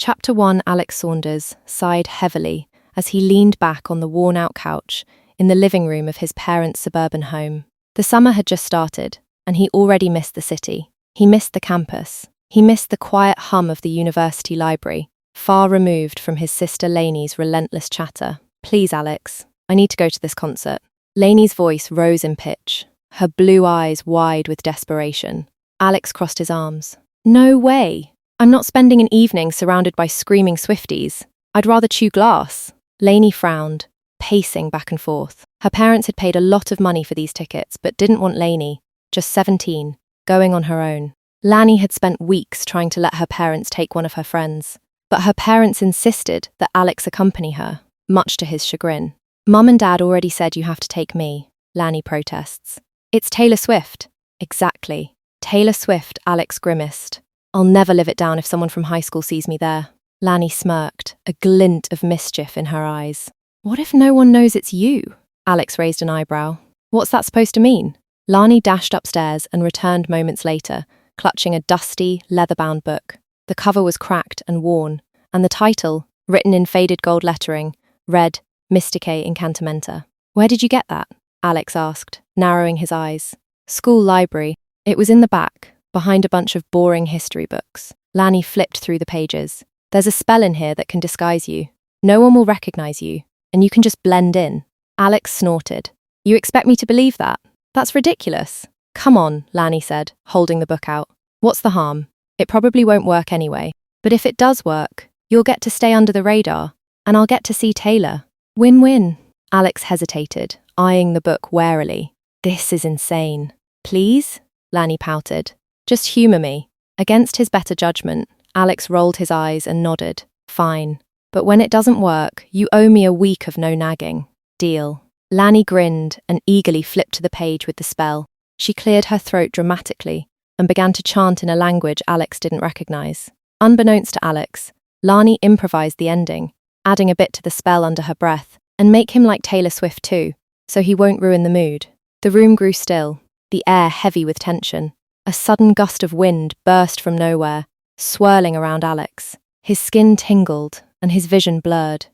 Chapter 1. Alex Saunders sighed heavily as he leaned back on the worn-out couch in the living room of his parents' suburban home. The summer had just started, and he already missed the city. He missed the campus. He missed the quiet hum of the university library, far removed from his sister Lainey's relentless chatter. "Please, Alex, I need to go to this concert." Lainey's voice rose in pitch, her blue eyes wide with desperation. Alex crossed his arms. "No way! I'm not spending an evening surrounded by screaming Swifties. I'd rather chew glass." Lainey frowned, pacing back and forth. Her parents had paid a lot of money for these tickets, but didn't want Lainey, just 17, going on her own. Lanny had spent weeks trying to let her parents take one of her friends, but her parents insisted that Alex accompany her, much to his chagrin. "Mum and Dad already said you have to take me," Lanny protests. "It's Taylor Swift." "Exactly. Taylor Swift," Alex grimaced. "I'll never live it down if someone from high school sees me there." Lanny smirked, a glint of mischief in her eyes. "What if no one knows it's you?" Alex raised an eyebrow. "What's that supposed to mean?" Lanny dashed upstairs and returned moments later, clutching a dusty, leather-bound book. The cover was cracked and worn, and the title, written in faded gold lettering, read Mystique Incantamenta. "Where did you get that?" Alex asked, narrowing his eyes. "School library. It was in the back, behind a bunch of boring history books." Lanny flipped through the pages. "There's a spell in here that can disguise you. No one will recognize you, and you can just blend in." Alex snorted. "You expect me to believe that? That's ridiculous." "Come on," Lanny said, holding the book out. "What's the harm? It probably won't work anyway. But if it does work, you'll get to stay under the radar, and I'll get to see Taylor. Win-win." Alex hesitated, eyeing the book warily. "This is insane." "Please?" Lanny pouted. "Just humor me." Against his better judgment, Alex rolled his eyes and nodded. "Fine. But when it doesn't work, you owe me a week of no nagging. Deal." Lanny grinned and eagerly flipped to the page with the spell. She cleared her throat dramatically and began to chant in a language Alex didn't recognize. Unbeknownst to Alex, Lanny improvised the ending, adding a bit to the spell under her breath, and make him like Taylor Swift too, so he won't ruin the mood. The room grew still, the air heavy with tension. A sudden gust of wind burst from nowhere, swirling around Alex. His skin tingled, and his vision blurred.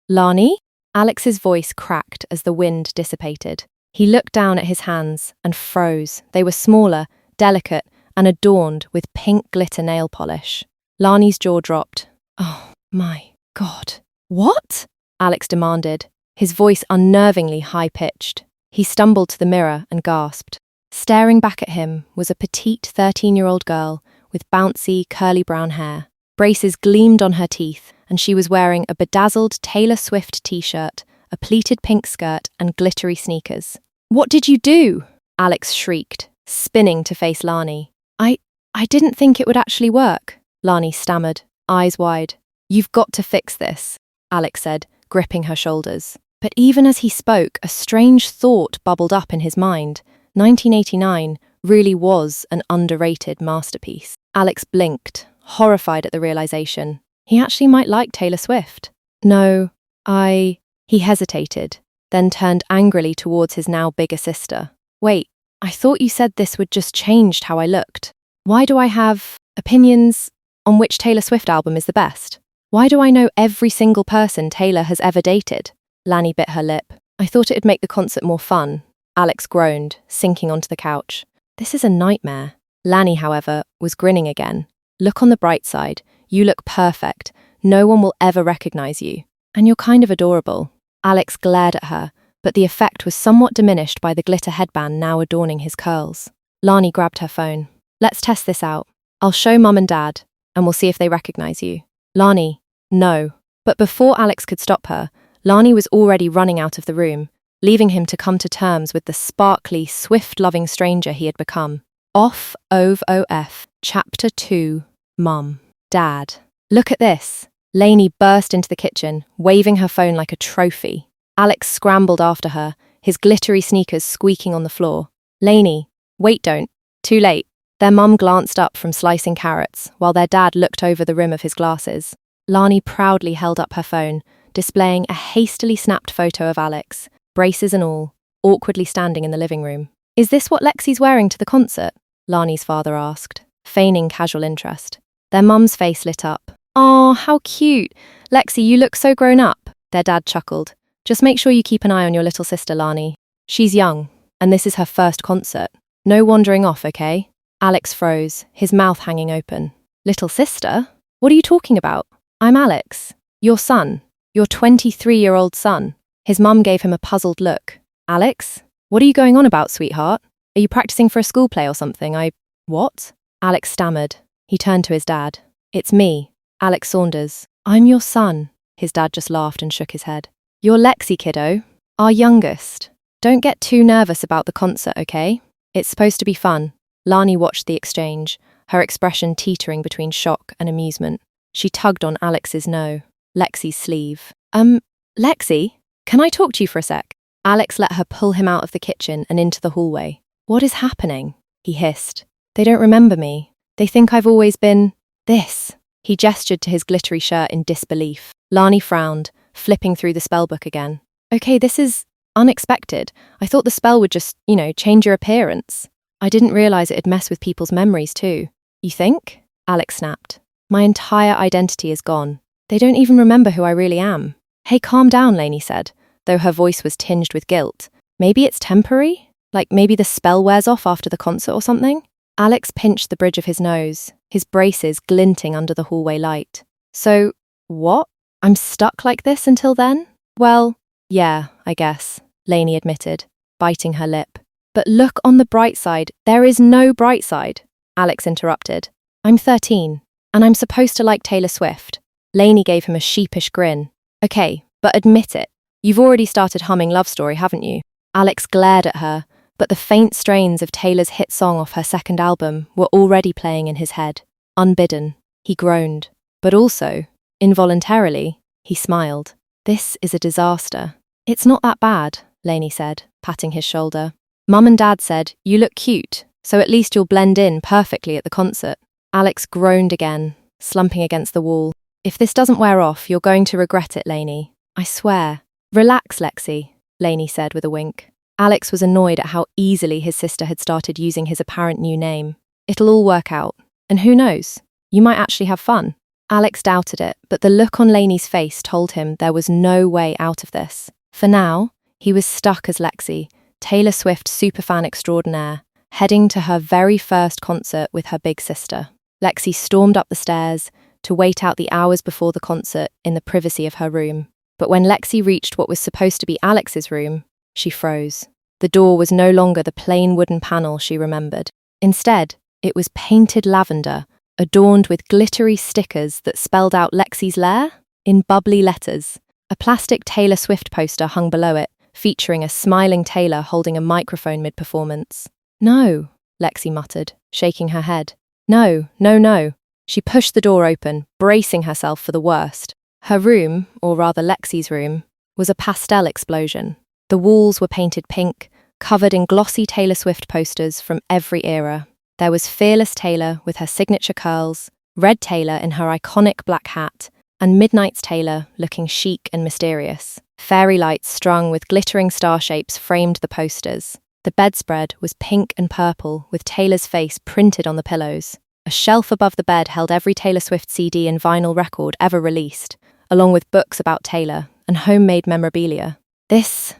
Lanny?" Alex's voice cracked as the wind dissipated. He looked down at his hands and froze. They were smaller, delicate, and adorned with pink glitter nail polish. Lanny's jaw dropped. "Oh, my God. What?" Alex demanded, his voice unnervingly high-pitched. He stumbled to the mirror and gasped. Staring back at him was a petite 13-year-old girl with bouncy, curly brown hair. Braces gleamed on her teeth, and she was wearing a bedazzled Taylor Swift t-shirt, a pleated pink skirt, and glittery sneakers. "What did you do?" Alex shrieked, spinning to face Lanny. I didn't think it would actually work," Lanny stammered, eyes wide. "You've got to fix this," Alex said, gripping her shoulders. But even as he spoke, a strange thought bubbled up in his mind. 1989 really was an underrated masterpiece. Alex blinked, horrified at the realization. He actually might like Taylor Swift. "No, He hesitated, then turned angrily towards his now bigger sister. "Wait, I thought you said this would just change how I looked. Why do I have opinions on which Taylor Swift album is the best? Why do I know every single person Taylor has ever dated?" Lanny bit her lip. "I thought it'd make the concert more fun," Alex groaned, sinking onto the couch. "This is a nightmare." Lanny, however, was grinning again. "Look on the bright side. You look perfect. No one will ever recognize you. And you're kind of adorable." Alex glared at her, but the effect was somewhat diminished by the glitter headband now adorning his curls. Lanny grabbed her phone. "Let's test this out. I'll show Mum and Dad, and we'll see if they recognize you." "Lanny, no." But before Alex could stop her, Lanny was already running out of the room, leaving him to come to terms with the sparkly, Swift-loving stranger he had become. Off OF Chapter 2, Mum. "Dad. Look at this." Lainey burst into the kitchen, waving her phone like a trophy. Alex scrambled after her, his glittery sneakers squeaking on the floor. "Lainey, wait, don't. Too late." Their mum glanced up from slicing carrots, while their dad looked over the rim of his glasses. Lanny proudly held up her phone, displaying a hastily snapped photo of Alex, braces and all, awkwardly standing in the living room. "Is this what Lexi's wearing to the concert?" Lanny's father asked, feigning casual interest. Their mum's face lit up. "Aw, how cute. Lexi, you look so grown up," their dad chuckled. "Just make sure you keep an eye on your little sister, Lani. She's young, and this is her first concert. No wandering off, okay?" Alex froze, his mouth hanging open. "Little sister? What are you talking about? I'm Alex. Your son. Your 23-year-old son." His mum gave him a puzzled look. "Alex? What are you going on about, sweetheart? Are you practicing for a school play or something? What?" Alex stammered. He turned to his dad. "It's me, Alex Saunders. I'm your son." His dad just laughed and shook his head. "You're Lexi, kiddo. Our youngest. Don't get too nervous about the concert, okay? It's supposed to be fun." Lani watched the exchange, her expression teetering between shock and amusement. She tugged on Lexi's sleeve. Lexi, can I talk to you for a sec?" Alex let her pull him out of the kitchen and into the hallway. "What is happening?" he hissed. "They don't remember me. They think I've always been this." He gestured to his glittery shirt in disbelief. Lani frowned, flipping through the spellbook again. "Okay, this is unexpected. I thought the spell would just, change your appearance. I didn't realize it'd mess with people's memories too." "You think?" Alex snapped. "My entire identity is gone. They don't even remember who I really am." "Hey, calm down," Lainey said, though her voice was tinged with guilt. "Maybe it's temporary? Like maybe the spell wears off after the concert or something?" Alex pinched the bridge of his nose, his braces glinting under the hallway light. "So, what? I'm stuck like this until then?" "Well, yeah, I guess," Lainey admitted, biting her lip. "But look on the bright side. There is no bright side," Alex interrupted. "I'm 13, and I'm supposed to like Taylor Swift." Lainey gave him a sheepish grin. "Okay, but admit it. You've already started humming Love Story, haven't you?" Alex glared at her, but the faint strains of Taylor's hit song off her second album were already playing in his head. Unbidden, he groaned. But also, involuntarily, he smiled. "This is a disaster." "It's not that bad," Lainey said, patting his shoulder. "Mum and Dad said, you look cute, so at least you'll blend in perfectly at the concert." Alex groaned again, slumping against the wall. "If this doesn't wear off, you're going to regret it, Lainey. I swear." "Relax, Lexi," Lainey said with a wink. Alex was annoyed at how easily his sister had started using his apparent new name. "It'll all work out. And who knows? You might actually have fun." Alex doubted it, but the look on Lainey's face told him there was no way out of this. For now, he was stuck as Lexi, Taylor Swift superfan extraordinaire, heading to her very first concert with her big sister. Lexi stormed up the stairs to wait out the hours before the concert in the privacy of her room. But when Lexi reached what was supposed to be Alex's room, she froze. The door was no longer the plain wooden panel she remembered. Instead, it was painted lavender, adorned with glittery stickers that spelled out Lexi's lair in bubbly letters. A plastic Taylor Swift poster hung below it, featuring a smiling Taylor holding a microphone mid-performance. "No," Lexi muttered, shaking her head. "No, no, no." She pushed the door open, bracing herself for the worst. Her room, or rather Lexi's room, was a pastel explosion. The walls were painted pink, covered in glossy Taylor Swift posters from every era. There was Fearless Taylor with her signature curls, Red Taylor in her iconic black hat, and Midnight's Taylor looking chic and mysterious. Fairy lights strung with glittering star shapes framed the posters. The bedspread was pink and purple with Taylor's face printed on the pillows. A shelf above the bed held every Taylor Swift CD and vinyl record ever released, along with books about Taylor and homemade memorabilia. This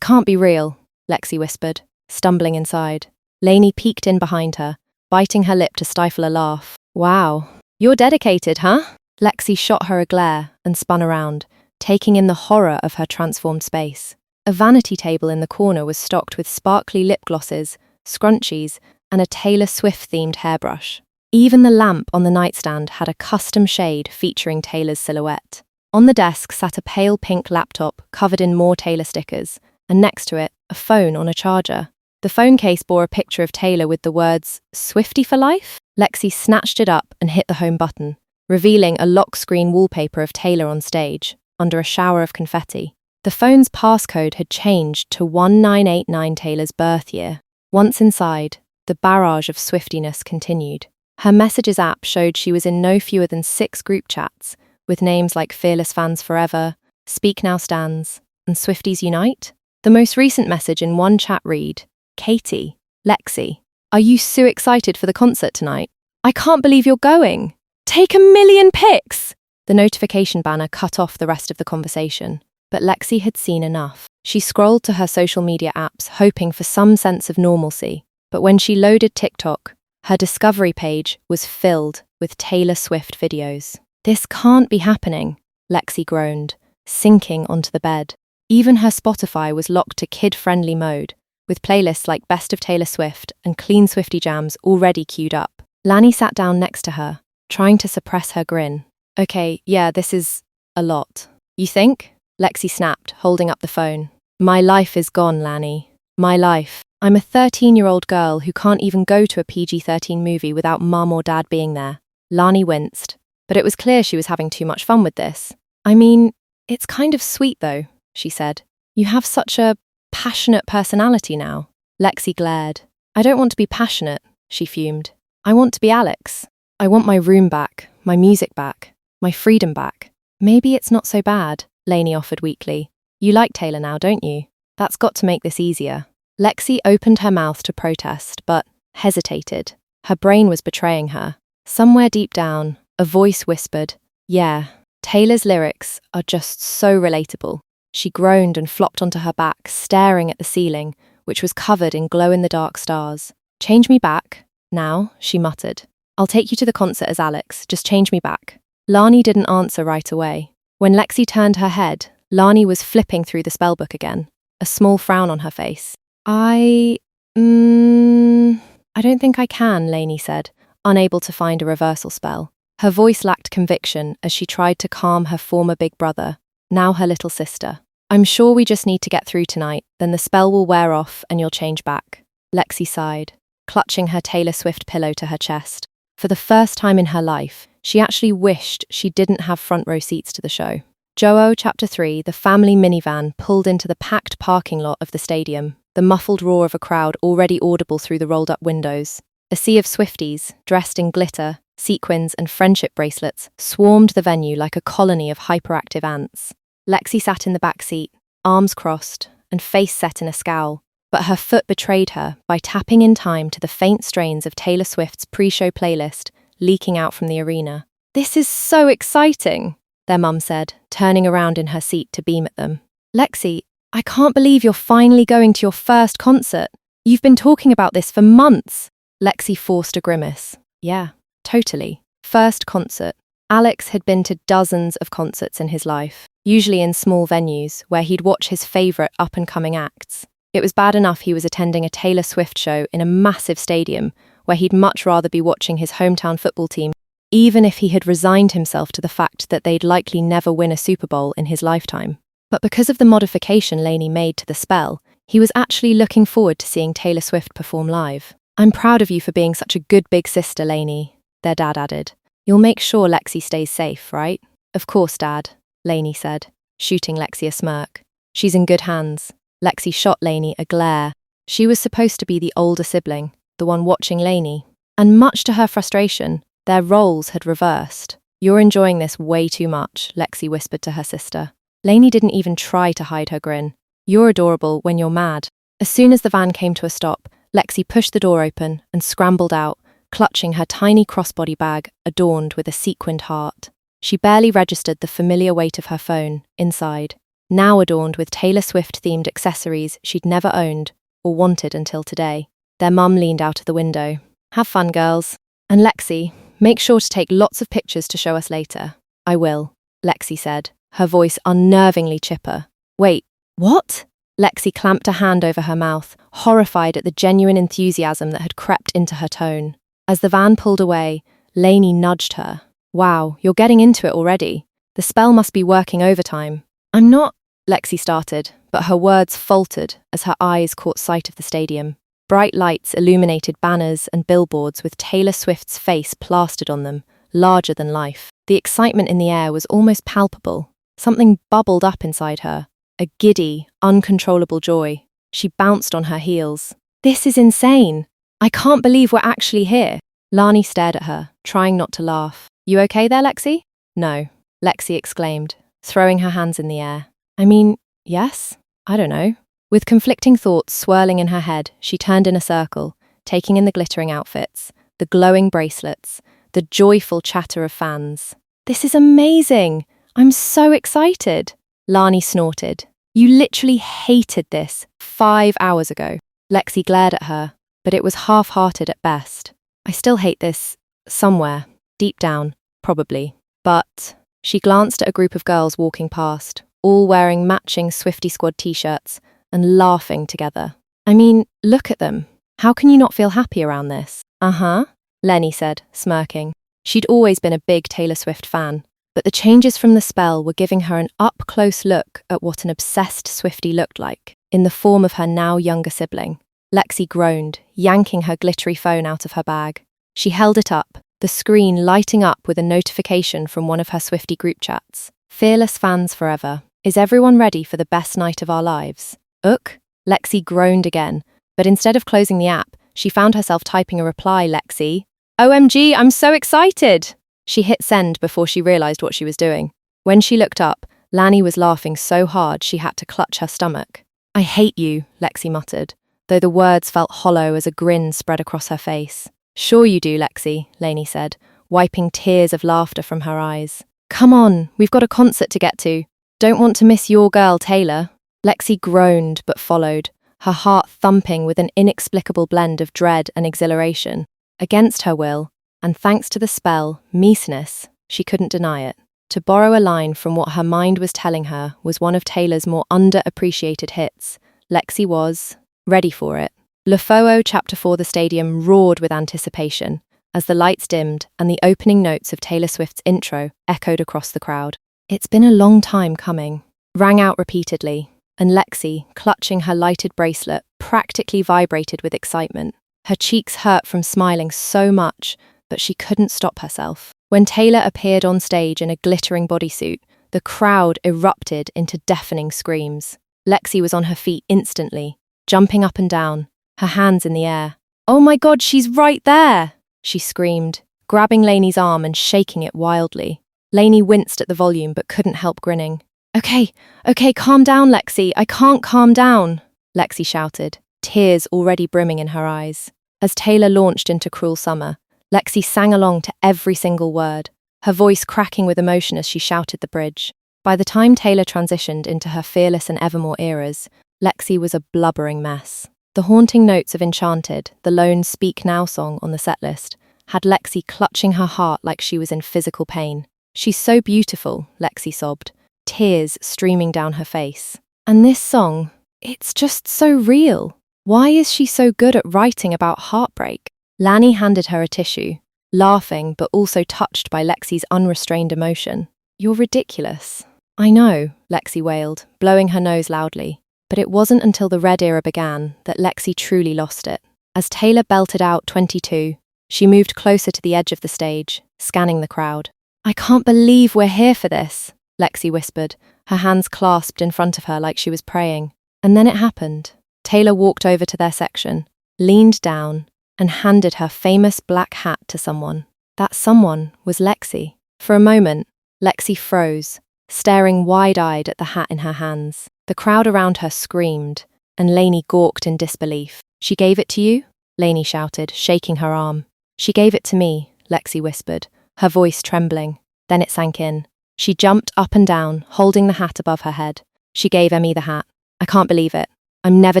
can't be real," Lexi whispered, stumbling inside. Lainey peeked in behind her, biting her lip to stifle a laugh. "Wow, you're dedicated, huh?" Lexi shot her a glare and spun around, taking in the horror of her transformed space. A vanity table in the corner was stocked with sparkly lip glosses, scrunchies, and a Taylor Swift-themed hairbrush. Even the lamp on the nightstand had a custom shade featuring Taylor's silhouette. On the desk sat a pale pink laptop covered in more Taylor stickers, and next to it, a phone on a charger. The phone case bore a picture of Taylor with the words, "Swiftie for life?" Lexi snatched it up and hit the home button, revealing a lock screen wallpaper of Taylor on stage, under a shower of confetti. The phone's passcode had changed to 1989 Taylor's birth year. Once inside, the barrage of Swiftiness continued. Her Messages app showed she was in no fewer than 6 group chats, with names like Fearless Fans Forever, Speak Now Stands, and Swifties Unite. The most recent message in one chat read, "Katie, Lexi, are you so excited for the concert tonight? I can't believe you're going. Take 1,000,000 pics!" The notification banner cut off the rest of the conversation, but Lexi had seen enough. She scrolled to her social media apps, hoping for some sense of normalcy, but when she loaded TikTok, her discovery page was filled with Taylor Swift videos. "This can't be happening," Lexi groaned, sinking onto the bed. Even her Spotify was locked to kid-friendly mode, with playlists like Best of Taylor Swift and Clean Swiftie Jams already queued up. Lanny sat down next to her, trying to suppress her grin. "Okay, yeah, this is a lot." "You think?" Lexi snapped, holding up the phone. "My life is gone, Lanny. My life. I'm a 13-year-old girl who can't even go to a PG-13 movie without mum or dad being there." Lani winced, but it was clear she was having too much fun with this. "I mean, it's kind of sweet though," she said. "You have such a passionate personality now." Lexi glared. "I don't want to be passionate," she fumed. "I want to be Alex. I want my room back, my music back, my freedom back." "Maybe it's not so bad," Lainey offered weakly. "You like Taylor now, don't you? That's got to make this easier." Lexi opened her mouth to protest, but hesitated. Her brain was betraying her. Somewhere deep down, a voice whispered, "Yeah, Taylor's lyrics are just so relatable." She groaned and flopped onto her back, staring at the ceiling, which was covered in glow-in-the-dark stars. "Change me back, now," she muttered. "I'll take you to the concert as Alex, just change me back." Lani didn't answer right away. When Lexi turned her head, Lani was flipping through the spellbook again, a small frown on her face. I don't think I can," Lainey said, unable to find a reversal spell. Her voice lacked conviction as she tried to calm her former big brother, now her little sister. "I'm sure we just need to get through tonight, then the spell will wear off and you'll change back." Lexi sighed, clutching her Taylor Swift pillow to her chest. For the first time in her life, she actually wished she didn't have front row seats to the show. Joe, Chapter 3, the family minivan pulled into the packed parking lot of the stadium, the muffled roar of a crowd already audible through the rolled-up windows. A sea of Swifties, dressed in glitter, sequins and friendship bracelets, swarmed the venue like a colony of hyperactive ants. Lexi sat in the back seat, arms crossed, and face set in a scowl, but her foot betrayed her by tapping in time to the faint strains of Taylor Swift's pre-show playlist leaking out from the arena. "This is so exciting," their mum said, turning around in her seat to beam at them. "Lexi, I can't believe you're finally going to your first concert. You've been talking about this for months." Lexi forced a grimace. "Yeah, totally. First concert." Alex had been to dozens of concerts in his life, usually in small venues where he'd watch his favourite up-and-coming acts. It was bad enough he was attending a Taylor Swift show in a massive stadium where he'd much rather be watching his hometown football team, even if he had resigned himself to the fact that they'd likely never win a Super Bowl in his lifetime. But because of the modification Lainey made to the spell, he was actually looking forward to seeing Taylor Swift perform live. "I'm proud of you for being such a good big sister, Lainey," their dad added. "You'll make sure Lexi stays safe, right?" "Of course, Dad," Lainey said, shooting Lexi a smirk. "She's in good hands." Lexi shot Lainey a glare. She was supposed to be the older sibling, the one watching Lainey. And much to her frustration, their roles had reversed. "You're enjoying this way too much," Lexi whispered to her sister. Lainey didn't even try to hide her grin. "You're adorable when you're mad." As soon as the van came to a stop, Lexi pushed the door open and scrambled out, clutching her tiny crossbody bag adorned with a sequined heart. She barely registered the familiar weight of her phone inside, now adorned with Taylor Swift-themed accessories she'd never owned or wanted until today. Their mum leaned out of the window. "Have fun, girls. And Lexi, make sure to take lots of pictures to show us later." "I will," Lexi said, her voice unnervingly chipper. "Wait, what?" Lexi clamped a hand over her mouth, horrified at the genuine enthusiasm that had crept into her tone. As the van pulled away, Lainey nudged her. "Wow, you're getting into it already. The spell must be working overtime." "I'm not," Lexi started, but her words faltered as her eyes caught sight of the stadium. Bright lights illuminated banners and billboards with Taylor Swift's face plastered on them, larger than life. The excitement in the air was almost palpable. Something bubbled up inside her, a giddy, uncontrollable joy. She bounced on her heels. "This is insane. I can't believe we're actually here." Lani stared at her, trying not to laugh. "You okay there, Lexi?" "No," Lexi exclaimed, throwing her hands in the air. "I mean, yes? I don't know." With conflicting thoughts swirling in her head, she turned in a circle, taking in the glittering outfits, the glowing bracelets, the joyful chatter of fans. This is amazing! I'm so excited! Lani snorted. You literally hated this 5 hours ago. Lexi glared at her, but it was half-hearted at best. I still hate this, somewhere, deep down, probably. But she glanced at a group of girls walking past, all wearing matching Swifty Squad t-shirts and laughing together. I mean, look at them. How can you not feel happy around this? Uh-huh, Lenny said, smirking. She'd always been a big Taylor Swift fan, but the changes from the spell were giving her an up-close look at what an obsessed Swiftie looked like, in the form of her now younger sibling. Lexi groaned, yanking her glittery phone out of her bag. She held it up, the screen lighting up with a notification from one of her Swiftie group chats. Fearless fans forever. Is everyone ready for the best night of our lives? Ugh? Lexi groaned again, but instead of closing the app, she found herself typing a reply, Lexi. OMG, I'm so excited! She hit send before she realized what she was doing. When she looked up, Lani was laughing so hard she had to clutch her stomach. I hate you, Lexi muttered, though the words felt hollow as a grin spread across her face. Sure you do, Lexi, Lainey said, wiping tears of laughter from her eyes. Come on, we've got a concert to get to. Don't want to miss your girl, Taylor. Lexi groaned but followed, her heart thumping with an inexplicable blend of dread and exhilaration. Against her will, and thanks to the spell, meesness, she couldn't deny it. To borrow a line from what her mind was telling her was one of Taylor's more underappreciated hits, Lexi was ready for it. LeFou Chapter 4 The stadium roared with anticipation as the lights dimmed and the opening notes of Taylor Swift's intro echoed across the crowd. It's been a long time coming, rang out repeatedly, and Lexi, clutching her lighted bracelet, practically vibrated with excitement. Her cheeks hurt from smiling so much, but she couldn't stop herself. When Taylor appeared on stage in a glittering bodysuit, the crowd erupted into deafening screams. Lexi was on her feet instantly, jumping up and down, her hands in the air. Oh my God, she's right there! She screamed, grabbing Lainey's arm and shaking it wildly. Lainey winced at the volume but couldn't help grinning. Okay, calm down, Lexi. I can't calm down, Lexi shouted, tears already brimming in her eyes. As Taylor launched into Cruel Summer, Lexi sang along to every single word, her voice cracking with emotion as she shouted the bridge. By the time Taylor transitioned into her Fearless and Evermore eras, Lexi was a blubbering mess. The haunting notes of Enchanted, the lone Speak Now song on the setlist, had Lexi clutching her heart like she was in physical pain. She's so beautiful, Lexi sobbed, tears streaming down her face. And this song, it's just so real. Why is she so good at writing about heartbreak? Lani handed her a tissue, laughing but also touched by Lexi's unrestrained emotion. You're ridiculous. I know, Lexi wailed, blowing her nose loudly. But it wasn't until the Red era began that Lexi truly lost it. As Taylor belted out 22, she moved closer to the edge of the stage, scanning the crowd. I can't believe we're here for this, Lexi whispered, her hands clasped in front of her like she was praying. And then it happened. Taylor walked over to their section, leaned down, and handed her famous black hat to someone. That someone was Lexi. For a moment, Lexi froze, staring wide-eyed at the hat in her hands. The crowd around her screamed, and Lainey gawked in disbelief. She gave it to you? Lainey shouted, shaking her arm. She gave it to me, Lexi whispered, her voice trembling. Then it sank in. She jumped up and down, holding the hat above her head. She gave Emmy the hat. I can't believe it. I'm never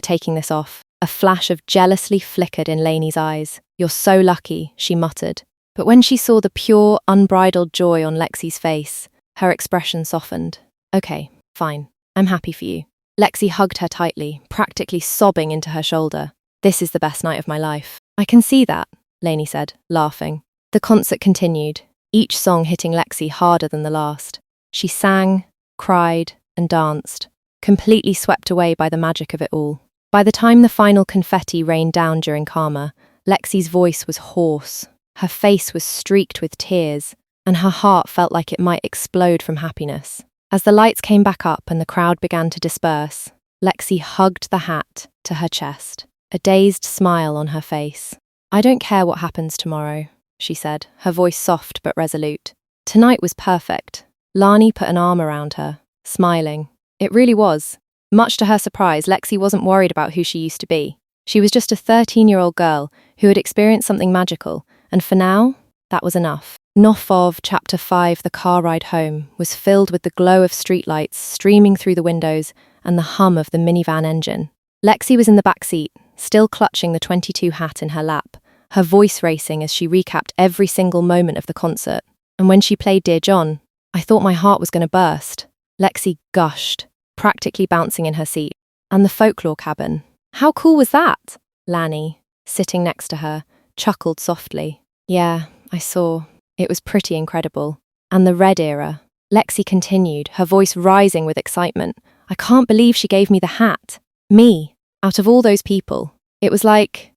taking this off. A flash of jealousy flickered in Lainey's eyes. You're so lucky, she muttered. But when she saw the pure, unbridled joy on Lexi's face, her expression softened. Okay, fine. I'm happy for you. Lexi hugged her tightly, practically sobbing into her shoulder. This is the best night of my life. I can see that, Lainey said, laughing. The concert continued, each song hitting Lexi harder than the last. She sang, cried, and danced, completely swept away by the magic of it all. By the time the final confetti rained down during Karma, Lexi's voice was hoarse, her face was streaked with tears, and her heart felt like it might explode from happiness. As the lights came back up and the crowd began to disperse, Lexi hugged the hat to her chest, a dazed smile on her face. I don't care what happens tomorrow, she said, her voice soft but resolute. Tonight was perfect. Lani put an arm around her, smiling. It really was. Much to her surprise, Lexi wasn't worried about who she used to be. She was just a 13-year-old girl who had experienced something magical, and for now, that was enough. Nofov, Chapter 5, The Car Ride Home, was filled with the glow of streetlights streaming through the windows and the hum of the minivan engine. Lexi was in the back seat, still clutching the 22 hat in her lap, her voice racing as she recapped every single moment of the concert. And when she played Dear John, I thought my heart was going to burst. Lexi gushed, practically bouncing in her seat. And the folklore cabin. How cool was that? Lanny, sitting next to her, chuckled softly. Yeah, I saw. It was pretty incredible. And the Red Era. Lexi continued, her voice rising with excitement. I can't believe she gave me the hat. Me, out of all those people. It was like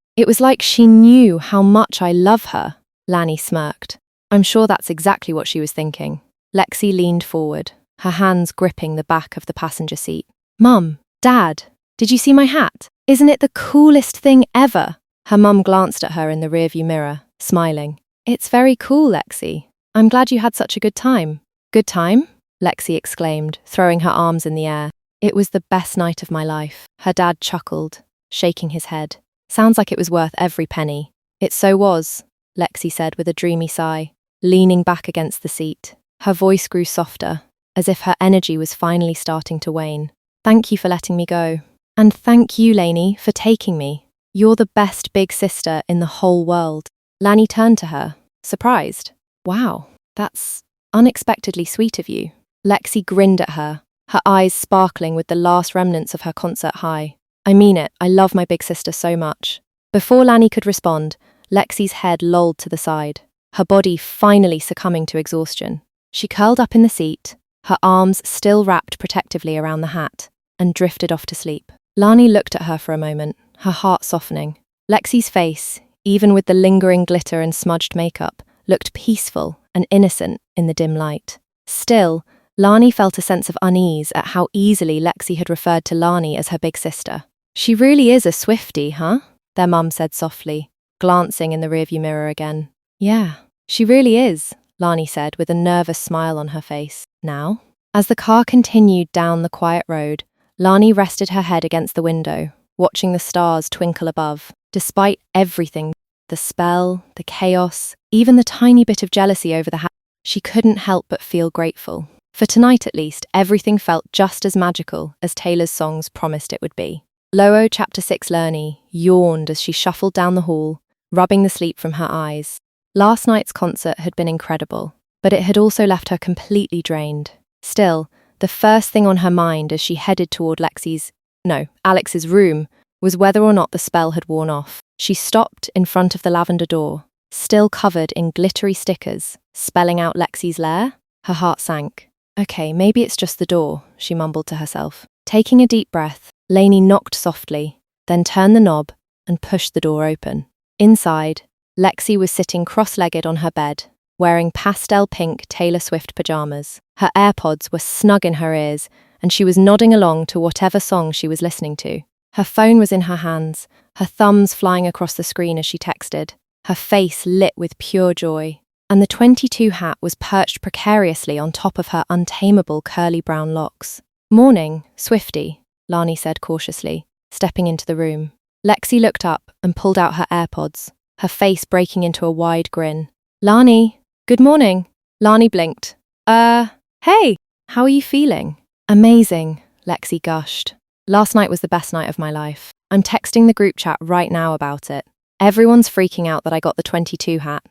she knew how much I love her. Lanny smirked. I'm sure that's exactly what she was thinking. Lexi leaned forward, her hands gripping the back of the passenger seat. Mum, Dad, did you see my hat? Isn't it the coolest thing ever? Her mum glanced at her in the rearview mirror, smiling. It's very cool, Lexi. I'm glad you had such a good time. Good time? Lexi exclaimed, throwing her arms in the air. It was the best night of my life. Her dad chuckled, shaking his head. Sounds like it was worth every penny. It so was, Lexi said with a dreamy sigh, leaning back against the seat. Her voice grew softer, as if her energy was finally starting to wane. Thank you for letting me go. And thank you, Lainey, for taking me. You're the best big sister in the whole world. Lanny turned to her, surprised. Wow, that's unexpectedly sweet of you. Lexi grinned at her, her eyes sparkling with the last remnants of her concert high. I mean it, I love my big sister so much. Before Lanny could respond, Lexi's head lolled to the side, her body finally succumbing to exhaustion. She curled up in the seat, her arms still wrapped protectively around the hat, and drifted off to sleep. Lani looked at her for a moment, her heart softening. Lexi's face, even with the lingering glitter and smudged makeup, looked peaceful and innocent in the dim light. Still, Lani felt a sense of unease at how easily Lexi had referred to Lani as her big sister. She really is a Swiftie, huh? Their mum said softly, glancing in the rearview mirror again. Yeah, she really is, Lani said with a nervous smile on her face. Now? As the car continued down the quiet road, Lani rested her head against the window, watching the stars twinkle above. Despite everything, the spell, the chaos, even the tiny bit of jealousy over the house, she couldn't help but feel grateful. For tonight at least, everything felt just as magical as Taylor's songs promised it would be. Loo Chapter 6 Lernie yawned as she shuffled down the hall, rubbing the sleep from her eyes. Last night's concert had been incredible, but it had also left her completely drained. Still, the first thing on her mind as she headed toward Alex's room was whether or not the spell had worn off. She stopped in front of the lavender door, still covered in glittery stickers, spelling out Lexi's lair. Her heart sank. Okay, maybe it's just the door, she mumbled to herself. Taking a deep breath, Lainey knocked softly, then turned the knob and pushed the door open. Inside, Lexi was sitting cross-legged on her bed, wearing pastel pink Taylor Swift pajamas. Her AirPods were snug in her ears, and she was nodding along to whatever song she was listening to. Her phone was in her hands, her thumbs flying across the screen as she texted, her face lit with pure joy. And the 22 hat was perched precariously on top of her untamable curly brown locks. Morning, Swiftie, Lani said cautiously, stepping into the room. Lexi looked up and pulled out her AirPods, her face breaking into a wide grin. Lani, good morning. Lani blinked. Hey, how are you feeling? Amazing, Lexi gushed. Last night was the best night of my life. I'm texting the group chat right now about it. Everyone's freaking out that I got the 22 hat.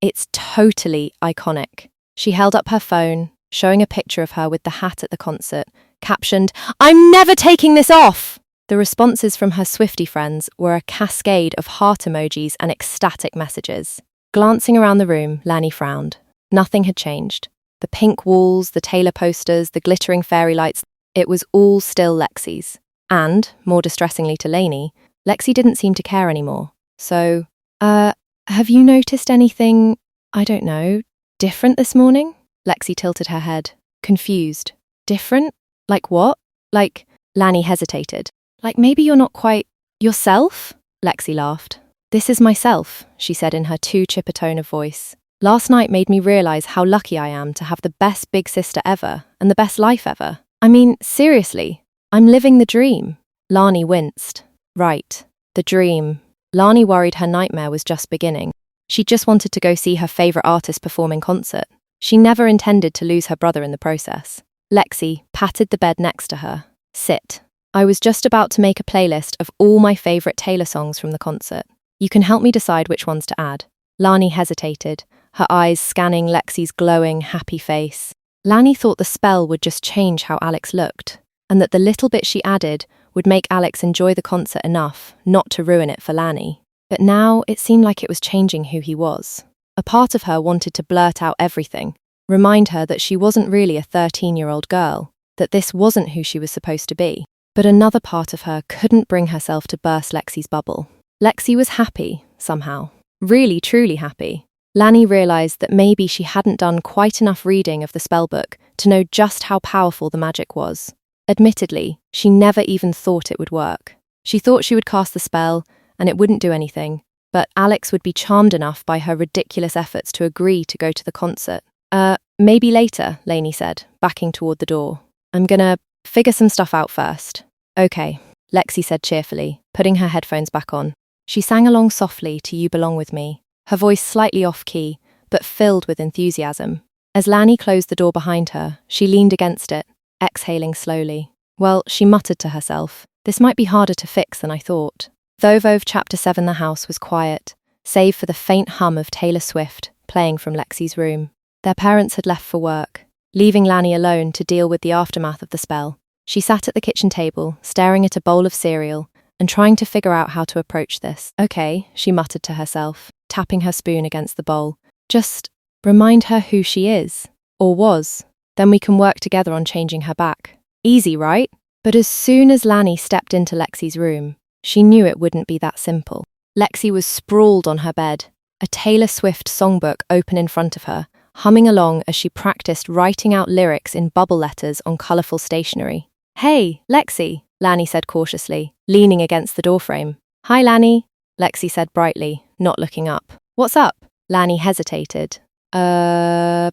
It's totally iconic. She held up her phone, showing a picture of her with the hat at the concert, captioned, I'm never taking this off! The responses from her Swiftie friends were a cascade of heart emojis and ecstatic messages. Glancing around the room, Lani frowned. Nothing had changed. The pink walls, the Taylor posters, the glittering fairy lights, it was all still Lexi's. And, more distressingly to Lainey, Lexi didn't seem to care anymore. So, have you noticed anything, I don't know, different this morning? Lexi tilted her head, confused. Different? Like what? Lani hesitated. Maybe you're not quite yourself? Lexi laughed. This is myself, she said in her too chip a tone of voice. Last night made me realize how lucky I am to have the best big sister ever and the best life ever. I mean, seriously, I'm living the dream. Lani winced. Right, the dream. Lani worried her nightmare was just beginning. She just wanted to go see her favorite artist perform in concert. She never intended to lose her brother in the process. Lexi patted the bed next to her. Sit. I was just about to make a playlist of all my favorite Taylor songs from the concert. You can help me decide which ones to add. Lani hesitated, her eyes scanning Lexi's glowing, happy face. Lani thought the spell would just change how Alex looked, and that the little bit she added would make Alex enjoy the concert enough not to ruin it for Lani. But now it seemed like it was changing who he was. A part of her wanted to blurt out everything, remind her that she wasn't really a 13-year-old girl, that this wasn't who she was supposed to be. But another part of her couldn't bring herself to burst Lexi's bubble. Lexi was happy, somehow. Really, truly happy. Lani realised that maybe she hadn't done quite enough reading of the spellbook to know just how powerful the magic was. Admittedly, she never even thought it would work. She thought she would cast the spell, and it wouldn't do anything, but Alex would be charmed enough by her ridiculous efforts to agree to go to the concert. Maybe later, Lainey said, backing toward the door. I'm gonna figure some stuff out first. Okay, Lexi said cheerfully, putting her headphones back on. She sang along softly to You Belong With Me, her voice slightly off-key, but filled with enthusiasm. As Lani closed the door behind her, she leaned against it, exhaling slowly. Well, she muttered to herself, this might be harder to fix than I thought. Though Chapter 7 the house was quiet, save for the faint hum of Taylor Swift playing from Lexi's room. Their parents had left for work, leaving Lani alone to deal with the aftermath of the spell. She sat at the kitchen table, staring at a bowl of cereal, and trying to figure out how to approach this. Okay, she muttered to herself, tapping her spoon against the bowl. Just remind her who she is, or was. Then we can work together on changing her back. Easy, right? But as soon as Lani stepped into Lexi's room, she knew it wouldn't be that simple. Lexi was sprawled on her bed, a Taylor Swift songbook open in front of her, humming along as she practiced writing out lyrics in bubble letters on colourful stationery. Hey, Lexi, Lani said cautiously, leaning against the doorframe. Hi, Lani, Lexi said brightly, not looking up. What's up? Lani hesitated. Can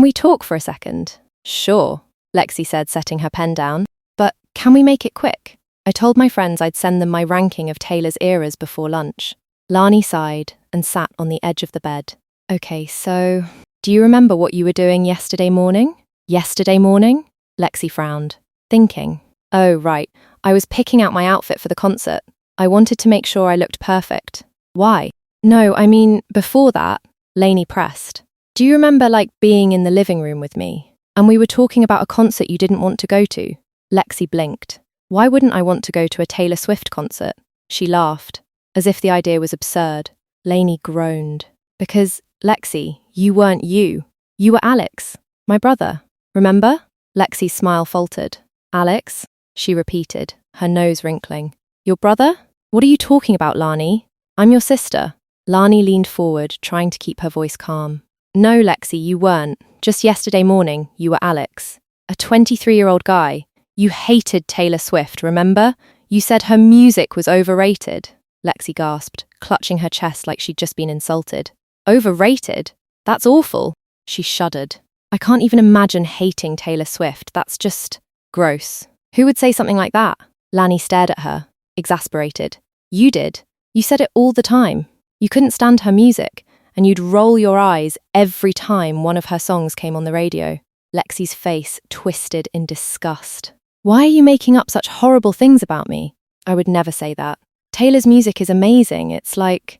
we talk for a second? Sure, Lexi said, setting her pen down. But can we make it quick? I told my friends I'd send them my ranking of Taylor's eras before lunch. Lani sighed and sat on the edge of the bed. Okay, so, do you remember what you were doing yesterday morning? Yesterday morning? Lexi frowned, thinking. Oh, right, I was picking out my outfit for the concert. I wanted to make sure I looked perfect. Why? No, I mean, before that, Lainey pressed. Do you remember, being in the living room with me? And we were talking about a concert you didn't want to go to? Lexi blinked. Why wouldn't I want to go to a Taylor Swift concert? She laughed, as if the idea was absurd. Lainey groaned. Because, Lexi, you weren't you. You were Alex, my brother. Remember? Lexi's smile faltered. Alex? She repeated, her nose wrinkling. Your brother? What are you talking about, Lani? I'm your sister. Lani leaned forward, trying to keep her voice calm. No, Lexi, you weren't. Just yesterday morning, you were Alex. A 23-year-old guy. You hated Taylor Swift, remember? You said her music was overrated. Lexi gasped, clutching her chest like she'd just been insulted. Overrated? That's awful. She shuddered. I can't even imagine hating Taylor Swift. That's just gross. Who would say something like that? Lani stared at her, exasperated. You did. You said it all the time. You couldn't stand her music, and you'd roll your eyes every time one of her songs came on the radio. Lexi's face twisted in disgust. Why are you making up such horrible things about me? I would never say that. Taylor's music is amazing. It's like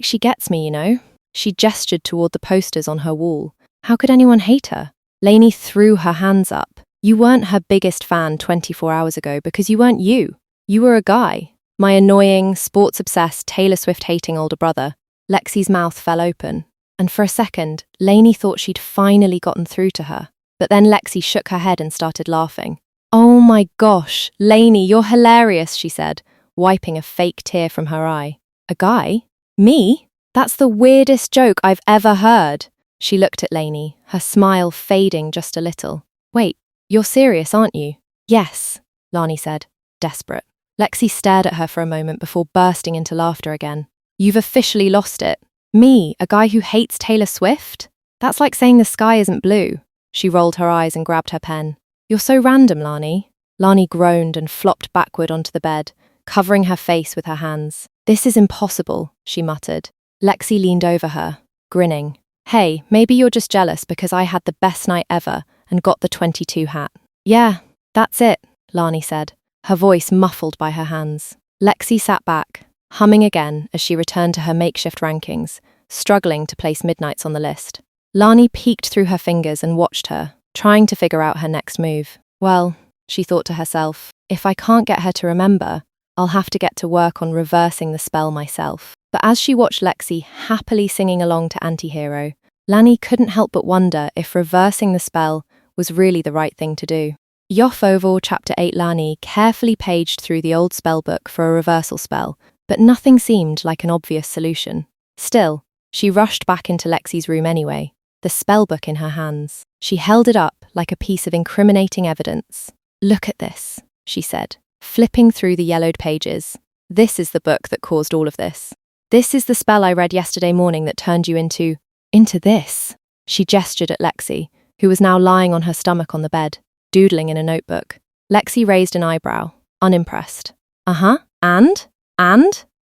she gets me, you know? She gestured toward the posters on her wall. How could anyone hate her? Lainey threw her hands up. You weren't her biggest fan 24 hours ago because you weren't you. You were a guy. My annoying, sports-obsessed, Taylor Swift-hating older brother. Lexi's mouth fell open, and for a second, Lainey thought she'd finally gotten through to her. But then Lexi shook her head and started laughing. Oh my gosh, Lainey, you're hilarious, she said, wiping a fake tear from her eye. A guy? Me? That's the weirdest joke I've ever heard. She looked at Lainey, her smile fading just a little. Wait, you're serious, aren't you? Yes, Lani said, desperate. Lexi stared at her for a moment before bursting into laughter again. You've officially lost it. Me, a guy who hates Taylor Swift? That's like saying the sky isn't blue. She rolled her eyes and grabbed her pen. You're so random, Lani. Lani groaned and flopped backward onto the bed, covering her face with her hands. This is impossible, she muttered. Lexi leaned over her, grinning. Hey, maybe you're just jealous because I had the best night ever and got the 22 hat. Yeah, that's it, Lani said, her voice muffled by her hands. Lexi sat back, humming again as she returned to her makeshift rankings, struggling to place Midnights on the list. Lani peeked through her fingers and watched her, trying to figure out her next move. Well, she thought to herself, if I can't get her to remember, I'll have to get to work on reversing the spell myself. But as she watched Lexi happily singing along to Antihero, Lani couldn't help but wonder if reversing the spell was really the right thing to do. Yofoval Chapter 8 Lani carefully paged through the old spellbook for a reversal spell, but nothing seemed like an obvious solution. Still, she rushed back into Lexi's room anyway, the spellbook in her hands. She held it up like a piece of incriminating evidence. Look at this, she said, flipping through the yellowed pages. This is the book that caused all of this. This is the spell I read yesterday morning that turned you into this. She gestured at Lexi, who was now lying on her stomach on the bed, doodling in a notebook. Lexi raised an eyebrow, unimpressed. And?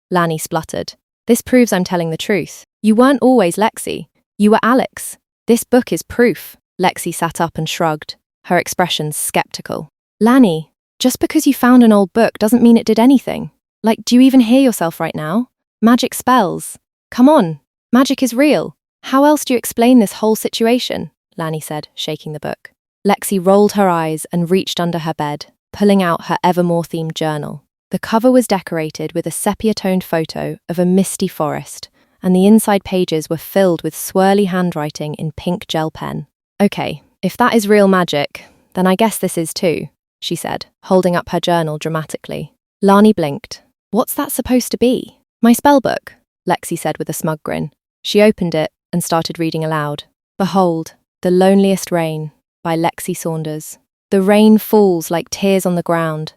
Lani spluttered. This proves I'm telling the truth. You weren't always Lexi. You were Alex. This book is proof. Lexi sat up and shrugged, her expression skeptical. Lani, just because you found an old book doesn't mean it did anything. Like, do you even hear yourself right now? Magic spells. Come on, magic is real. How else do you explain this whole situation? Lani said, shaking the book. Lexi rolled her eyes and reached under her bed, pulling out her Evermore-themed journal. The cover was decorated with a sepia-toned photo of a misty forest, and the inside pages were filled with swirly handwriting in pink gel pen. Okay, if that is real magic, then I guess this is too, she said, holding up her journal dramatically. Lani blinked. What's that supposed to be? My spellbook, Lexi said with a smug grin. She opened it and started reading aloud. Behold, The Loneliest Rain, by Lexi Saunders. The rain falls like tears on the ground.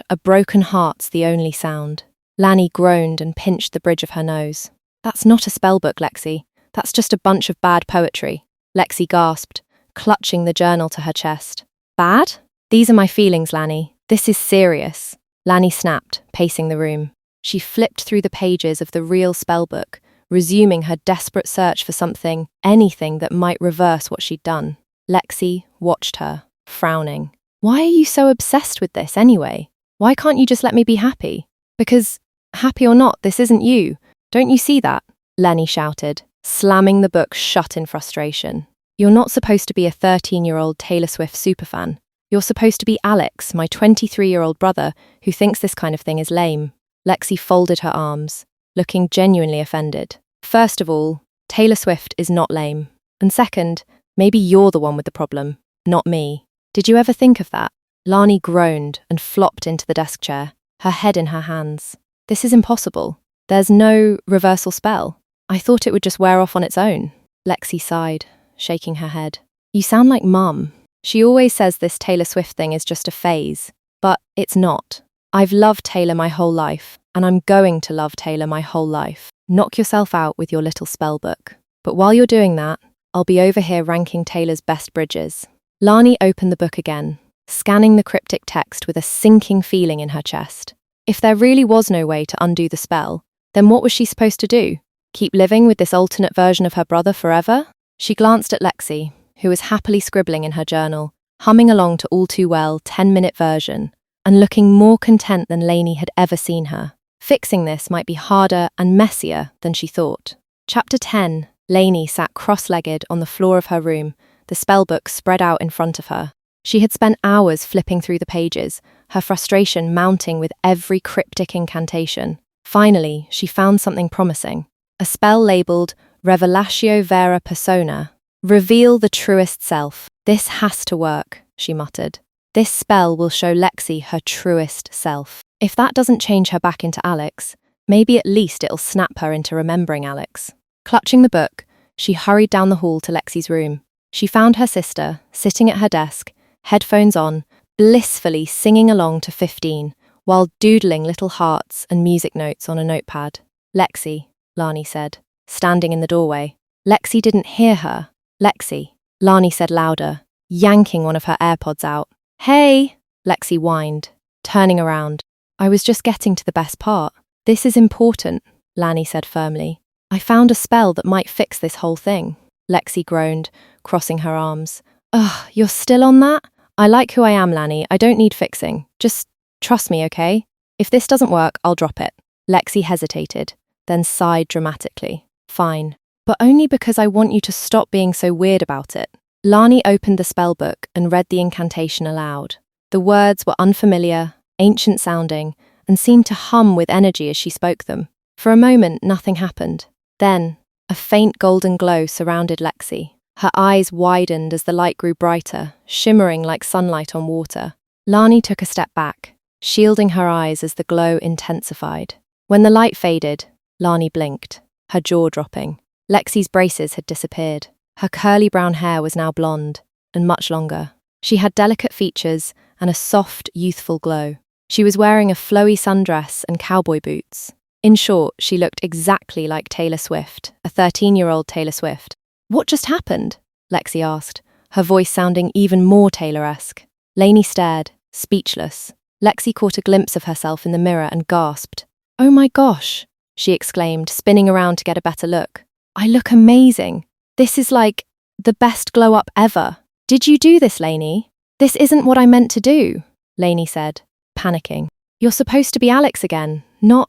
A broken heart's the only sound. Lani groaned and pinched the bridge of her nose. That's not a spellbook, Lexi. That's just a bunch of bad poetry. Lexi gasped, clutching the journal to her chest. Bad? These are my feelings, Lani. This is serious. Lani snapped, pacing the room. She flipped through the pages of the real spellbook, resuming her desperate search for something, anything that might reverse what she'd done. Lexi watched her, frowning. Why are you so obsessed with this anyway? Why can't you just let me be happy? Because, happy or not, this isn't you. Don't you see that? Lani shouted, slamming the book shut in frustration. You're not supposed to be a 13-year-old Taylor Swift superfan. You're supposed to be Alex, my 23-year-old brother, who thinks this kind of thing is lame. Lexi folded her arms, looking genuinely offended. First of all, Taylor Swift is not lame. And second, maybe you're the one with the problem, not me. Did you ever think of that? Lani groaned and flopped into the desk chair, her head in her hands. This is impossible. There's no reversal spell. I thought it would just wear off on its own. Lexi sighed, shaking her head. You sound like Mum. She always says this Taylor Swift thing is just a phase, but it's not. I've loved Taylor my whole life, and I'm going to love Taylor my whole life. Knock yourself out with your little spellbook. But while you're doing that, I'll be over here ranking Taylor's best bridges. Lani opened the book again, scanning the cryptic text with a sinking feeling in her chest. If there really was no way to undo the spell, then what was she supposed to do? Keep living with this alternate version of her brother forever? She glanced at Lexi, who was happily scribbling in her journal, humming along to All Too Well 10-minute version, and looking more content than Lani had ever seen her. Fixing this might be harder and messier than she thought. Chapter 10. Lani sat cross-legged on the floor of her room, the spellbook spread out in front of her. She had spent hours flipping through the pages, her frustration mounting with every cryptic incantation. Finally, she found something promising. A spell labelled Revelatio Vera Persona. Reveal the truest self. This has to work, she muttered. This spell will show Lexi her truest self. If that doesn't change her back into Alex, maybe at least it'll snap her into remembering Alex. Clutching the book, she hurried down the hall to Lexi's room. She found her sister, sitting at her desk, headphones on, blissfully singing along to 15, while doodling little hearts and music notes on a notepad. Lexi, Lani said, standing in the doorway. Lexi didn't hear her. Lexi, Lani said louder, yanking one of her AirPods out. Hey, Lexi whined, turning around. I was just getting to the best part. This is important, Lani said firmly. I found a spell that might fix this whole thing, Lexi groaned, crossing her arms. Ugh, you're still on that? I like who I am, Lanny. I don't need fixing. Just trust me, okay? If this doesn't work, I'll drop it. Lexi hesitated, then sighed dramatically. Fine. But only because I want you to stop being so weird about it. Lani opened the spell book and read the incantation aloud. The words were unfamiliar, ancient sounding, and seemed to hum with energy as she spoke them. For a moment, nothing happened. Then, a faint golden glow surrounded Lexi. Her eyes widened as the light grew brighter, shimmering like sunlight on water. Lani took a step back, shielding her eyes as the glow intensified. When the light faded, Lani blinked, her jaw dropping. Lexi's braces had disappeared. Her curly brown hair was now blonde, and much longer. She had delicate features and a soft, youthful glow. She was wearing a flowy sundress and cowboy boots. In short, she looked exactly like Taylor Swift, a 13-year-old Taylor Swift. What just happened? Lexi asked, her voice sounding even more Taylor-esque. Lainey stared, speechless. Lexi caught a glimpse of herself in the mirror and gasped. Oh my gosh, she exclaimed, spinning around to get a better look. I look amazing. This is like the best glow-up ever. Did you do this, Lainey? This isn't what I meant to do, Lainey said, panicking. You're supposed to be Alex again, not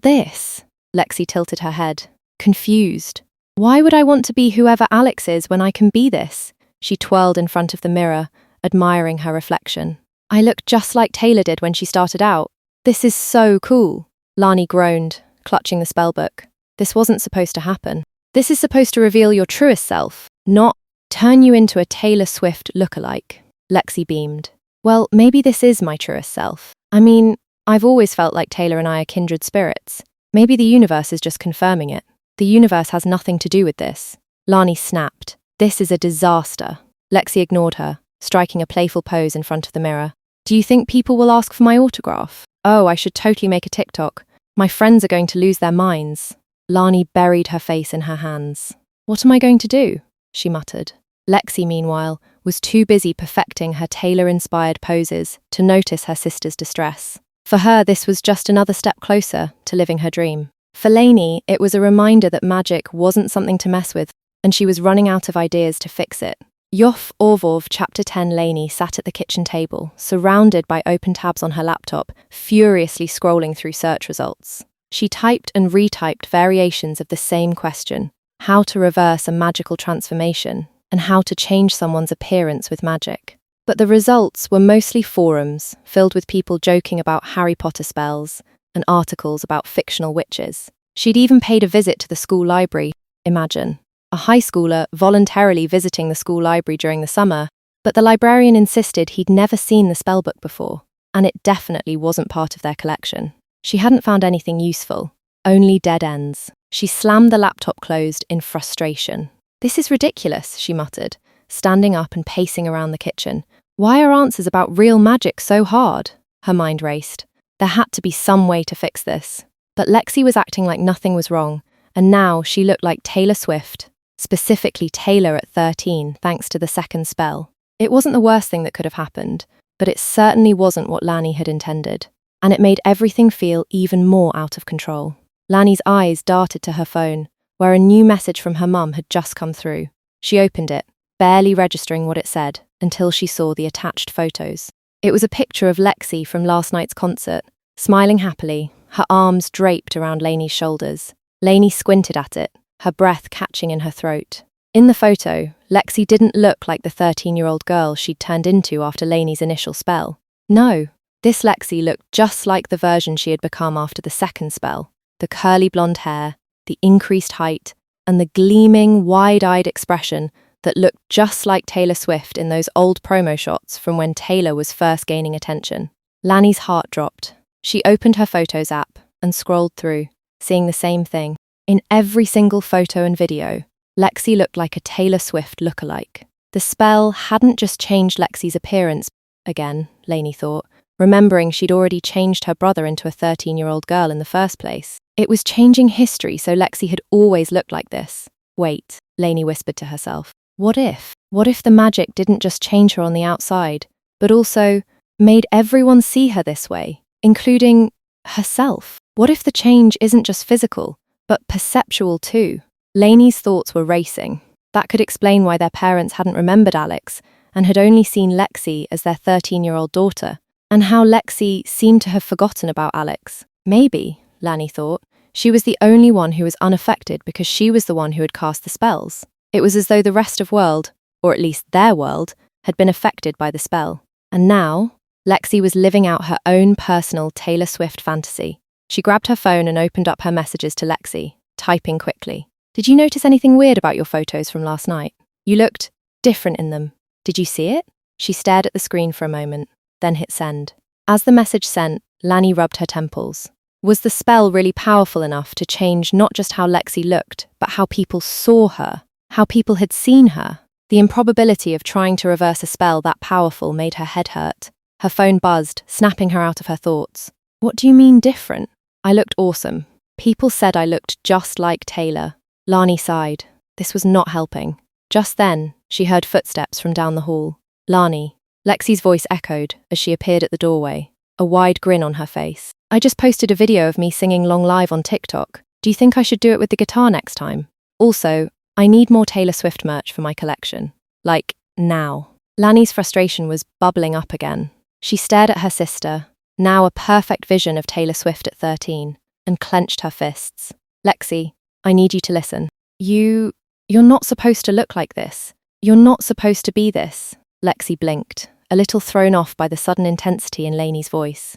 this. Lexi tilted her head, confused. Why would I want to be whoever Alex is when I can be this? She twirled in front of the mirror, admiring her reflection. I look just like Taylor did when she started out. This is so cool. Lani groaned, clutching the spellbook. This wasn't supposed to happen. This is supposed to reveal your truest self, not turn you into a Taylor Swift lookalike. Lexi beamed. Well, maybe this is my truest self. I mean, I've always felt like Taylor and I are kindred spirits. Maybe the universe is just confirming it. The universe has nothing to do with this. Lani snapped. This is a disaster. Lexi ignored her, striking a playful pose in front of the mirror. Do you think people will ask for my autograph? Oh, I should totally make a TikTok. My friends are going to lose their minds. Lani buried her face in her hands. What am I going to do? She muttered. Lexi, meanwhile, was too busy perfecting her Taylor-inspired poses to notice her sister's distress. For her, this was just another step closer to living her dream. For Lainey, it was a reminder that magic wasn't something to mess with, and she was running out of ideas to fix it. Yof Orvov Chapter 10 Lainey sat at the kitchen table, surrounded by open tabs on her laptop, furiously scrolling through search results. She typed and retyped variations of the same question: how to reverse a magical transformation, and how to change someone's appearance with magic. But the results were mostly forums, filled with people joking about Harry Potter spells, and articles about fictional witches. She'd even paid a visit to the school library, imagine. A high schooler voluntarily visiting the school library during the summer, but the librarian insisted he'd never seen the spellbook before, and it definitely wasn't part of their collection. She hadn't found anything useful, only dead ends. She slammed the laptop closed in frustration. This is ridiculous, she muttered, standing up and pacing around the kitchen. Why are answers about real magic so hard? Her mind raced. There had to be some way to fix this. But Lexi was acting like nothing was wrong, and now she looked like Taylor Swift, specifically Taylor at 13, thanks to the second spell. It wasn't the worst thing that could have happened, but it certainly wasn't what Lani had intended, and it made everything feel even more out of control. Lani's eyes darted to her phone, where a new message from her mum had just come through. She opened it, barely registering what it said, until she saw the attached photos. It was a picture of Lexi from last night's concert, smiling happily, her arms draped around Lainey's shoulders. Lainey squinted at it, her breath catching in her throat. In the photo, Lexi didn't look like the 13-year-old girl she'd turned into after Lainey's initial spell. No, this Lexi looked just like the version she had become after the second spell. The curly blonde hair, the increased height, and the gleaming, wide-eyed expression that looked just like Taylor Swift in those old promo shots from when Taylor was first gaining attention. Lani's heart dropped. She opened her Photos app and scrolled through, seeing the same thing. In every single photo and video, Lexi looked like a Taylor Swift lookalike. The spell hadn't just changed Lexi's appearance, again, Lainey thought, remembering she'd already changed her brother into a 13-year-old girl in the first place. It was changing history, so Lexi had always looked like this. Wait, Lainey whispered to herself. What if? What if the magic didn't just change her on the outside, but also made everyone see her this way, including herself? What if the change isn't just physical, but perceptual too. Lainey's thoughts were racing. That could explain why their parents hadn't remembered Alex and had only seen Lexi as their 13-year-old daughter, and how Lexi seemed to have forgotten about Alex. Maybe, Lani thought, she was the only one who was unaffected because she was the one who had cast the spells. It was as though the rest of world, or at least their world, had been affected by the spell. And now, Lexi was living out her own personal Taylor Swift fantasy. She grabbed her phone and opened up her messages to Lexi, typing quickly. Did you notice anything weird about your photos from last night? You looked different in them. Did you see it? She stared at the screen for a moment, then hit send. As the message sent, Lani rubbed her temples. Was the spell really powerful enough to change not just how Lexi looked, but how people saw her, how people had seen her? The improbability of trying to reverse a spell that powerful made her head hurt. Her phone buzzed, snapping her out of her thoughts. What do you mean different? I looked awesome. People said I looked just like Taylor. Lani sighed. This was not helping. Just then, she heard footsteps from down the hall. Lani. Lexi's voice echoed as she appeared at the doorway, a wide grin on her face. I just posted a video of me singing Long Live on TikTok. Do you think I should do it with the guitar next time? Also, I need more Taylor Swift merch for my collection. Like, now. Lani's frustration was bubbling up again. She stared at her sister, now a perfect vision of Taylor Swift at 13, and clenched her fists. Lexi, I need you to listen. You're not supposed to look like this. You're not supposed to be this. Lexi blinked, a little thrown off by the sudden intensity in Lainey's voice.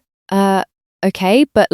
Okay, but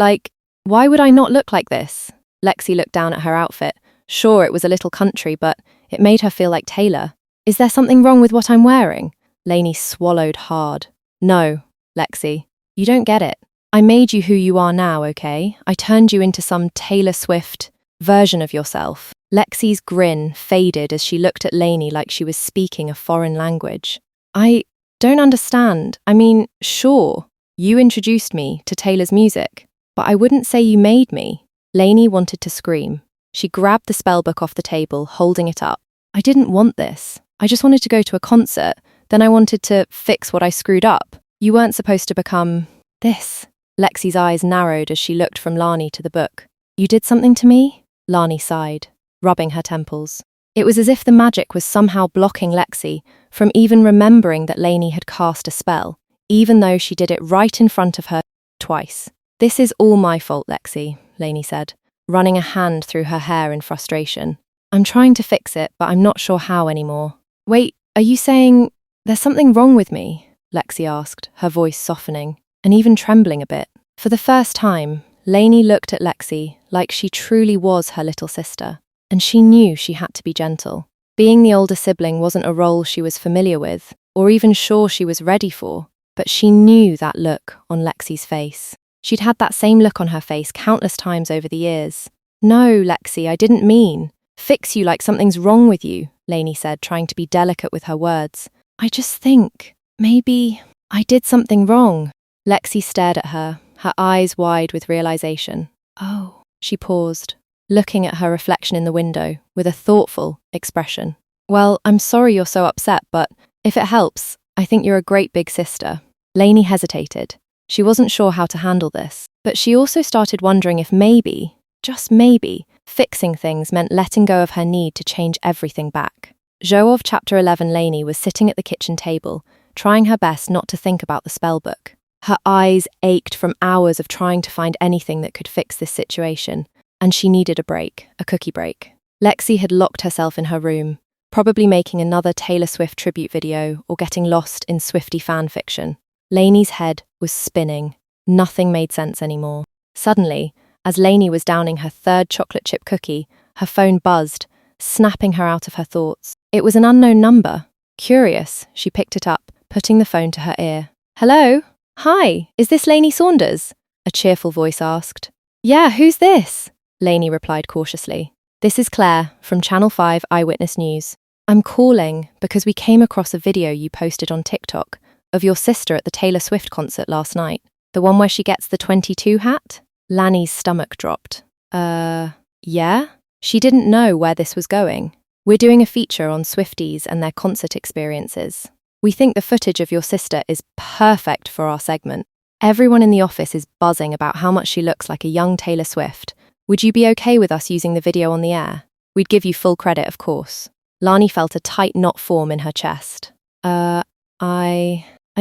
why would I not look like this? Lexi looked down at her outfit. Sure, it was a little country, but it made her feel like Taylor. Is there something wrong with what I'm wearing? Lainey swallowed hard. No, Lexi, you don't get it. I made you who you are now, okay? I turned you into some Taylor Swift version of yourself. Lexi's grin faded as she looked at Lainey like she was speaking a foreign language. I don't understand. I mean, sure, you introduced me to Taylor's music, but I wouldn't say you made me. Lainey wanted to scream. She grabbed the spellbook off the table, holding it up. I didn't want this. I just wanted to go to a concert. Then I wanted to fix what I screwed up. You weren't supposed to become this. Lexi's eyes narrowed as she looked from Lani to the book. You did something to me? Lani sighed, rubbing her temples. It was as if the magic was somehow blocking Lexi from even remembering that Lainey had cast a spell, even though she did it right in front of her twice. This is all my fault, Lexi, Lainey said, running a hand through her hair in frustration. I'm trying to fix it, but I'm not sure how anymore. Wait, are you saying there's something wrong with me? Lexi asked, her voice softening, and even trembling a bit. For the first time, Lainey looked at Lexi like she truly was her little sister, and she knew she had to be gentle. Being the older sibling wasn't a role she was familiar with, or even sure she was ready for, but she knew that look on Lexi's face. She'd had that same look on her face countless times over the years. No, Lexi, I didn't mean. Fix you like something's wrong with you, Lainey said, trying to be delicate with her words. I just think, maybe, I did something wrong. Lexi stared at her, her eyes wide with realization. Oh, she paused, looking at her reflection in the window with a thoughtful expression. Well, I'm sorry you're so upset, but if it helps, I think you're a great big sister. Lainey hesitated. She wasn't sure how to handle this, but she also started wondering if maybe, just maybe, fixing things meant letting go of her need to change everything back. Jo of Chapter 11 Lainey was sitting at the kitchen table, trying her best not to think about the spellbook. Her eyes ached from hours of trying to find anything that could fix this situation, and she needed a break, a cookie break. Lexi had locked herself in her room, probably making another Taylor Swift tribute video or getting lost in Swiftie fan fiction. Lainey's head was spinning. Nothing made sense anymore. Suddenly, as Lainey was downing her third chocolate chip cookie, her phone buzzed, snapping her out of her thoughts. It was an unknown number. Curious, she picked it up, putting the phone to her ear. Hello? Hi, is this Lainey Saunders? A cheerful voice asked. Yeah, who's this? Lainey replied cautiously. This is Claire from Channel 5 Eyewitness News. I'm calling because we came across a video you posted on TikTok of your sister at the Taylor Swift concert last night. The one where she gets the 22 hat? Lani's stomach dropped. Yeah? She didn't know where this was going. We're doing a feature on Swifties and their concert experiences. We think the footage of your sister is perfect for our segment. Everyone in the office is buzzing about how much she looks like a young Taylor Swift, Would you be okay with us using the video on the air? We'd give you full credit, of course. Lani felt a tight knot form in her chest. I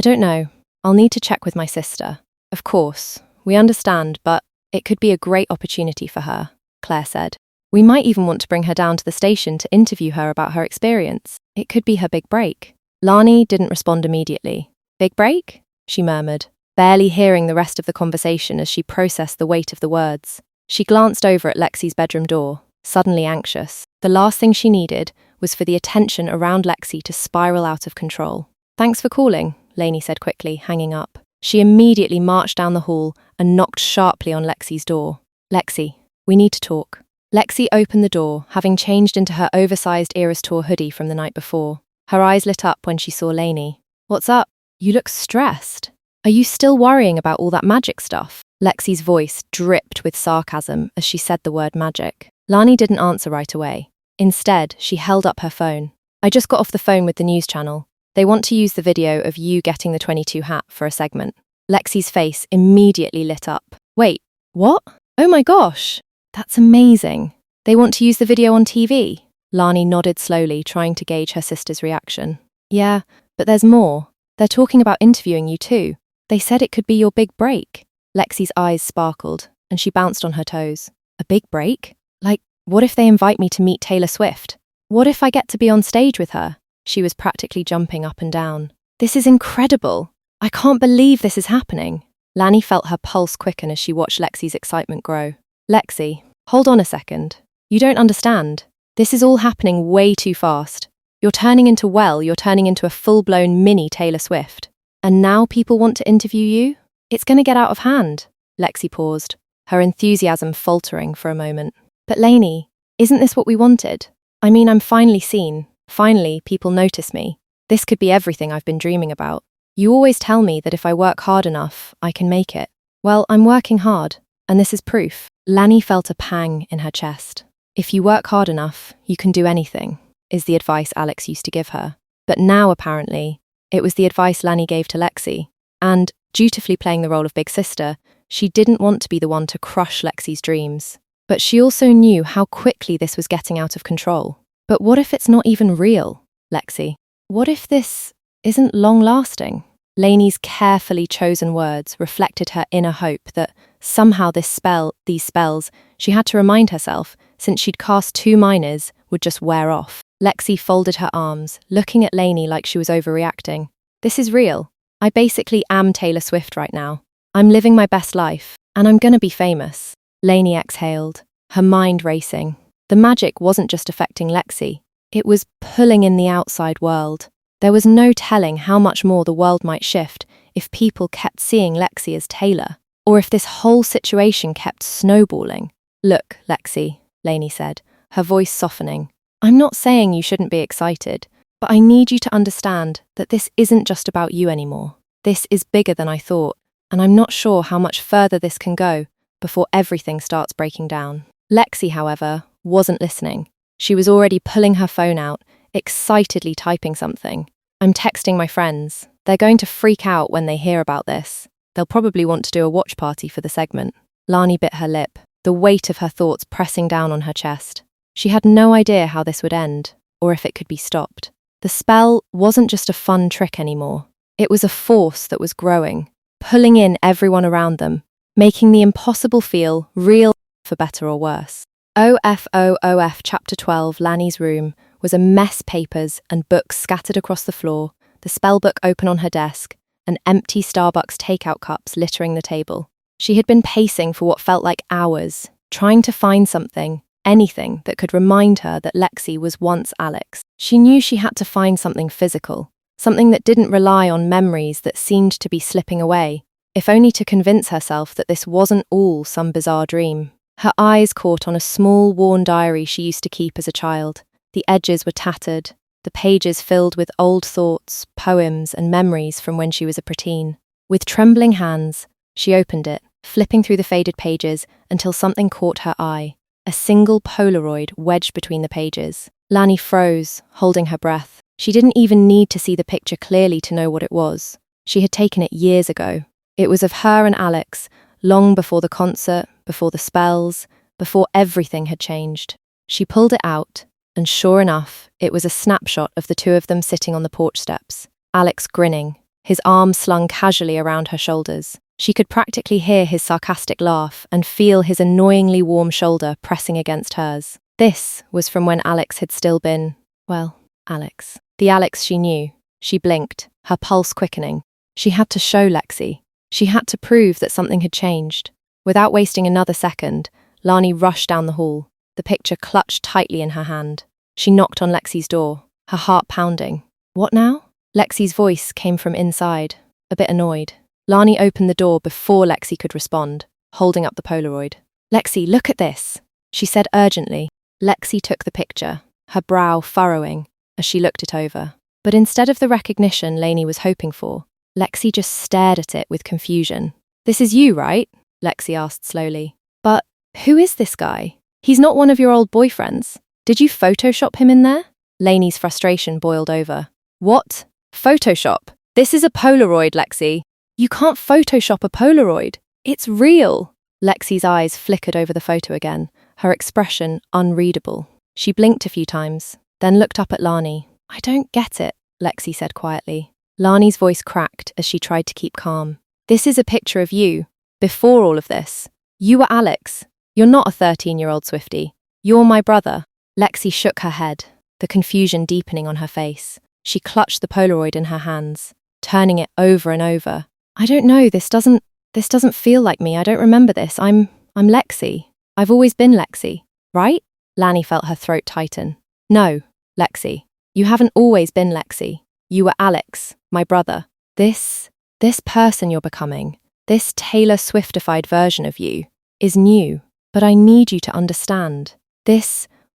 don't know. I'll need to check with my sister. Of course, we understand, but it could be a great opportunity for her, Claire said. We might even want to bring her down to the station to interview her about her experience. It could be her big break. Lani didn't respond immediately. Big break? She murmured, barely hearing the rest of the conversation as she processed the weight of the words. She glanced over at Lexi's bedroom door, suddenly anxious. The last thing she needed was for the attention around Lexi to spiral out of control. Thanks for calling, Lainey said quickly, hanging up. She immediately marched down the hall and knocked sharply on Lexi's door. Lexi, we need to talk. Lexi opened the door, having changed into her oversized Eras Tour hoodie from the night before. Her eyes lit up when she saw Lainey. What's up? You look stressed. Are you still worrying about all that magic stuff? Lexi's voice dripped with sarcasm as she said the word magic. Lani didn't answer right away. Instead, she held up her phone. I just got off the phone with the news channel. They want to use the video of you getting the 22 hat for a segment. Lexi's face immediately lit up. Wait, what? Oh my gosh, that's amazing. They want to use the video on TV? Lani nodded slowly, trying to gauge her sister's reaction. Yeah, but there's more. They're talking about interviewing you too. They said it could be your big break. Lexi's eyes sparkled, and she bounced on her toes. A big break? Like, what if they invite me to meet Taylor Swift? What if I get to be on stage with her? She was practically jumping up and down. This is incredible. I can't believe this is happening. Lani felt her pulse quicken as she watched Lexi's excitement grow. Lexi, hold on a second. You don't understand. This is all happening way too fast. You're turning into a full-blown mini Taylor Swift. And now people want to interview you? It's going to get out of hand. Lexi paused, her enthusiasm faltering for a moment. But Lainey, isn't this what we wanted? I mean, I'm finally seen. Finally, people notice me. This could be everything I've been dreaming about. You always tell me that if I work hard enough, I can make it. Well, I'm working hard, and this is proof. Lani felt a pang in her chest. If you work hard enough, you can do anything, is the advice Alex used to give her. But now, apparently, it was the advice Lani gave to Lexi. And, dutifully playing the role of big sister, she didn't want to be the one to crush Lexi's dreams. But she also knew how quickly this was getting out of control. But what if it's not even real, Lexi? What if this isn't long-lasting? Lainey's carefully chosen words reflected her inner hope that somehow these spells, she had to remind herself, since she'd cast 2 minors, would just wear off. Lexi folded her arms, looking at Lainey like she was overreacting. This is real. I basically am Taylor Swift right now. I'm living my best life, and I'm gonna be famous. Lainey exhaled, her mind racing. The magic wasn't just affecting Lexi, it was pulling in the outside world. There was no telling how much more the world might shift if people kept seeing Lexi as Taylor, or if this whole situation kept snowballing. Look, Lexi, Lainey said, her voice softening. I'm not saying you shouldn't be excited, but I need you to understand that this isn't just about you anymore. This is bigger than I thought, and I'm not sure how much further this can go before everything starts breaking down. Lexi, however, wasn't listening. She was already pulling her phone out, excitedly typing something. I'm texting my friends. They're going to freak out when they hear about this. They'll probably want to do a watch party for the segment. Lani bit her lip, the weight of her thoughts pressing down on her chest. She had no idea how this would end, or if it could be stopped. The spell wasn't just a fun trick anymore. It was a force that was growing, pulling in everyone around them, making the impossible feel real, for better or worse. OFOOF Chapter 12 Lani's room was a mess, papers and books scattered across the floor, the spellbook open on her desk, and empty Starbucks takeout cups littering the table. She had been pacing for what felt like hours, trying to find something, anything that could remind her that Lexi was once Alex. She knew she had to find something physical, something that didn't rely on memories that seemed to be slipping away, if only to convince herself that this wasn't all some bizarre dream. Her eyes caught on a small, worn diary she used to keep as a child. The edges were tattered, the pages filled with old thoughts, poems, and memories from when she was a preteen. With trembling hands, she opened it, flipping through the faded pages until something caught her eye. A single Polaroid wedged between the pages. Lani froze, holding her breath. She didn't even need to see the picture clearly to know what it was. She had taken it years ago. It was of her and Alex, long before the concert, before the spells, before everything had changed. She pulled it out, and sure enough, it was a snapshot of the two of them sitting on the porch steps. Alex grinning, his arm slung casually around her shoulders. She could practically hear his sarcastic laugh and feel his annoyingly warm shoulder pressing against hers. This was from when Alex had still been, well, Alex. The Alex she knew. She blinked, her pulse quickening. She had to show Lexi. She had to prove that something had changed. Without wasting another second, Lani rushed down the hall, the picture clutched tightly in her hand. She knocked on Lexi's door, her heart pounding. What now? Lexi's voice came from inside, a bit annoyed. Lani opened the door before Lexi could respond, holding up the Polaroid. Lexi, look at this, she said urgently. Lexi took the picture, her brow furrowing as she looked it over. But instead of the recognition Lainey was hoping for, Lexi just stared at it with confusion. This is you, right? Lexi asked slowly. But who is this guy? He's not one of your old boyfriends. Did you Photoshop him in there? Lainey's frustration boiled over. What? Photoshop? This is a Polaroid, Lexi. You can't Photoshop a Polaroid. It's real. Lexi's eyes flickered over the photo again, her expression unreadable. She blinked a few times, then looked up at Lani. I don't get it, Lexi said quietly. Lani's voice cracked as she tried to keep calm. This is a picture of you, before all of this. You were Alex. You're not a 13-year-old Swiftie. You're my brother. Lexi shook her head, the confusion deepening on her face. She clutched the Polaroid in her hands, turning it over and over. I don't know, this doesn't feel like me. I don't remember this. I'm Lexi. I've always been Lexi, right? Lani felt her throat tighten. No, Lexi. You haven't always been Lexi. You were Alex, my brother. This person you're becoming, this Taylor Swiftified version of you, is new. But I need you to understand.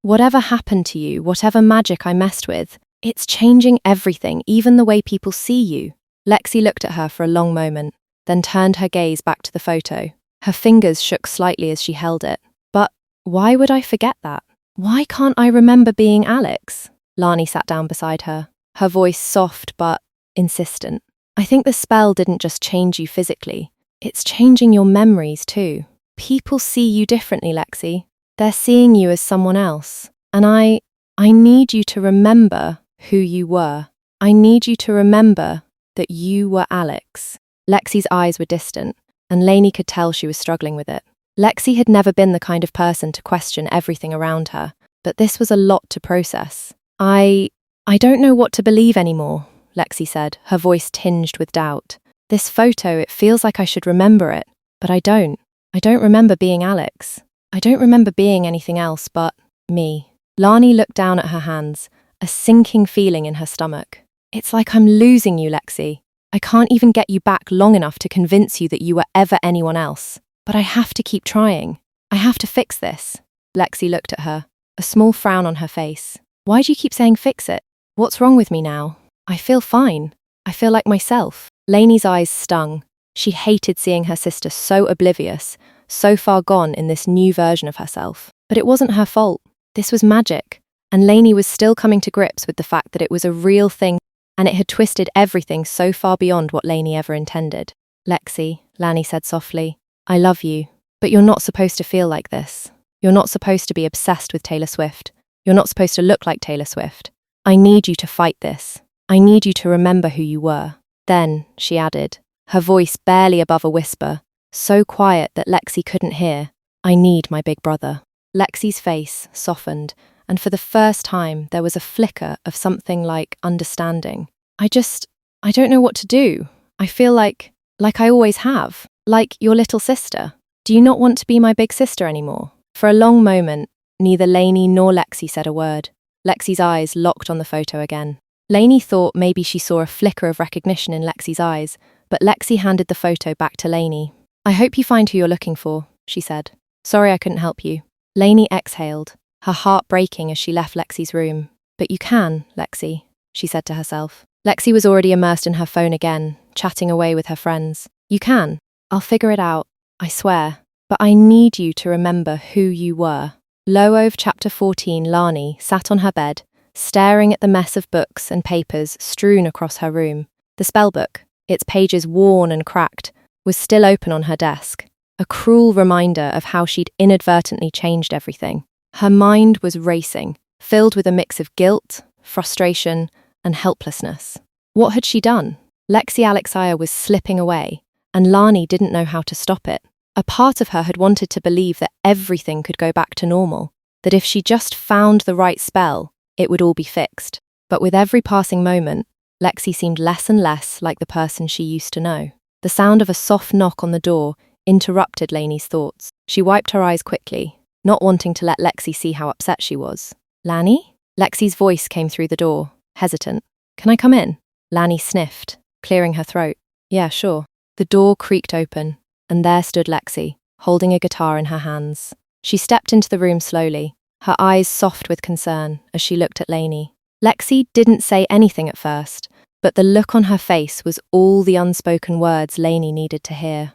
Whatever happened to you, whatever magic I messed with, it's changing everything, even the way people see you. Lexi looked at her for a long moment, then turned her gaze back to the photo. Her fingers shook slightly as she held it. But why would I forget that? Why can't I remember being Alex? Lani sat down beside her, her voice soft but insistent. I think the spell didn't just change you physically. It's changing your memories too. People see you differently, Lexi. They're seeing you as someone else. And I need you to remember who you were. I need you to remember that you were Alex. Lexi's eyes were distant, and Lainey could tell she was struggling with it. Lexi had never been the kind of person to question everything around her, but this was a lot to process. I don't know what to believe anymore, Lexi said, her voice tinged with doubt. This photo, it feels like I should remember it, but I don't. I don't remember being Alex. I don't remember being anything else but me. Lani looked down at her hands, a sinking feeling in her stomach. It's like I'm losing you, Lexi. I can't even get you back long enough to convince you that you were ever anyone else. But I have to keep trying. I have to fix this. Lexi looked at her, a small frown on her face. Why do you keep saying fix it? What's wrong with me now? I feel fine. I feel like myself. Lainey's eyes stung. She hated seeing her sister so oblivious, so far gone in this new version of herself. But it wasn't her fault. This was magic. And Lainey was still coming to grips with the fact that it was a real thing, and it had twisted everything so far beyond what Lainey ever intended. Lexi, Lani said softly, I love you, but you're not supposed to feel like this. You're not supposed to be obsessed with Taylor Swift. You're not supposed to look like Taylor Swift. I need you to fight this. I need you to remember who you were. Then, she added, her voice barely above a whisper, so quiet that Lexi couldn't hear, I need my big brother. Lexi's face softened, and for the first time there was a flicker of something like understanding. I don't know what to do. I feel like I always have, like your little sister. Do you not want to be my big sister anymore? For a long moment, neither Lainey nor Lexi said a word. Lexi's eyes locked on the photo again. Lainey thought maybe she saw a flicker of recognition in Lexi's eyes, but Lexi handed the photo back to Lainey. I hope you find who you're looking for, she said. Sorry I couldn't help you. Lainey exhaled, her heart breaking as she left Lexi's room. But you can, Lexi, she said to herself. Lexi was already immersed in her phone again, chatting away with her friends. You can. I'll figure it out, I swear. But I need you to remember who you were. Low Ove Chapter 14 Lani sat on her bed, staring at the mess of books and papers strewn across her room. The spellbook, its pages worn and cracked, was still open on her desk, a cruel reminder of how she'd inadvertently changed everything. Her mind was racing, filled with a mix of guilt, frustration, and helplessness. What had she done? Lexi Alexia was slipping away, and Lani didn't know how to stop it. A part of her had wanted to believe that everything could go back to normal, that if she just found the right spell, it would all be fixed. But with every passing moment, Lexi seemed less and less like the person she used to know. The sound of a soft knock on the door interrupted Lainey's thoughts. She wiped her eyes quickly, not wanting to let Lexi see how upset she was. "Lani?" Lexi's voice came through the door, hesitant. "Can I come in?" Lani sniffed, clearing her throat. "Yeah, sure." The door creaked open, and there stood Lexi, holding a guitar in her hands. She stepped into the room slowly, her eyes soft with concern as she looked at Lainey. Lexi didn't say anything at first, but the look on her face was all the unspoken words Lainey needed to hear.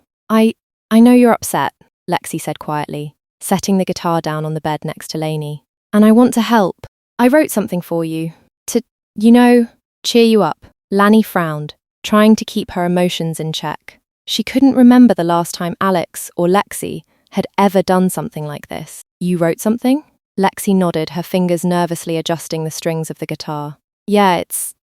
I know you're upset," Lexi said quietly, setting the guitar down on the bed next to Lainey. "And I want to help. I wrote something for you. To, cheer you up." Lani frowned, trying to keep her emotions in check. She couldn't remember the last time Alex or Lexi had ever done something like this. "You wrote something?" Lexi nodded, her fingers nervously adjusting the strings of the guitar. "Yeah, it's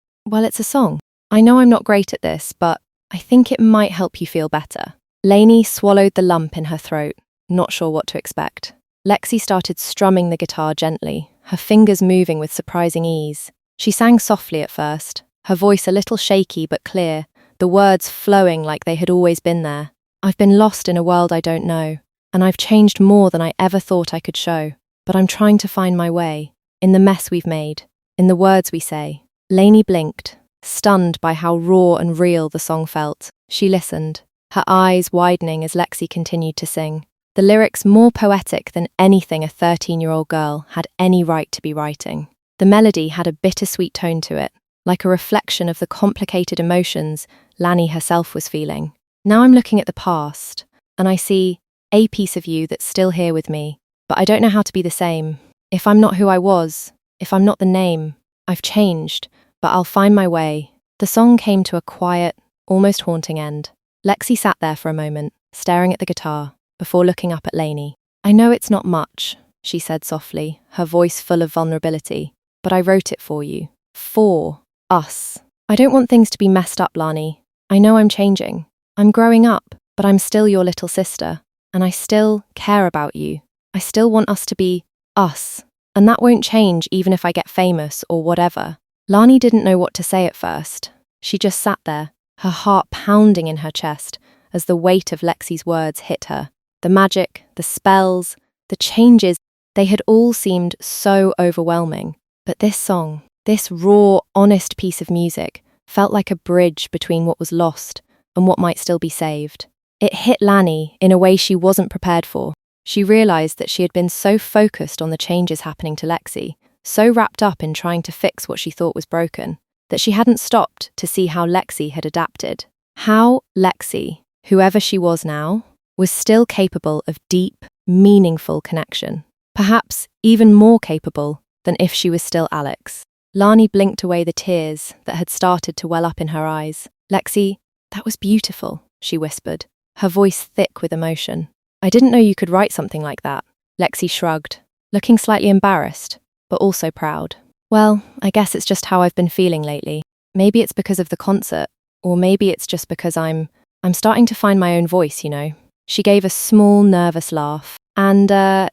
a song. I know I'm not great at this, but I think it might help you feel better." Lainey swallowed the lump in her throat, not sure what to expect. Lexi started strumming the guitar gently, her fingers moving with surprising ease. She sang softly at first, her voice a little shaky but clear, the words flowing like they had always been there. "I've been lost in a world I don't know, and I've changed more than I ever thought I could show. But I'm trying to find my way, in the mess we've made, in the words we say." Lainey blinked, stunned by how raw and real the song felt. She listened, her eyes widening as Lexi continued to sing. The lyrics more poetic than anything a 13-year-old girl had any right to be writing. The melody had a bittersweet tone to it, like a reflection of the complicated emotions Lani herself was feeling. "Now I'm looking at the past, and I see a piece of you that's still here with me, but I don't know how to be the same. If I'm not who I was, if I'm not the name, I've changed, but I'll find my way." The song came to a quiet, almost haunting end. Lexi sat there for a moment, staring at the guitar, before looking up at Lainey. "I know it's not much," she said softly, her voice full of vulnerability, "but I wrote it for you. For us. I don't want things to be messed up, Lani. I know I'm changing. I'm growing up, but I'm still your little sister, and I still care about you. I still want us to be us, and that won't change even if I get famous or whatever." Lani didn't know what to say at first. She just sat there, her heart pounding in her chest as the weight of Lexi's words hit her. The magic, the spells, the changes, they had all seemed so overwhelming. But this song, this raw, honest piece of music, felt like a bridge between what was lost and what might still be saved. It hit Lani in a way she wasn't prepared for. She realised that she had been so focused on the changes happening to Lexi, so wrapped up in trying to fix what she thought was broken, that she hadn't stopped to see how Lexi had adapted. How Lexi, whoever she was now, was still capable of deep, meaningful connection. Perhaps even more capable than if she was still Alex. Lani blinked away the tears that had started to well up in her eyes. "Lexi, that was beautiful," she whispered, her voice thick with emotion. "I didn't know you could write something like that." Lexi shrugged, looking slightly embarrassed, but also proud. "Well, I guess it's just how I've been feeling lately. Maybe it's because of the concert, or maybe it's just because I'm starting to find my own voice, you know." She gave a small, nervous laugh. "And,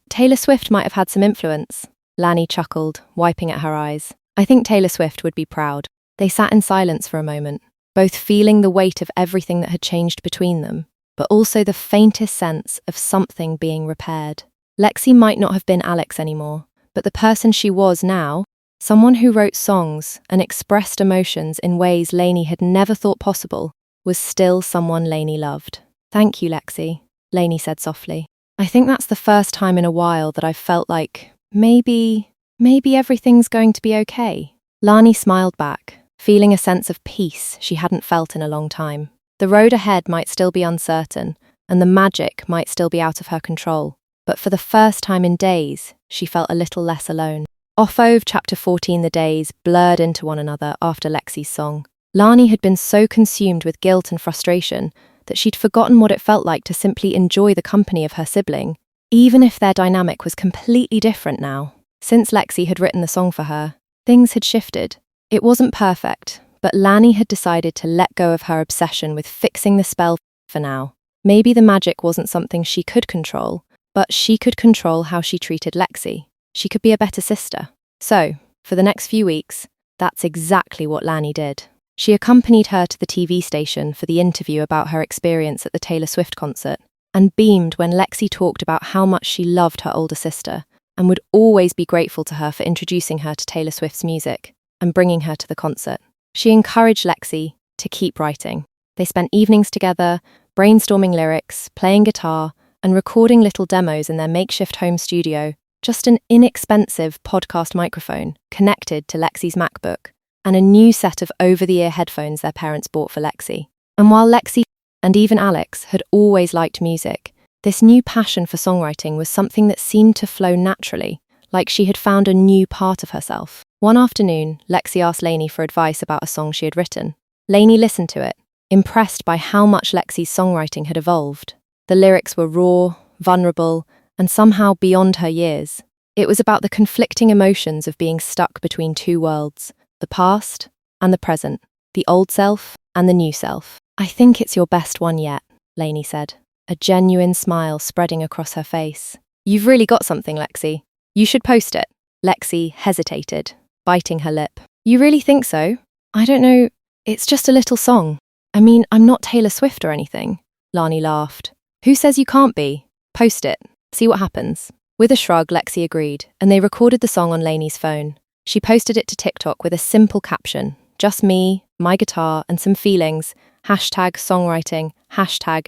Taylor Swift might have had some influence." Lani chuckled, wiping at her eyes. "I think Taylor Swift would be proud." They sat in silence for a moment, both feeling the weight of everything that had changed between them, but also the faintest sense of something being repaired. Lexi might not have been Alex anymore, but the person she was now, someone who wrote songs and expressed emotions in ways Lainey had never thought possible, was still someone Lainey loved. "Thank you, Lexi," Lainey said softly. "I think that's the first time in a while that I've felt like maybe everything's going to be okay." Lani smiled back, feeling a sense of peace she hadn't felt in a long time. The road ahead might still be uncertain, and the magic might still be out of her control, but for the first time in days, she felt a little less alone. Off of chapter 14, the days blurred into one another after Lexi's song. Lani had been so consumed with guilt and frustration that she'd forgotten what it felt like to simply enjoy the company of her sibling, even if their dynamic was completely different now. Since Lexi had written the song for her, things had shifted. It wasn't perfect, but Lani had decided to let go of her obsession with fixing the spell for now. Maybe the magic wasn't something she could control, but she could control how she treated Lexi. She could be a better sister. So, for the next few weeks, that's exactly what Lani did. She accompanied her to the TV station for the interview about her experience at the Taylor Swift concert, and beamed when Lexi talked about how much she loved her older sister and would always be grateful to her for introducing her to Taylor Swift's music and bringing her to the concert. She encouraged Lexi to keep writing. They spent evenings together, brainstorming lyrics, playing guitar, and recording little demos in their makeshift home studio, just an inexpensive podcast microphone connected to Lexi's MacBook, and a new set of over-the-ear headphones their parents bought for Lexi. And while Lexi and even Alex had always liked music, this new passion for songwriting was something that seemed to flow naturally, like she had found a new part of herself. One afternoon, Lexi asked Lainey for advice about a song she had written. Lainey listened to it, impressed by how much Lexi's songwriting had evolved. The lyrics were raw, vulnerable, and somehow beyond her years. It was about the conflicting emotions of being stuck between two worlds, the past and the present, the old self and the new self. "I think it's your best one yet," Lainey said, a genuine smile spreading across her face. "You've really got something, Lexi. You should post it." Lexi hesitated, biting her lip. "You really think so? I don't know. It's just a little song. I mean, I'm not Taylor Swift or anything." Lani laughed. "Who says you can't be? Post it. See what happens." With a shrug, Lexi agreed, and they recorded the song on Lainey's phone. She posted it to TikTok with a simple caption: "Just me, my guitar, and some feelings. #songwriting,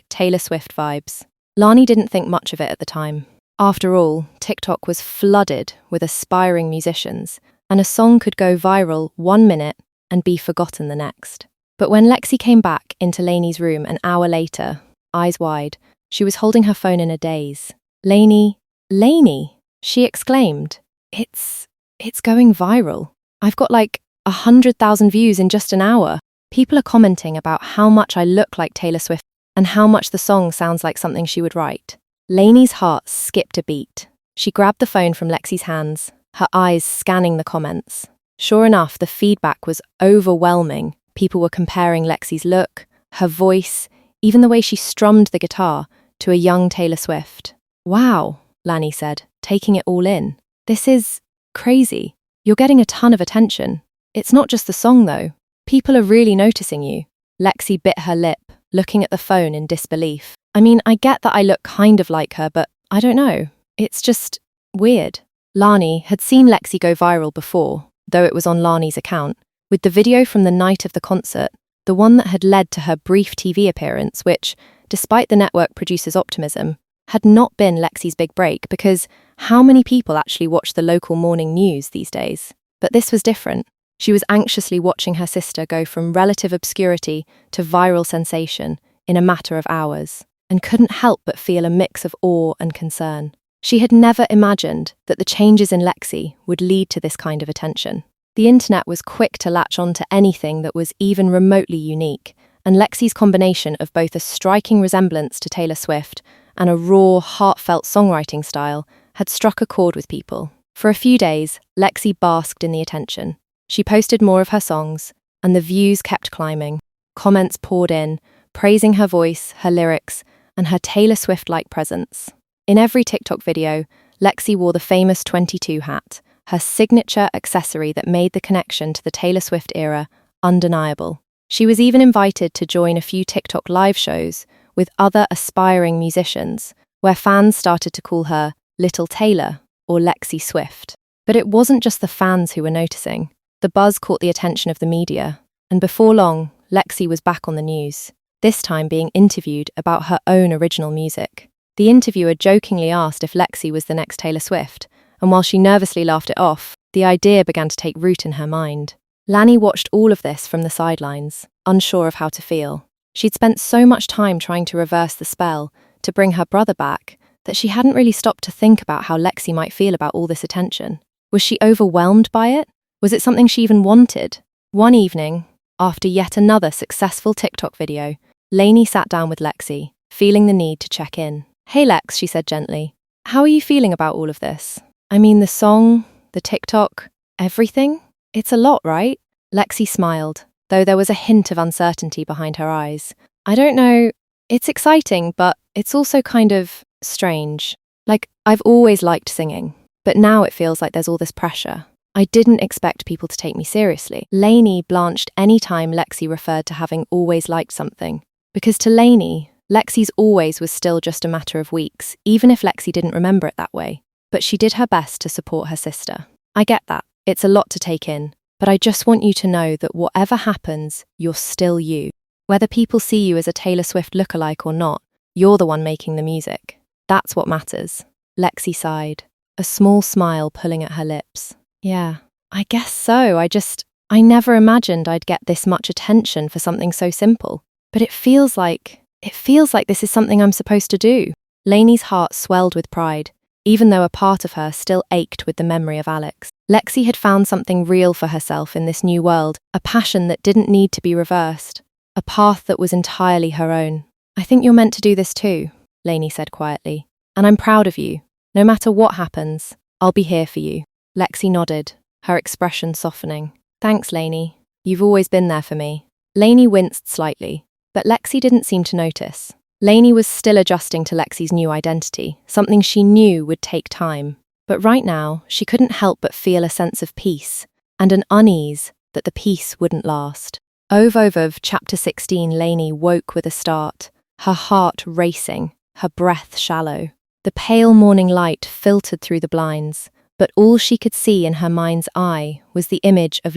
#Taylor Swift vibes." Lani didn't think much of it at the time. After all, TikTok was flooded with aspiring musicians, and a song could go viral 1 minute and be forgotten the next. But when Lexi came back into Lainey's room an hour later, eyes wide, she was holding her phone in a daze. Lainey, she exclaimed. It's going viral. I've got like 100,000 views in just an hour. People are commenting about how much I look like Taylor Swift and how much the song sounds like something she would write." Lainey's heart skipped a beat. She grabbed the phone from Lexi's hands, her eyes scanning the comments. Sure enough, the feedback was overwhelming. People were comparing Lexi's look, her voice, even the way she strummed the guitar, to a young Taylor Swift. "Wow," Lani said, taking it all in. "This is crazy. You're getting a ton of attention. It's not just the song, though. People are really noticing you." Lexi bit her lip, looking at the phone in disbelief. "I mean, I get that I look kind of like her, but I don't know. It's just weird." Lani had seen Lexi go viral before, though it was on Lani's account, with the video from the night of the concert, the one that had led to her brief TV appearance, which, despite the network producer's optimism, had not been Lexi's big break, because how many people actually watch the local morning news these days? But this was different. She was anxiously watching her sister go from relative obscurity to viral sensation in a matter of hours, and couldn't help but feel a mix of awe and concern. She had never imagined that the changes in Lexi would lead to this kind of attention. The internet was quick to latch on to anything that was even remotely unique, and Lexi's combination of both a striking resemblance to Taylor Swift and a raw, heartfelt songwriting style had struck a chord with people. For a few days, Lexi basked in the attention. She posted more of her songs, and the views kept climbing. Comments poured in, praising her voice, her lyrics, and her Taylor Swift-like presence. In every TikTok video, Lexi wore the famous 22 hat, her signature accessory that made the connection to the Taylor Swift era undeniable. She was even invited to join a few TikTok live shows with other aspiring musicians, where fans started to call her Little Taylor or Lexi Swift. But it wasn't just the fans who were noticing. The buzz caught the attention of the media, and before long, Lexi was back on the news, this time being interviewed about her own original music. The interviewer jokingly asked if Lexi was the next Taylor Swift, and while she nervously laughed it off, the idea began to take root in her mind. Lani watched all of this from the sidelines, unsure of how to feel. She'd spent so much time trying to reverse the spell, to bring her brother back, that she hadn't really stopped to think about how Lexi might feel about all this attention. Was she overwhelmed by it? Was it something she even wanted? One evening, after yet another successful TikTok video, Lainey sat down with Lexi, feeling the need to check in. "Hey Lex," she said gently. "How are you feeling about all of this? I mean, the song, the TikTok, everything? It's a lot, right?" Lexi smiled, though there was a hint of uncertainty behind her eyes. "I don't know. It's exciting, but it's also kind of strange. Like, I've always liked singing, but now it feels like there's all this pressure. I didn't expect people to take me seriously." Lainey blanched any time Lexi referred to having always liked something, because to Lainey, Lexi's always was still just a matter of weeks, even if Lexi didn't remember it that way. But she did her best to support her sister. "I get that. It's a lot to take in, but I just want you to know that whatever happens, you're still you. Whether people see you as a Taylor Swift lookalike or not, you're the one making the music. That's what matters." Lexi sighed, a small smile pulling at her lips. "Yeah, I guess so. I never imagined I'd get this much attention for something so simple. But it feels like this is something I'm supposed to do." Lainey's heart swelled with pride, even though a part of her still ached with the memory of Alex. Lexi had found something real for herself in this new world, a passion that didn't need to be reversed, a path that was entirely her own. "I think you're meant to do this too," Lainey said quietly. "And I'm proud of you. No matter what happens, I'll be here for you." Lexi nodded, her expression softening. "Thanks, Lainey. You've always been there for me." Lainey winced slightly, but Lexi didn't seem to notice. Lainey was still adjusting to Lexi's new identity, something she knew would take time. But right now, she couldn't help but feel a sense of peace, and an unease that the peace wouldn't last. Ov, Chapter 16. Lainey woke with a start, her heart racing, her breath shallow. The pale morning light filtered through the blinds, but all she could see in her mind's eye was the image of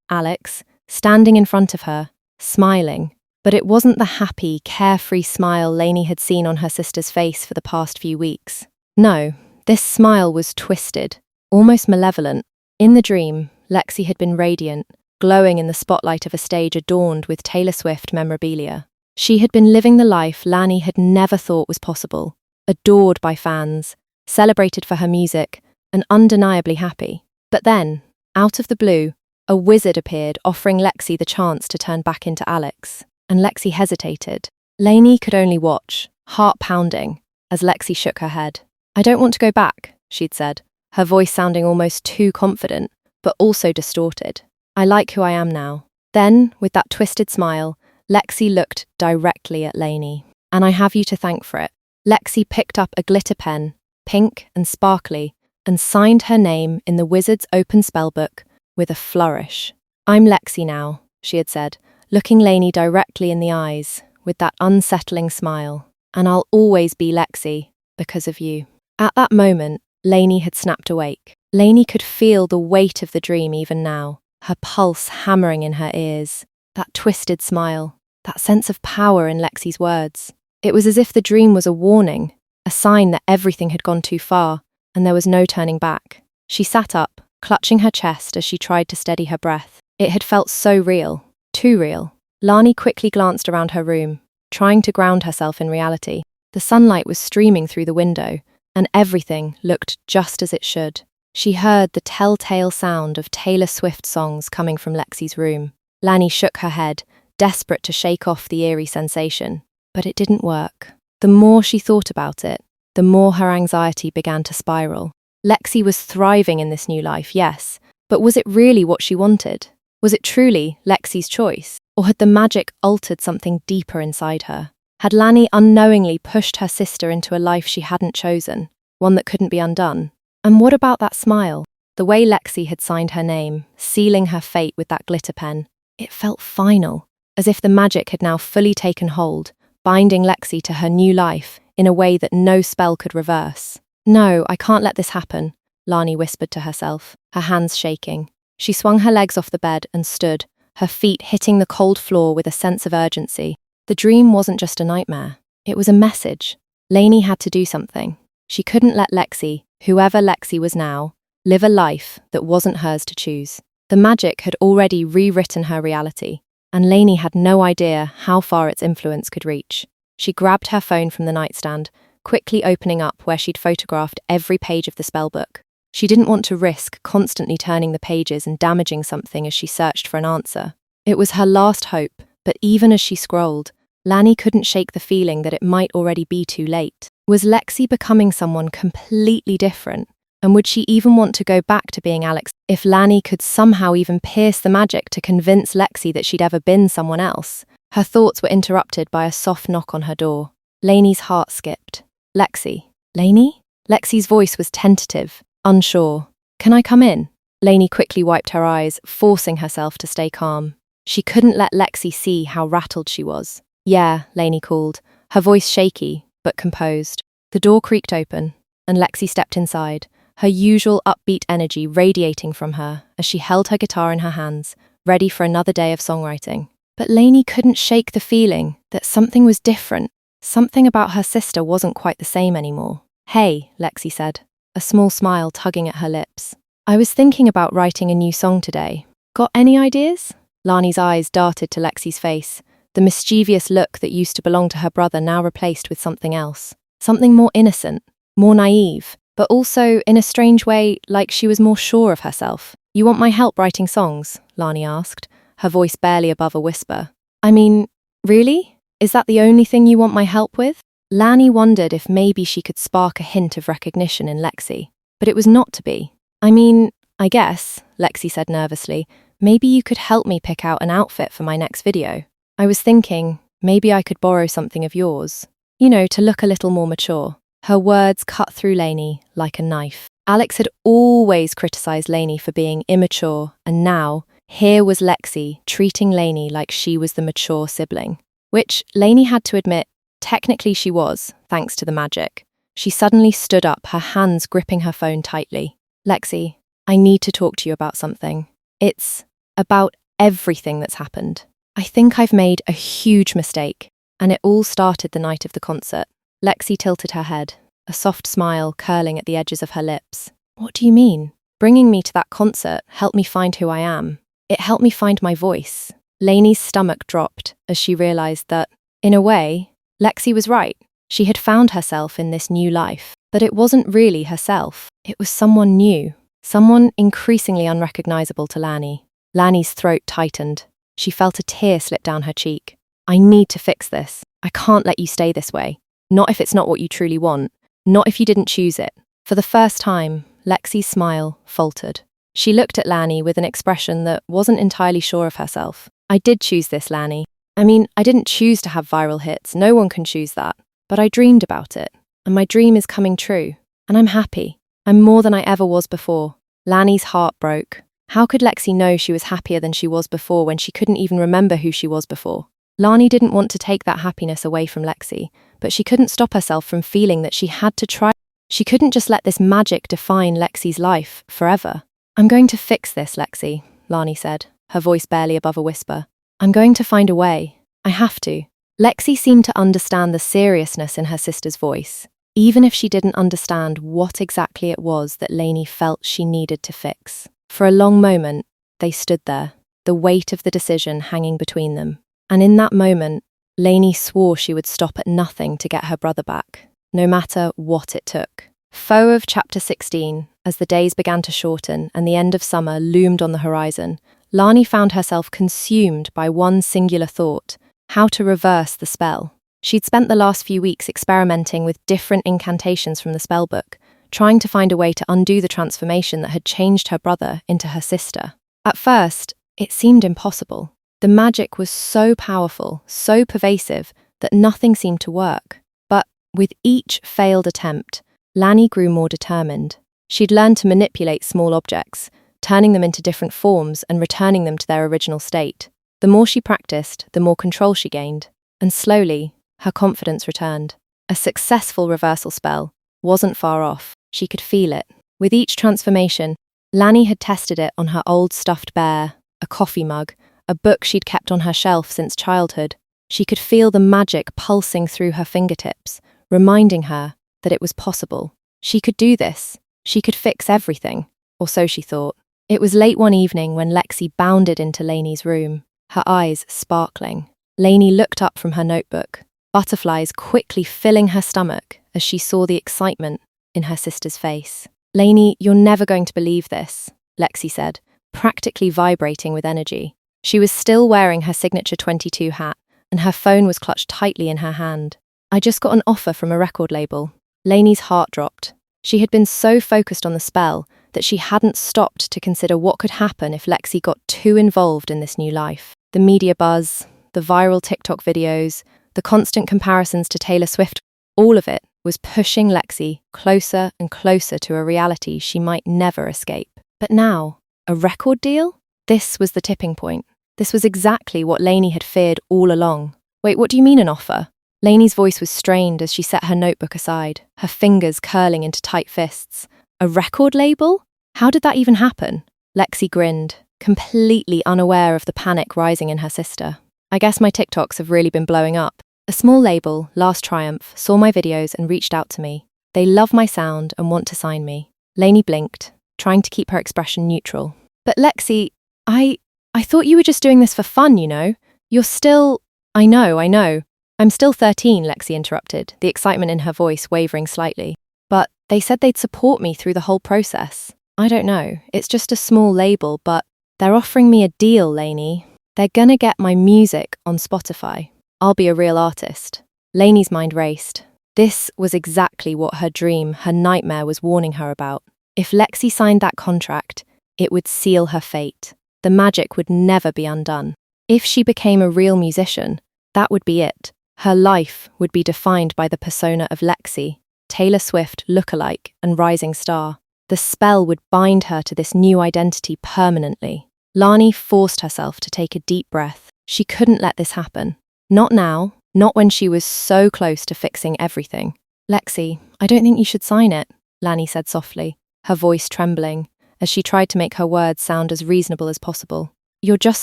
Alex, standing in front of her, smiling. But it wasn't the happy, carefree smile Lainey had seen on her sister's face for the past few weeks. No, this smile was twisted, almost malevolent. In the dream, Lexi had been radiant, glowing in the spotlight of a stage adorned with Taylor Swift memorabilia. She had been living the life Lainey had never thought was possible, adored by fans, celebrated for her music, and undeniably happy. But then, out of the blue, a wizard appeared offering Lexi the chance to turn back into Alex. And Lexi hesitated. Lainey could only watch, heart pounding, as Lexi shook her head. "I don't want to go back," she'd said, her voice sounding almost too confident, but also distorted. "I like who I am now." Then, with that twisted smile, Lexi looked directly at Lainey. "And I have you to thank for it." Lexi picked up a glitter pen, pink and sparkly, and signed her name in the wizard's open spellbook with a flourish. "I'm Lexi now," she had said, looking Lainey directly in the eyes with that unsettling smile. "And I'll always be Lexi because of you." At that moment, Lainey had snapped awake. Lainey could feel the weight of the dream even now, her pulse hammering in her ears. That twisted smile, that sense of power in Lexi's words. It was as if the dream was a warning, a sign that everything had gone too far, and there was no turning back. She sat up, clutching her chest as she tried to steady her breath. It had felt so real. Too real. Lainey quickly glanced around her room, trying to ground herself in reality. The sunlight was streaming through the window, and everything looked just as it should. She heard the telltale sound of Taylor Swift songs coming from Lexi's room. Lainey shook her head, desperate to shake off the eerie sensation. But it didn't work. The more she thought about it, the more her anxiety began to spiral. Lexi was thriving in this new life, yes, but was it really what she wanted? Was it truly Lexi's choice? Or had the magic altered something deeper inside her? Had Lainey unknowingly pushed her sister into a life she hadn't chosen, one that couldn't be undone? And what about that smile? The way Lexi had signed her name, sealing her fate with that glitter pen. It felt final, as if the magic had now fully taken hold, binding Lexi to her new life in a way that no spell could reverse. "No, I can't let this happen," Lainey whispered to herself, her hands shaking. She swung her legs off the bed and stood, her feet hitting the cold floor with a sense of urgency. The dream wasn't just a nightmare. It was a message. Lainey had to do something. She couldn't let Lexi, whoever Lexi was now, live a life that wasn't hers to choose. The magic had already rewritten her reality, and Lainey had no idea how far its influence could reach. She grabbed her phone from the nightstand, quickly opening up where she'd photographed every page of the spellbook. She didn't want to risk constantly turning the pages and damaging something as she searched for an answer. It was her last hope, But even as she scrolled, Lanny couldn't shake the feeling that it might already be too late. Was Lexi becoming someone completely different? And would she even want to go back to being Alex if Lanny could somehow even pierce the magic to convince Lexi that she'd ever been someone else? Her thoughts were interrupted by a soft knock on her door. Lainey's heart skipped. Lexi. Lainey? Lexi's voice was tentative, unsure. Can I come in? Lainey quickly wiped her eyes, forcing herself to stay calm. She couldn't let Lexi see how rattled she was. Yeah, Lainey called, her voice shaky, but composed. The door creaked open, and Lexi stepped inside, her usual upbeat energy radiating from her as she held her guitar in her hands, ready for another day of songwriting. But Lainey couldn't shake the feeling that something was different. Something about her sister wasn't quite the same anymore. Hey, Lexi said, a small smile tugging at her lips. I was thinking about writing a new song today. Got any ideas? Lani's eyes darted to Lexi's face, the mischievous look that used to belong to her brother now replaced with something else. Something more innocent, more naive, but also, in a strange way, like she was more sure of herself. You want my help writing songs? Lani asked, her voice barely above a whisper. I mean, really? Is that the only thing you want my help with? Lani wondered if maybe she could spark a hint of recognition in Lexi, but it was not to be. I mean, I guess, Lexi said nervously, maybe you could help me pick out an outfit for my next video. I was thinking, maybe I could borrow something of yours. You know, to look a little more mature. Her words cut through Lainey like a knife. Alex had always criticised Lainey for being immature, and now, here was Lexi treating Lainey like she was the mature sibling. Which, Lainey had to admit, technically she was, thanks to the magic. She suddenly stood up, her hands gripping her phone tightly. Lexi, I need to talk to you about something. It's about everything that's happened. I think I've made a huge mistake, and it all started the night of the concert. Lexi tilted her head, a soft smile curling at the edges of her lips. What do you mean? Bringing me to that concert helped me find who I am. It helped me find my voice. Lainey's stomach dropped as she realised that, in a way, Lexi was right. She had found herself in this new life, but it wasn't really herself. It was someone new, someone increasingly unrecognisable to Lani. Lani's throat tightened. She felt a tear slip down her cheek. I need to fix this. I can't let you stay this way. Not if it's not what you truly want. Not if you didn't choose it. For the first time, Lexi's smile faltered. She looked at Lani with an expression that wasn't entirely sure of herself. I did choose this, Lani. I mean, I didn't choose to have viral hits. No one can choose that. But I dreamed about it. And my dream is coming true. And I'm happy. I'm more than I ever was before. Lani's heart broke. How could Lexi know she was happier than she was before when she couldn't even remember who she was before? Lani didn't want to take that happiness away from Lexi, but she couldn't stop herself from feeling that she had to try. She couldn't just let this magic define Lexi's life forever. I'm going to fix this, Lexi, Lani said, her voice barely above a whisper. I'm going to find a way. I have to. Lexi seemed to understand the seriousness in her sister's voice, even if she didn't understand what exactly it was that Lainey felt she needed to fix. For a long moment, they stood there, the weight of the decision hanging between them. And in that moment, Lainey swore she would stop at nothing to get her brother back, no matter what it took. Foe of Chapter 16, as the days began to shorten and the end of summer loomed on the horizon, Lani found herself consumed by one singular thought: how to reverse the spell. She'd spent the last few weeks experimenting with different incantations from the spellbook, trying to find a way to undo the transformation that had changed her brother into her sister. At first, it seemed impossible. The magic was so powerful, so pervasive, that nothing seemed to work. But with each failed attempt, Lani grew more determined. She'd learned to manipulate small objects, turning them into different forms and returning them to their original state. The more she practiced, the more control she gained, and slowly, her confidence returned. A successful reversal spell wasn't far off. She could feel it. With each transformation, Lani had tested it on her old stuffed bear, a coffee mug, a book she'd kept on her shelf since childhood. She could feel the magic pulsing through her fingertips, reminding her that it was possible. She could do this. She could fix everything, or so she thought. It was late one evening when Lexi bounded into Lainey's room, her eyes sparkling. Lainey looked up from her notebook, butterflies quickly filling her stomach as she saw the excitement in her sister's face. Lainey, you're never going to believe this, Lexi said, practically vibrating with energy. She was still wearing her signature 22 hat, and her phone was clutched tightly in her hand. I just got an offer from a record label. Lainey's heart dropped. She had been so focused on the spell that she hadn't stopped to consider what could happen if Lexi got too involved in this new life. The media buzz, the viral TikTok videos, the constant comparisons to Taylor Swift, all of it was pushing Lexi closer and closer to a reality she might never escape. But now, a record deal? This was the tipping point. This was exactly what Lainey had feared all along. Wait, what do you mean an offer? Lainey's voice was strained as she set her notebook aside, her fingers curling into tight fists. A record label? How did that even happen? Lexi grinned, completely unaware of the panic rising in her sister. I guess my TikToks have really been blowing up. A small label, Last Triumph, saw my videos and reached out to me. They love my sound and want to sign me. Lainey blinked, trying to keep her expression neutral. But Lexi, I thought you were just doing this for fun, you know? You're still… I know. I'm still 13, Lexi interrupted, the excitement in her voice wavering slightly. But they said they'd support me through the whole process. I don't know, it's just a small label, but they're offering me a deal, Lainey. They're gonna get my music on Spotify. I'll be a real artist. Lainey's mind raced. This was exactly what her dream, her nightmare was warning her about. If Lexi signed that contract, it would seal her fate. The magic would never be undone. If she became a real musician, that would be it. Her life would be defined by the persona of Lexi, Taylor Swift lookalike and rising star. The spell would bind her to this new identity permanently. Lani forced herself to take a deep breath. She couldn't let this happen. Not now, not when she was so close to fixing everything. Lexi, I don't think you should sign it, Lani said softly, her voice trembling, as she tried to make her words sound as reasonable as possible. You're just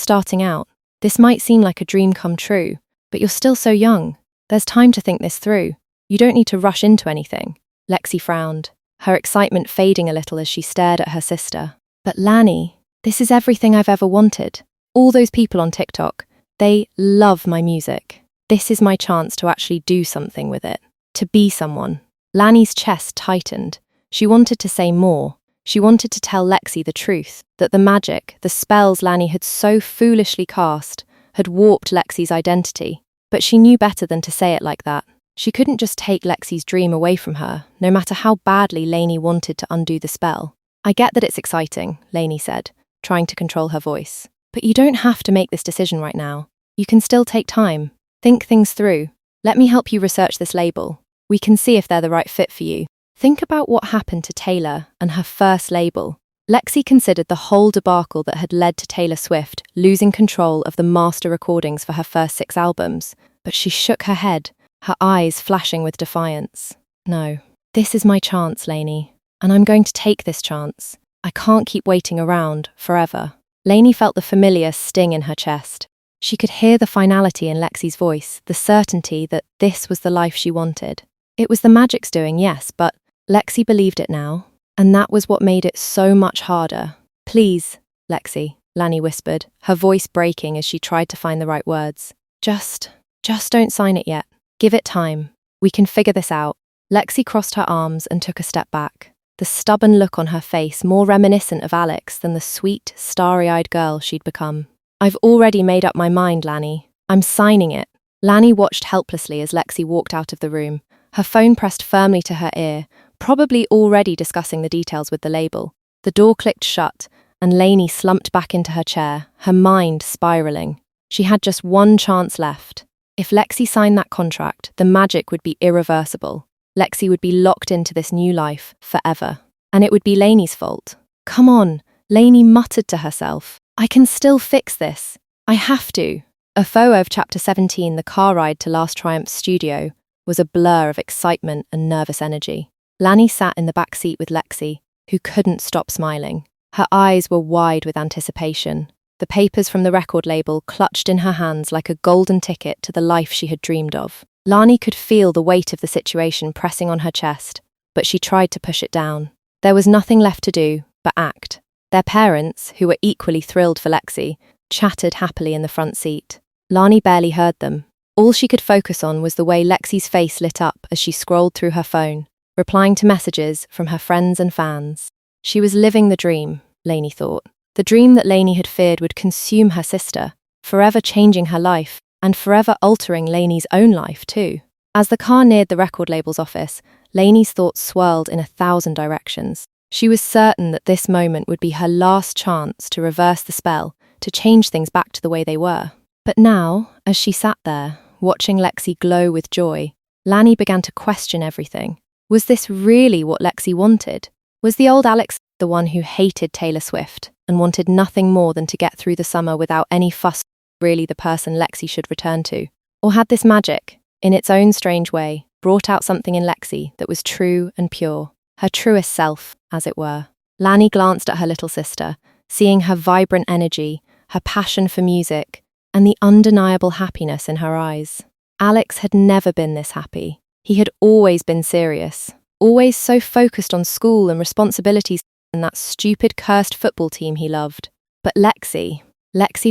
starting out. This might seem like a dream come true, but you're still so young. There's time to think this through. You don't need to rush into anything. Lexi frowned, her excitement fading a little as she stared at her sister. But Lani, this is everything I've ever wanted. All those people on TikTok, they love my music. This is my chance to actually do something with it. To be someone. Lani's chest tightened. She wanted to say more. She wanted to tell Lexi the truth, that the magic, the spells Lani had so foolishly cast, had warped Lexi's identity. But she knew better than to say it like that. She couldn't just take Lexi's dream away from her, no matter how badly Lainey wanted to undo the spell. I get that it's exciting, Lainey said, trying to control her voice. But you don't have to make this decision right now. You can still take time. Think things through. Let me help you research this label. We can see if they're the right fit for you. Think about what happened to Taylor and her first label. Lexi considered the whole debacle that had led to Taylor Swift losing control of the master recordings for her first 6 albums, but she shook her head, her eyes flashing with defiance. No, this is my chance, Lainey, and I'm going to take this chance. I can't keep waiting around forever. Lainey felt the familiar sting in her chest. She could hear the finality in Lexi's voice, the certainty that this was the life she wanted. It was the magic's doing, yes, but Lexi believed it now, and that was what made it so much harder. Please, Lexi, Lani whispered, her voice breaking as she tried to find the right words. Just don't sign it yet. Give it time. We can figure this out. Lexi crossed her arms and took a step back, the stubborn look on her face more reminiscent of Alex than the sweet, starry-eyed girl she'd become. I've already made up my mind, Lani. I'm signing it. Lani watched helplessly as Lexi walked out of the room, her phone pressed firmly to her ear, probably already discussing the details with the label. The door clicked shut, and Lainey slumped back into her chair, her mind spiraling. She had just one chance left. If Lexi signed that contract, the magic would be irreversible. Lexi would be locked into this new life forever. And it would be Lainey's fault. Come on, Lainey muttered to herself. I can still fix this. I have to. A photo of Chapter 17, the car ride to Last Triumph's studio, was a blur of excitement and nervous energy. Lani sat in the back seat with Lexi, who couldn't stop smiling. Her eyes were wide with anticipation. The papers from the record label clutched in her hands like a golden ticket to the life she had dreamed of. Lani could feel the weight of the situation pressing on her chest, but she tried to push it down. There was nothing left to do but act. Their parents, who were equally thrilled for Lexi, chattered happily in the front seat. Lani barely heard them. All she could focus on was the way Lexi's face lit up as she scrolled through her phone, replying to messages from her friends and fans. She was living the dream, Lainey thought. The dream that Lainey had feared would consume her sister, forever changing her life, and forever altering Lainey's own life too. As the car neared the record label's office, Lainey's thoughts swirled in 1,000 directions. She was certain that this moment would be her last chance to reverse the spell, to change things back to the way they were. But now, as she sat there, watching Lexi glow with joy, Lanny began to question everything. Was this really what Lexi wanted? Was the old Alex the one who hated Taylor Swift and wanted nothing more than to get through the summer without any fuss really the person Lexi should return to? Or had this magic, in its own strange way, brought out something in Lexi that was true and pure, her truest self, as it were? Lanny glanced at her little sister, seeing her vibrant energy, her passion for music, and the undeniable happiness in her eyes. Alex had never been this happy. He had always been serious, always so focused on school and responsibilities and that stupid cursed football team he loved. But Lexi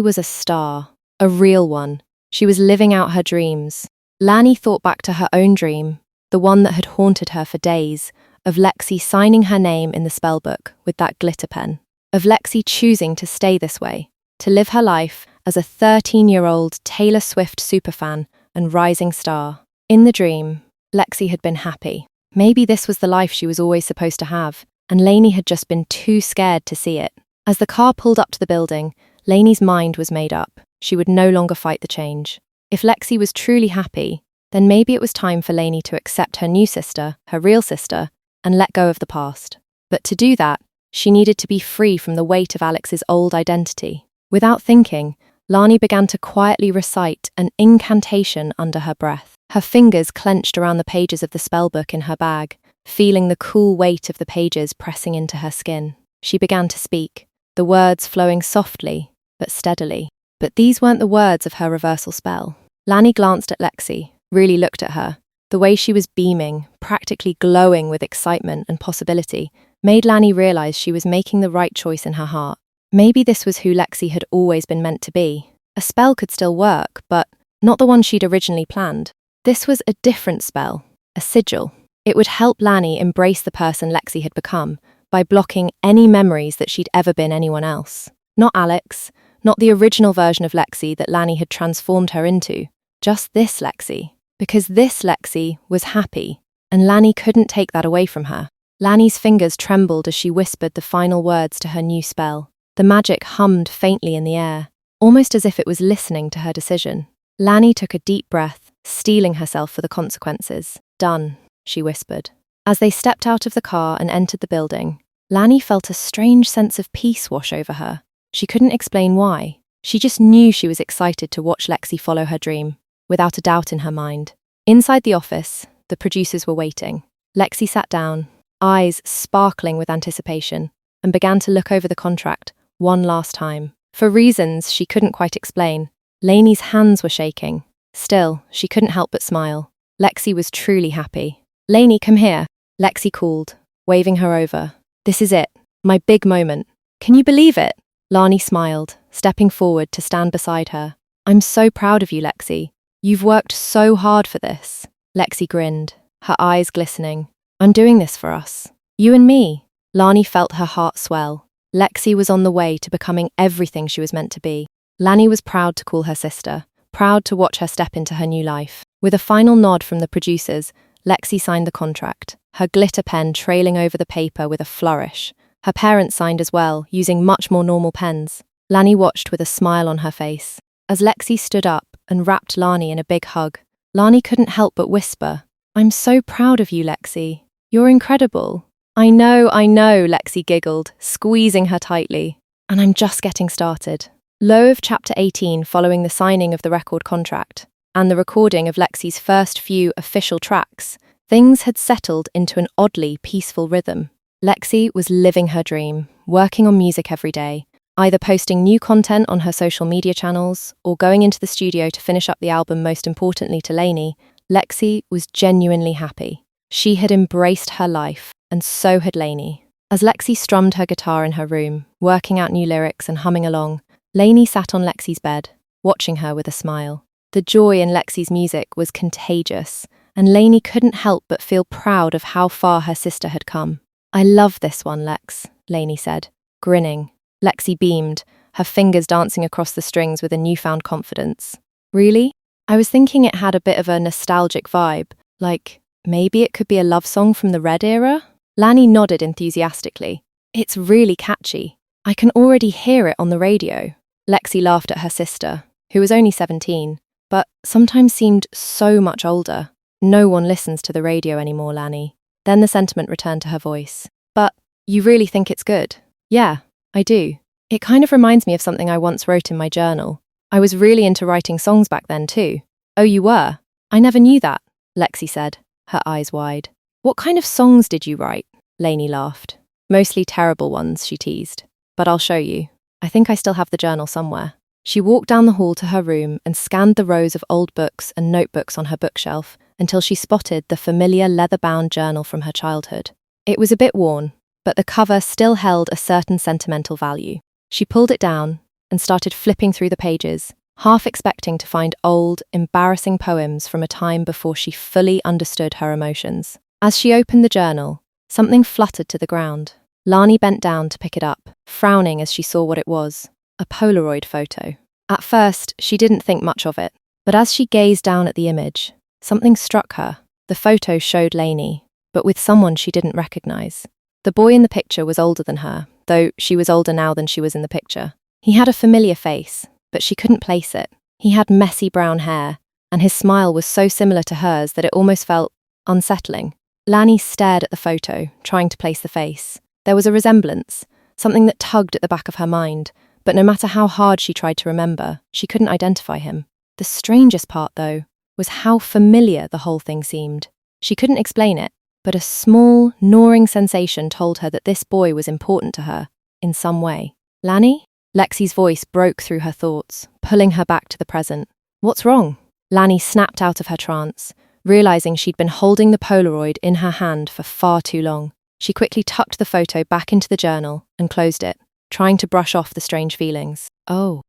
was a star, a real one. She was living out her dreams. Lanny thought back to her own dream, the one that had haunted her for days, of Lexi signing her name in the spellbook with that glitter pen, of Lexi choosing to stay this way, to live her life as a 13-year-old Taylor Swift superfan and rising star. In the dream, Lexi had been happy. Maybe this was the life she was always supposed to have, and Lainey had just been too scared to see it. As the car pulled up to the building, Lainey's mind was made up. She would no longer fight the change. If Lexi was truly happy, then maybe it was time for Lainey to accept her new sister, her real sister, and let go of the past. But to do that, she needed to be free from the weight of Alex's old identity. Without thinking, Lani began to quietly recite an incantation under her breath. Her fingers clenched around the pages of the spellbook in her bag, feeling the cool weight of the pages pressing into her skin. She began to speak, the words flowing softly but steadily. But these weren't the words of her reversal spell. Lani glanced at Lexi, really looked at her. The way she was beaming, practically glowing with excitement and possibility, made Lani realize she was making the right choice in her heart. Maybe this was who Lexi had always been meant to be. A spell could still work, but not the one she'd originally planned. This was a different spell, a sigil. It would help Lani embrace the person Lexi had become by blocking any memories that she'd ever been anyone else. Not Alex, not the original version of Lexi that Lani had transformed her into, just this Lexi. Because this Lexi was happy, and Lani couldn't take that away from her. Lani's fingers trembled as she whispered the final words to her new spell. The magic hummed faintly in the air, almost as if it was listening to her decision. Lani took a deep breath, steeling herself for the consequences. "Done," she whispered. As they stepped out of the car and entered the building, Lani felt a strange sense of peace wash over her. She couldn't explain why. She just knew she was excited to watch Lexi follow her dream, without a doubt in her mind. Inside the office, the producers were waiting. Lexi sat down, eyes sparkling with anticipation, and began to look over the contract one last time. For reasons she couldn't quite explain, Lainey's hands were shaking. Still, she couldn't help but smile. Lexi was truly happy. "Lainey, come here," Lexi called, waving her over. "This is it, my big moment. Can you believe it?" Lani smiled, stepping forward to stand beside her. "I'm so proud of you, Lexi. You've worked so hard for this." Lexi grinned, her eyes glistening. "I'm doing this for us. You and me." Lani felt her heart swell. Lexi was on the way to becoming everything she was meant to be. Lani was proud to call her sister, proud to watch her step into her new life. With a final nod from the producers, Lexi signed the contract, her glitter pen trailing over the paper with a flourish. Her parents signed as well, using much more normal pens. Lani watched with a smile on her face. As Lexi stood up and wrapped Lani in a big hug, Lani couldn't help but whisper, "I'm so proud of you, Lexi. You're incredible." I know, Lexi giggled, squeezing her tightly. "And I'm just getting started." Low of Chapter 18 following the signing of the record contract and the recording of Lexi's first few official tracks, things had settled into an oddly peaceful rhythm. Lexi was living her dream, working on music every day, either posting new content on her social media channels or going into the studio to finish up the album. Most importantly to Lainey, Lexi was genuinely happy. She had embraced her life, and so had Lainey. As Lexi strummed her guitar in her room, working out new lyrics and humming along, Lainey sat on Lexi's bed, watching her with a smile. The joy in Lexi's music was contagious, and Lainey couldn't help but feel proud of how far her sister had come. "I love this one, Lex," Lainey said, grinning. Lexi beamed, her fingers dancing across the strings with a newfound confidence. Really? I was thinking it had a bit of a nostalgic vibe, like maybe it could be a love song from the Red era? Lanny nodded enthusiastically. It's really catchy. I can already hear it on the radio. Lexi laughed at her sister, who was only 17, but sometimes seemed so much older. No one listens to the radio anymore, Lanny. Then the sentiment returned to her voice. But you really think it's good? Yeah, I do. It kind of reminds me of something I once wrote in my journal. I was really into writing songs back then too. Oh, you were? I never knew that, Lexi said, her eyes wide. What kind of songs did you write? Lainey laughed. Mostly terrible ones, she teased. But I'll show you. I think I still have the journal somewhere. She walked down the hall to her room and scanned the rows of old books and notebooks on her bookshelf until she spotted the familiar leather-bound journal from her childhood. It was a bit worn, but the cover still held a certain sentimental value. She pulled it down and started flipping through the pages, half expecting to find old, embarrassing poems from a time before she fully understood her emotions. As she opened the journal, something fluttered to the ground. Lani bent down to pick it up, frowning as she saw what it was. A Polaroid photo. At first, she didn't think much of it, but as she gazed down at the image, something struck her. The photo showed Lainey, but with someone she didn't recognize. The boy in the picture was older than her, though she was older now than she was in the picture. He had a familiar face, but she couldn't place it. He had messy brown hair, and his smile was so similar to hers that it almost felt unsettling. Lani stared at the photo, trying to place the face. There was a resemblance, something that tugged at the back of her mind, but no matter how hard she tried to remember, she couldn't identify him. The strangest part, though, was how familiar the whole thing seemed. She couldn't explain it, but a small, gnawing sensation told her that this boy was important to her, in some way. Lani? Lexi's voice broke through her thoughts, pulling her back to the present. What's wrong? Lani snapped out of her trance, realizing she'd been holding the Polaroid in her hand for far too long. She quickly tucked the photo back into the journal and closed it, trying to brush off the strange feelings. Oh.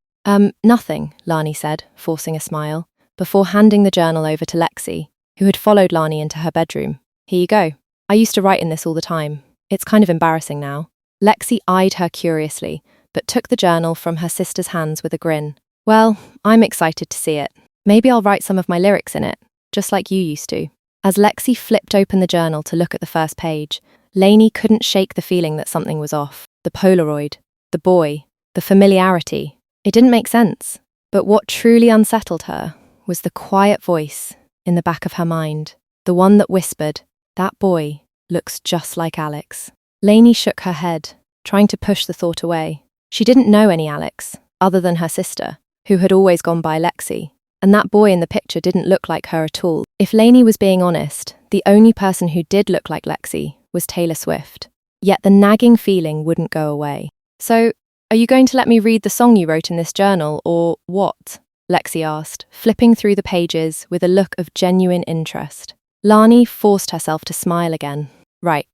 Nothing, Lani said, forcing a smile, before handing the journal over to Lexi, who had followed Lani into her bedroom. Here you go. I used to write in this all the time. It's kind of embarrassing now. Lexi eyed her curiously, but took the journal from her sister's hands with a grin. Well, I'm excited to see it. Maybe I'll write some of my lyrics in it, just like you used to. As Lexi flipped open the journal to look at the first page, Lainey couldn't shake the feeling that something was off. The Polaroid, the boy, the familiarity. It didn't make sense. But what truly unsettled her was the quiet voice in the back of her mind, the one that whispered, "That boy looks just like Alex." Lainey shook her head, trying to push the thought away. She didn't know any Alex, other than her sister, who had always gone by Lexi, and that boy in the picture didn't look like her at all. If Lainey was being honest, the only person who did look like Lexi was Taylor Swift. Yet the nagging feeling wouldn't go away. So, are you going to let me read the song you wrote in this journal, or what? Lexi asked, flipping through the pages with a look of genuine interest. Lani forced herself to smile again. Right,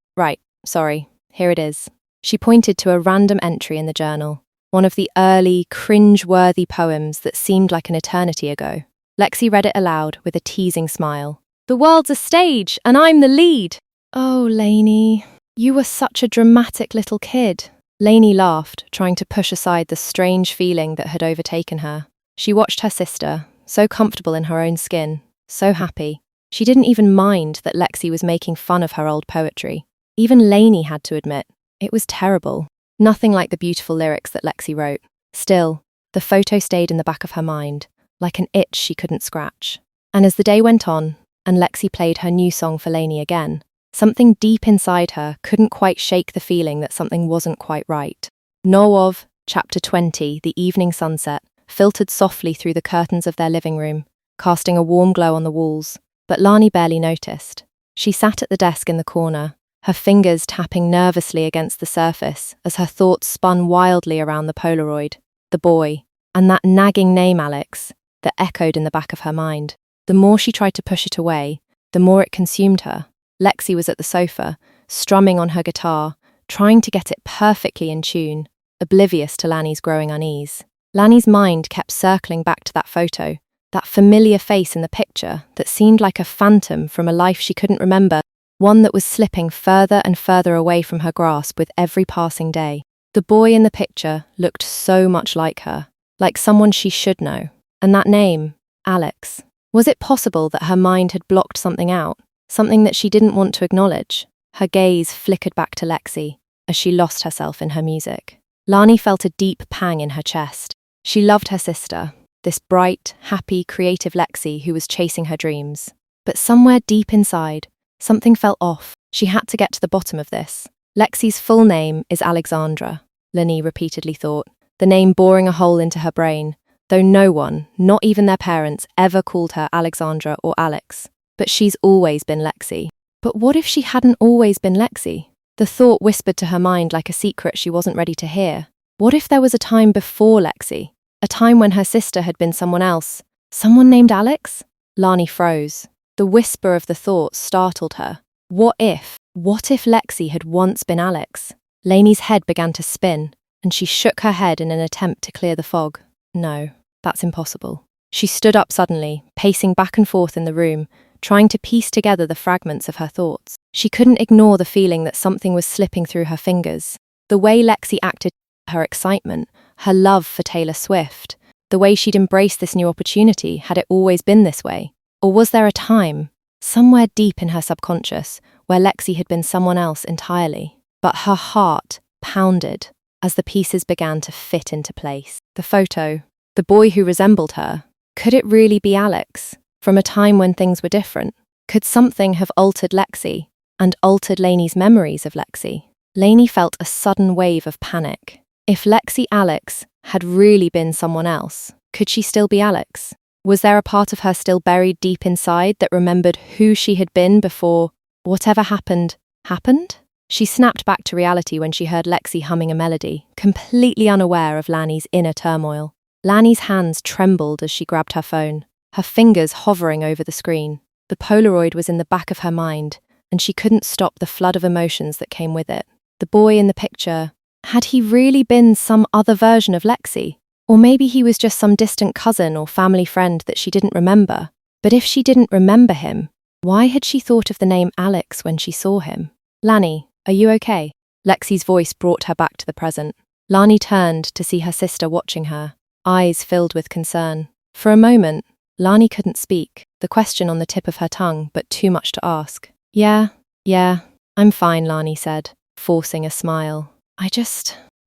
sorry, here it is. She pointed to a random entry in the journal, one of the early, cringe-worthy poems that seemed like an eternity ago. Lexi read it aloud with a teasing smile. "The world's a stage, and I'm the lead." Oh, Lainey, you were such a dramatic little kid. Lainey laughed, trying to push aside the strange feeling that had overtaken her. She watched her sister, so comfortable in her own skin, so happy. She didn't even mind that Lexi was making fun of her old poetry. Even Lainey had to admit, it was terrible. Nothing like the beautiful lyrics that Lexi wrote. Still, the photo stayed in the back of her mind, like an itch she couldn't scratch. And as the day went on, and Lexi played her new song for Lainey again, something deep inside her couldn't quite shake the feeling that something wasn't quite right. Of Chapter 20, The Evening Sunset, filtered softly through the curtains of their living room, casting a warm glow on the walls, but Lani barely noticed. She sat at the desk in the corner, her fingers tapping nervously against the surface as her thoughts spun wildly around the Polaroid, the boy, and that nagging name Alex that echoed in the back of her mind. The more she tried to push it away, the more it consumed her. Lexi was at the sofa, strumming on her guitar, trying to get it perfectly in tune, oblivious to Lani's growing unease. Lani's mind kept circling back to that photo, that familiar face in the picture that seemed like a phantom from a life she couldn't remember, one that was slipping further and further away from her grasp with every passing day. The boy in the picture looked so much like her, like someone she should know. And that name, Alex. Was it possible that her mind had blocked something out, something that she didn't want to acknowledge? Her gaze flickered back to Lexi as she lost herself in her music. Lani felt a deep pang in her chest. She loved her sister, this bright, happy, creative Lexi who was chasing her dreams. But somewhere deep inside, something felt off. She had to get to the bottom of this. Lexi's full name is Alexandra, Lani repeatedly thought, the name boring a hole into her brain, though no one, not even their parents, ever called her Alexandra or Alex. But she's always been Lexi. But what if she hadn't always been Lexi? The thought whispered to her mind like a secret she wasn't ready to hear. What if there was a time before Lexi? A time when her sister had been someone else? Someone named Alex? Lani froze. The whisper of the thought startled her. What if Lexi had once been Alex? Lainey's head began to spin, and she shook her head in an attempt to clear the fog. No, that's impossible. She stood up suddenly, pacing back and forth in the room, trying to piece together the fragments of her thoughts. She couldn't ignore the feeling that something was slipping through her fingers. The way Lexi acted, her excitement, her love for Taylor Swift, the way she'd embraced this new opportunity, had it always been this way? Or was there a time, somewhere deep in her subconscious, where Lexi had been someone else entirely? But her heart pounded as the pieces began to fit into place. The photo, the boy who resembled her, could it really be Alex? From a time when things were different? Could something have altered Lexi and altered Lainey's memories of Lexi? Lainey felt a sudden wave of panic. If Lexi Alex had really been someone else, could she still be Alex? Was there a part of her still buried deep inside that remembered who she had been before whatever happened? She snapped back to reality when she heard Lexi humming a melody, completely unaware of Lani's inner turmoil. Lani's hands trembled as she grabbed her phone, her fingers hovering over the screen. The Polaroid was in the back of her mind, and she couldn't stop the flood of emotions that came with it. The boy in the picture, had he really been some other version of Lexi? Or maybe he was just some distant cousin or family friend that she didn't remember. But if she didn't remember him, why had she thought of the name Alex when she saw him? Lani, are you okay? Lexi's voice brought her back to the present. Lani turned to see her sister watching her, eyes filled with concern. For a moment, Lani couldn't speak, the question on the tip of her tongue, but too much to ask. Yeah, I'm fine, Lani said, forcing a smile.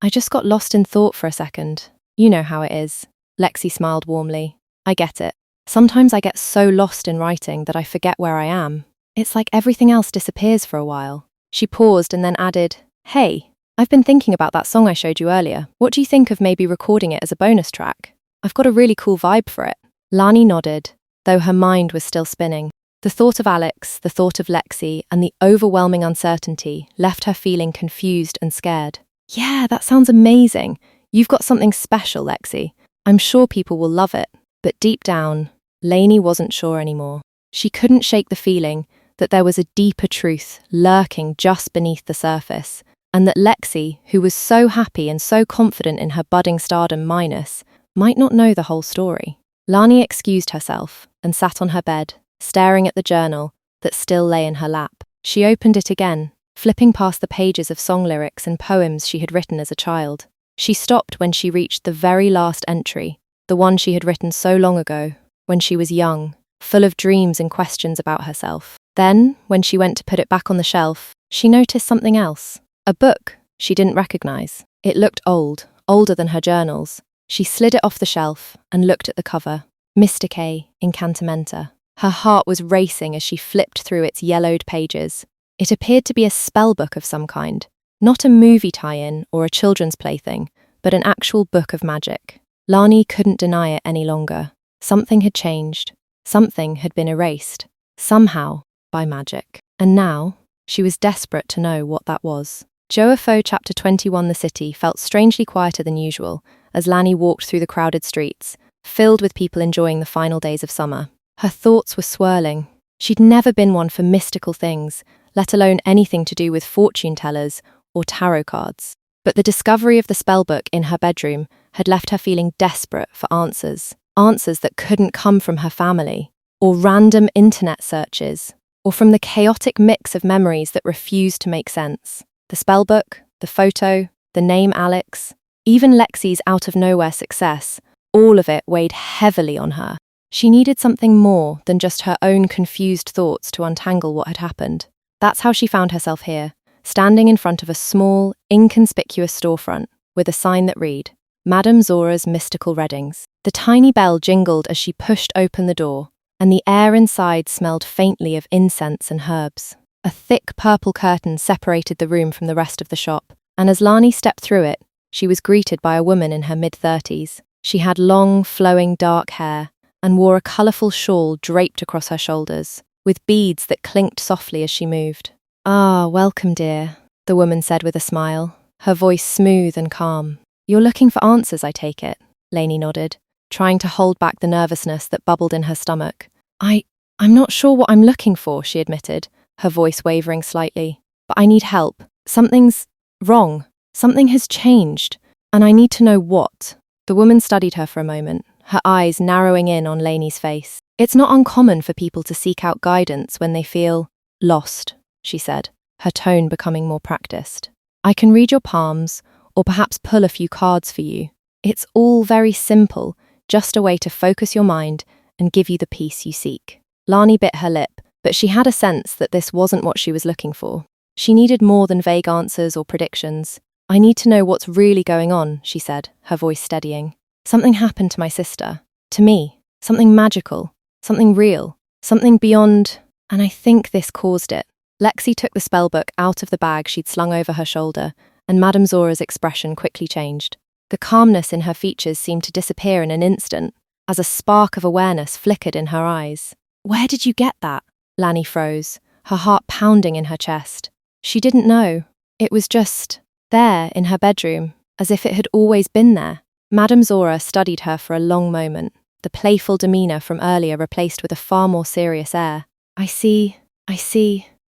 I just got lost in thought for a second. You know how it is. Lexi smiled warmly. I get it. Sometimes I get so lost in writing that I forget where I am. It's like everything else disappears for a while. She paused and then added, Hey, I've been thinking about that song I showed you earlier. What do you think of maybe recording it as a bonus track? I've got a really cool vibe for it. Lani nodded, though her mind was still spinning. The thought of Alex, the thought of Lexi, and the overwhelming uncertainty left her feeling confused and scared. Yeah, that sounds amazing. You've got something special, Lexi. I'm sure people will love it. But deep down, Lainey wasn't sure anymore. She couldn't shake the feeling that there was a deeper truth lurking just beneath the surface, and that Lexi, who was so happy and so confident in her budding stardom might not know the whole story. Lani excused herself and sat on her bed, staring at the journal that still lay in her lap. She opened it again, flipping past the pages of song lyrics and poems she had written as a child. She stopped when she reached the very last entry, the one she had written so long ago, when she was young, full of dreams and questions about herself. Then, when she went to put it back on the shelf, she noticed something else. A book she didn't recognize. It looked old, older than her journals. She slid it off the shelf and looked at the cover. Mr. K, Enchanted. Her heart was racing as she flipped through its yellowed pages. It appeared to be a spell book of some kind, not a movie tie-in or a children's plaything, but an actual book of magic. Lani couldn't deny it any longer. Something had changed. Something had been erased. Somehow, by magic. And now, she was desperate to know what that was. Joafo Chapter 21 The city felt strangely quieter than usual as Lani walked through the crowded streets, filled with people enjoying the final days of summer. Her thoughts were swirling. She'd never been one for mystical things, let alone anything to do with fortune tellers or tarot cards. But the discovery of the spellbook in her bedroom had left her feeling desperate for answers that couldn't come from her family, or random internet searches, or from the chaotic mix of memories that refused to make sense. The spellbook, the photo, the name Alex, even Lexi's out-of-nowhere success, all of it weighed heavily on her. She needed something more than just her own confused thoughts to untangle what had happened. That's how she found herself here, standing in front of a small, inconspicuous storefront with a sign that read, Madame Zora's Mystical Readings. The tiny bell jingled as she pushed open the door, and the air inside smelled faintly of incense and herbs. A thick purple curtain separated the room from the rest of the shop, and as Lani stepped through it, she was greeted by a woman in her mid-30s. She had long, flowing dark hair and wore a colourful shawl draped across her shoulders, with beads that clinked softly as she moved. "Ah, welcome, dear," the woman said with a smile, her voice smooth and calm. "You're looking for answers, I take it," Lainey nodded, trying to hold back the nervousness that bubbled in her stomach. I'm not sure what I'm looking for," she admitted, her voice wavering slightly. "But I need help. Something's wrong. Something has changed, and I need to know what." The woman studied her for a moment, her eyes narrowing in on Lainey's face. "It's not uncommon for people to seek out guidance when they feel lost," she said, her tone becoming more practiced. "I can read your palms, or perhaps pull a few cards for you. It's all very simple, just a way to focus your mind and give you the peace you seek." Lani bit her lip, but she had a sense that this wasn't what she was looking for. She needed more than vague answers or predictions. "I need to know what's really going on," she said, her voice steadying. "Something happened to my sister. To me. Something magical. Something real. Something beyond, and I think this caused it." Lexi took the spellbook out of the bag she'd slung over her shoulder, and Madame Zora's expression quickly changed. The calmness in her features seemed to disappear in an instant, as a spark of awareness flickered in her eyes. "Where did you get that?" Lani froze, her heart pounding in her chest. She didn't know. It was just there in her bedroom, as if it had always been there. Madame Zora studied her for a long moment, the playful demeanour from earlier replaced with a far more serious air. I see.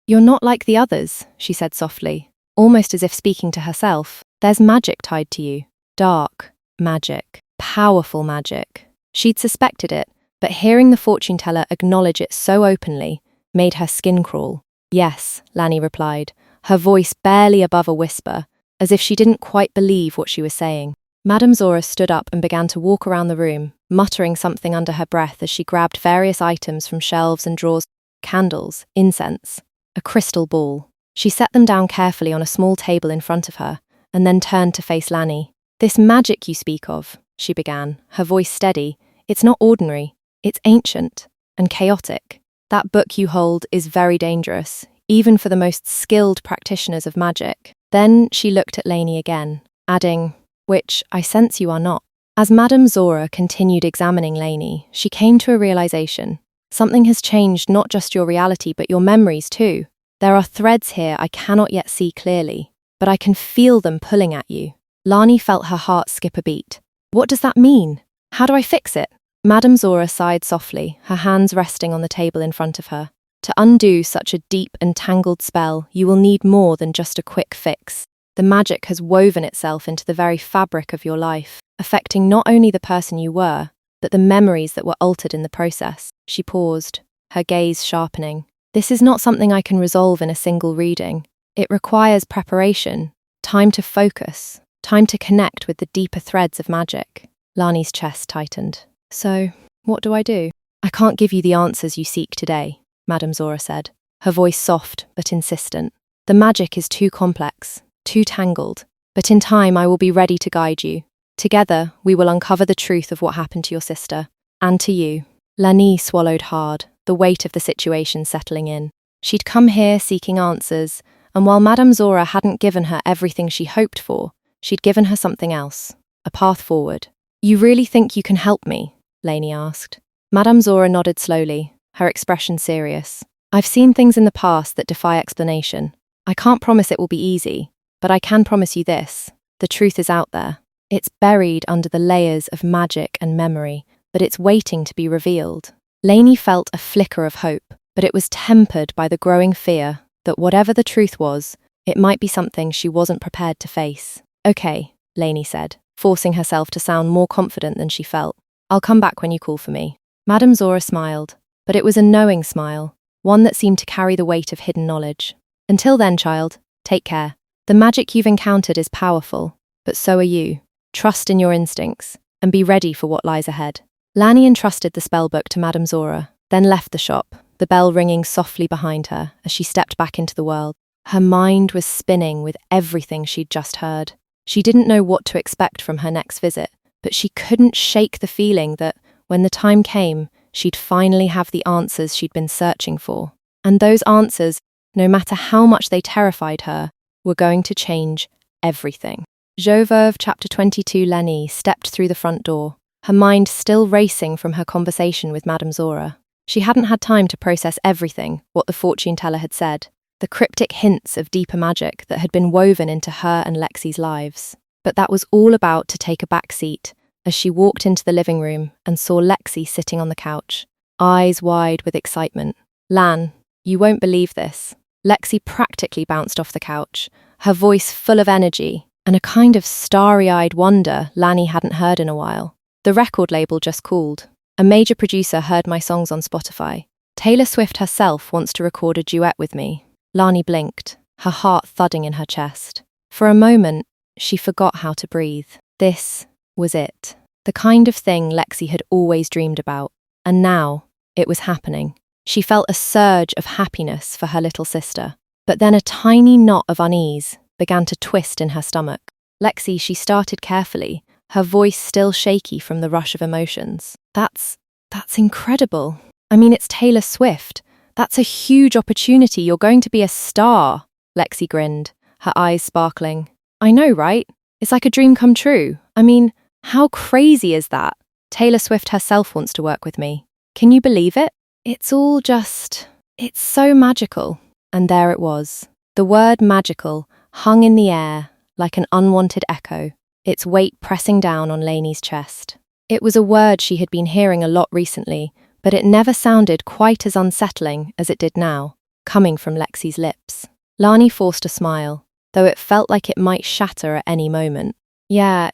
You're not like the others," she said softly, almost as if speaking to herself. "There's magic tied to you. Dark magic. Powerful magic." She'd suspected it, but hearing the fortune teller acknowledge it so openly made her skin crawl. "Yes," Lani replied, her voice barely above a whisper, as if she didn't quite believe what she was saying. Madame Zora stood up and began to walk around the room, muttering something under her breath as she grabbed various items from shelves and drawers, candles, incense, a crystal ball. She set them down carefully on a small table in front of her, and then turned to face Lani. "This magic you speak of," she began, her voice steady, "it's not ordinary. It's ancient and chaotic. That book you hold is very dangerous, even for the most skilled practitioners of magic." Then she looked at Lainey again, adding, "Which I sense you are not." As Madame Zora continued examining Lainey, she came to a realization. Something has changed not just your reality but your memories too. There are threads here I cannot yet see clearly, but I can feel them pulling at you. Lani felt her heart skip a beat. "What does that mean? How do I fix it?" Madame Zora sighed softly, her hands resting on the table in front of her. "To undo such a deep and tangled spell, you will need more than just a quick fix. The magic has woven itself into the very fabric of your life, affecting not only the person you were, but the memories that were altered in the process." She paused, her gaze sharpening. "This is not something I can resolve in a single reading. It requires preparation, time to focus, time to connect with the deeper threads of magic." Lani's chest tightened. "So, what do I do?" "I can't give you the answers you seek today," Madame Zora said, her voice soft but insistent. "The magic is too complex, too tangled, but in time I will be ready to guide you. Together, we will uncover the truth of what happened to your sister, and to you." Lani swallowed hard, the weight of the situation settling in. She'd come here seeking answers, and while Madame Zora hadn't given her everything she hoped for, she'd given her something else, a path forward. "You really think you can help me?" Lainey asked. Madame Zora nodded slowly, her expression serious. "I've seen things in the past that defy explanation. I can't promise it will be easy, but I can promise you this. The truth is out there. It's buried under the layers of magic and memory, but it's waiting to be revealed." Lainey felt a flicker of hope, but it was tempered by the growing fear that whatever the truth was, it might be something she wasn't prepared to face. "Okay," Lainey said, forcing herself to sound more confident than she felt. "I'll come back when you call for me." Madame Zora smiled, but it was a knowing smile, one that seemed to carry the weight of hidden knowledge. "Until then, child, take care." The magic you've encountered is powerful, but so are you. Trust in your instincts, and be ready for what lies ahead. Lani entrusted the spellbook to Madame Zora, then left the shop, the bell ringing softly behind her as she stepped back into the world. Her mind was spinning with everything she'd just heard. She didn't know what to expect from her next visit, but she couldn't shake the feeling that, when the time came, she'd finally have the answers she'd been searching for. And those answers, no matter how much they terrified her, were going to change everything. Jauverve chapter 22. Lani stepped through the front door, her mind still racing from her conversation with Madame Zora. She hadn't had time to process everything, what the fortune teller had said, the cryptic hints of deeper magic that had been woven into her and Lexi's lives. But that was all about to take a back seat as she walked into the living room and saw Lexi sitting on the couch, eyes wide with excitement. "Lan, you won't believe this." Lexi practically bounced off the couch, her voice full of energy and a kind of starry-eyed wonder Lani hadn't heard in a while. "The record label just called. A major producer heard my songs on Spotify. Taylor Swift herself wants to record a duet with me." Lani blinked, her heart thudding in her chest. For a moment, she forgot how to breathe. This was it. The kind of thing Lexi had always dreamed about. And now, it was happening. She felt a surge of happiness for her little sister. But then a tiny knot of unease began to twist in her stomach. "Lexi," she started carefully, her voice still shaky from the rush of emotions. That's incredible. I mean, it's Taylor Swift. That's a huge opportunity. You're going to be a star." Lexi grinned, her eyes sparkling. "I know, right? It's like a dream come true. I mean, how crazy is that? Taylor Swift herself wants to work with me. Can you believe it? It's so magical." And there it was. The word magical hung in the air like an unwanted echo, its weight pressing down on Lainey's chest. It was a word she had been hearing a lot recently, but it never sounded quite as unsettling as it did now, coming from Lexi's lips. Lani forced a smile, though it felt like it might shatter at any moment. "Yeah,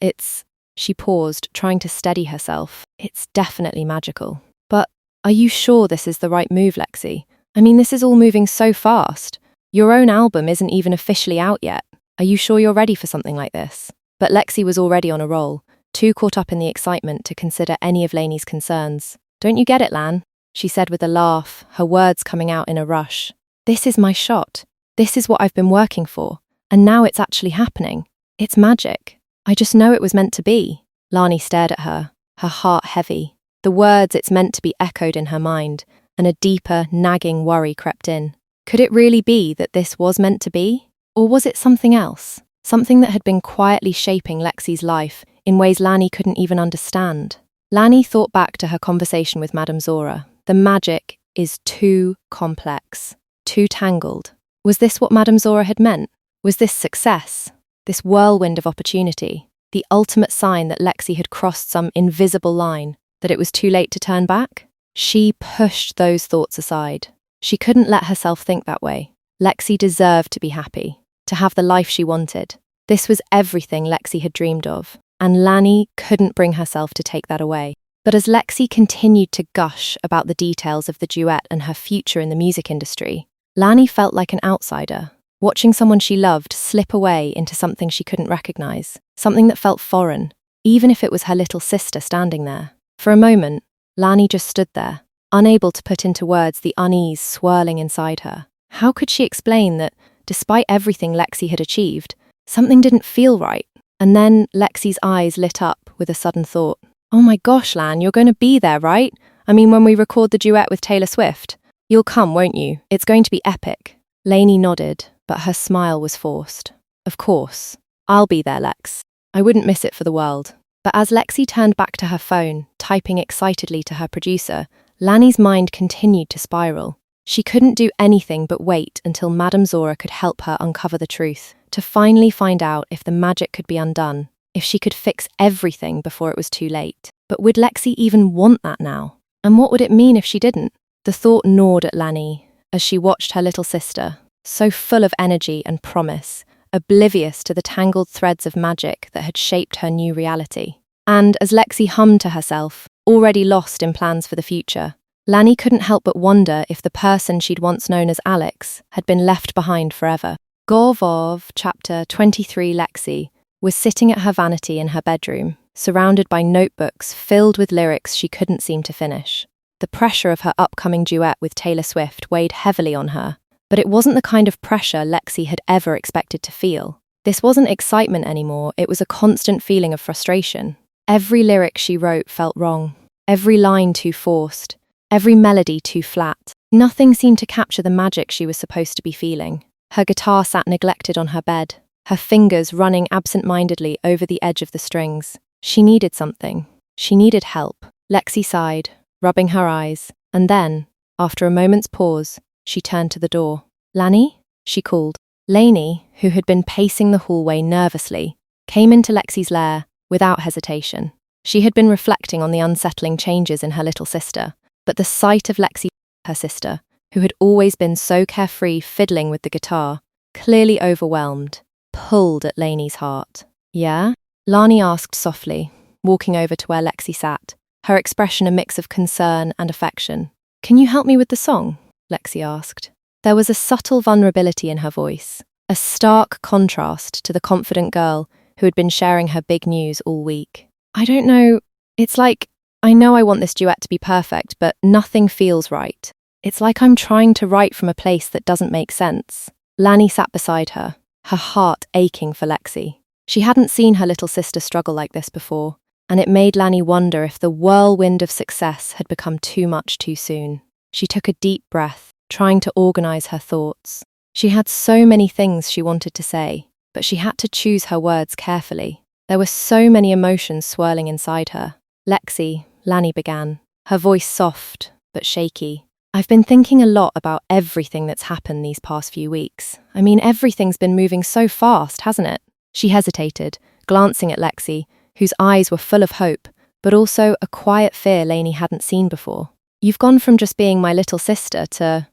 She paused, trying to steady herself. "It's definitely magical. But are you sure this is the right move, Lexi? I mean, this is all moving so fast. Your own album isn't even officially out yet. Are you sure you're ready for something like this?" But Lexi was already on a roll, too caught up in the excitement to consider any of Lainey's concerns. "Don't you get it, Lan?" she said with a laugh, her words coming out in a rush. "This is my shot. This is what I've been working for. And now it's actually happening. It's magic. I just know it was meant to be." Lani stared at her heart heavy. The words "it's meant to be" echoed in her mind, and a deeper, nagging worry crept in. Could it really be that this was meant to be? Or was it something else? Something that had been quietly shaping Lexi's life in ways Lani couldn't even understand. Lani thought back to her conversation with Madame Zora. The magic is too complex, too tangled. Was this what Madame Zora had meant? Was this success? This whirlwind of opportunity? The ultimate sign that Lexi had crossed some invisible line, that it was too late to turn back? She pushed those thoughts aside. She couldn't let herself think that way. Lexi deserved to be happy, to have the life she wanted. This was everything Lexi had dreamed of, and Lani couldn't bring herself to take that away. But as Lexi continued to gush about the details of the duet and her future in the music industry, Lani felt like an outsider, watching someone she loved slip away into something she couldn't recognize, something that felt foreign, even if it was her little sister standing there. For a moment, Lani just stood there, unable to put into words the unease swirling inside her. How could she explain that, despite everything Lexi had achieved, something didn't feel right? And then Lexi's eyes lit up with a sudden thought. "Oh my gosh, Lan, you're going to be there, right? I mean, when we record the duet with Taylor Swift. You'll come, won't you? It's going to be epic." Lainey nodded, but her smile was forced. "Of course. I'll be there, Lex. I wouldn't miss it for the world." But as Lexi turned back to her phone, typing excitedly to her producer, Lani's mind continued to spiral. She couldn't do anything but wait until Madame Zora could help her uncover the truth, to finally find out if the magic could be undone, if she could fix everything before it was too late. But would Lexi even want that now? And what would it mean if she didn't? The thought gnawed at Lani as she watched her little sister, so full of energy and promise, oblivious to the tangled threads of magic that had shaped her new reality. And as Lexi hummed to herself, already lost in plans for the future, Lani couldn't help but wonder if the person she'd once known as Alex had been left behind forever. Gorvov, chapter 23. Lexi was sitting at her vanity in her bedroom, surrounded by notebooks filled with lyrics she couldn't seem to finish. The pressure of her upcoming duet with Taylor Swift weighed heavily on her, but it wasn't the kind of pressure Lexi had ever expected to feel. This wasn't excitement anymore, it was a constant feeling of frustration. Every lyric she wrote felt wrong, every line too forced, every melody too flat. Nothing seemed to capture the magic she was supposed to be feeling. Her guitar sat neglected on her bed, her fingers running absent-mindedly over the edge of the strings. She needed something. She needed help. Lexi sighed, rubbing her eyes, and then, after a moment's pause, she turned to the door. "Lanny?" she called. Lainey, who had been pacing the hallway nervously, came into Lexi's lair without hesitation. She had been reflecting on the unsettling changes in her little sister, but the sight of Lexi, her sister, who had always been so carefree fiddling with the guitar, clearly overwhelmed, pulled at Lainey's heart. "Yeah?" Lani asked softly, walking over to where Lexi sat, her expression a mix of concern and affection. "Can you help me with the song?" Lexi asked. There was a subtle vulnerability in her voice, a stark contrast to the confident girl who had been sharing her big news all week. "I don't know, it's like, I know I want this duet to be perfect, but nothing feels right. It's like I'm trying to write from a place that doesn't make sense." Lanny sat beside her, her heart aching for Lexi. She hadn't seen her little sister struggle like this before, and it made Lanny wonder if the whirlwind of success had become too much too soon. She took a deep breath, trying to organize her thoughts. She had so many things she wanted to say, but she had to choose her words carefully. There were so many emotions swirling inside her. "Lexi," Lanny began, her voice soft but shaky. "I've been thinking a lot about everything that's happened these past few weeks. I mean, everything's been moving so fast, hasn't it?" She hesitated, glancing at Lexi, whose eyes were full of hope, but also a quiet fear Lainey hadn't seen before. "You've gone from just being my little sister to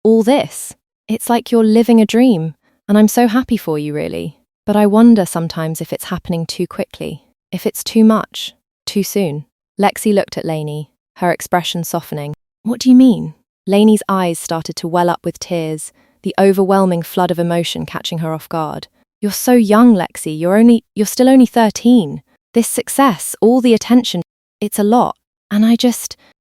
all this. It's like you're living a dream, and I'm so happy for you, really. But I wonder sometimes if it's happening too quickly, if it's too much, too soon." Lexi looked at Lainey, her expression softening. "What do you mean?" Lainey's eyes started to well up with tears, the overwhelming flood of emotion catching her off guard. "You're so young, Lexi. You're still only 13. This success, all the attention, it's a lot. And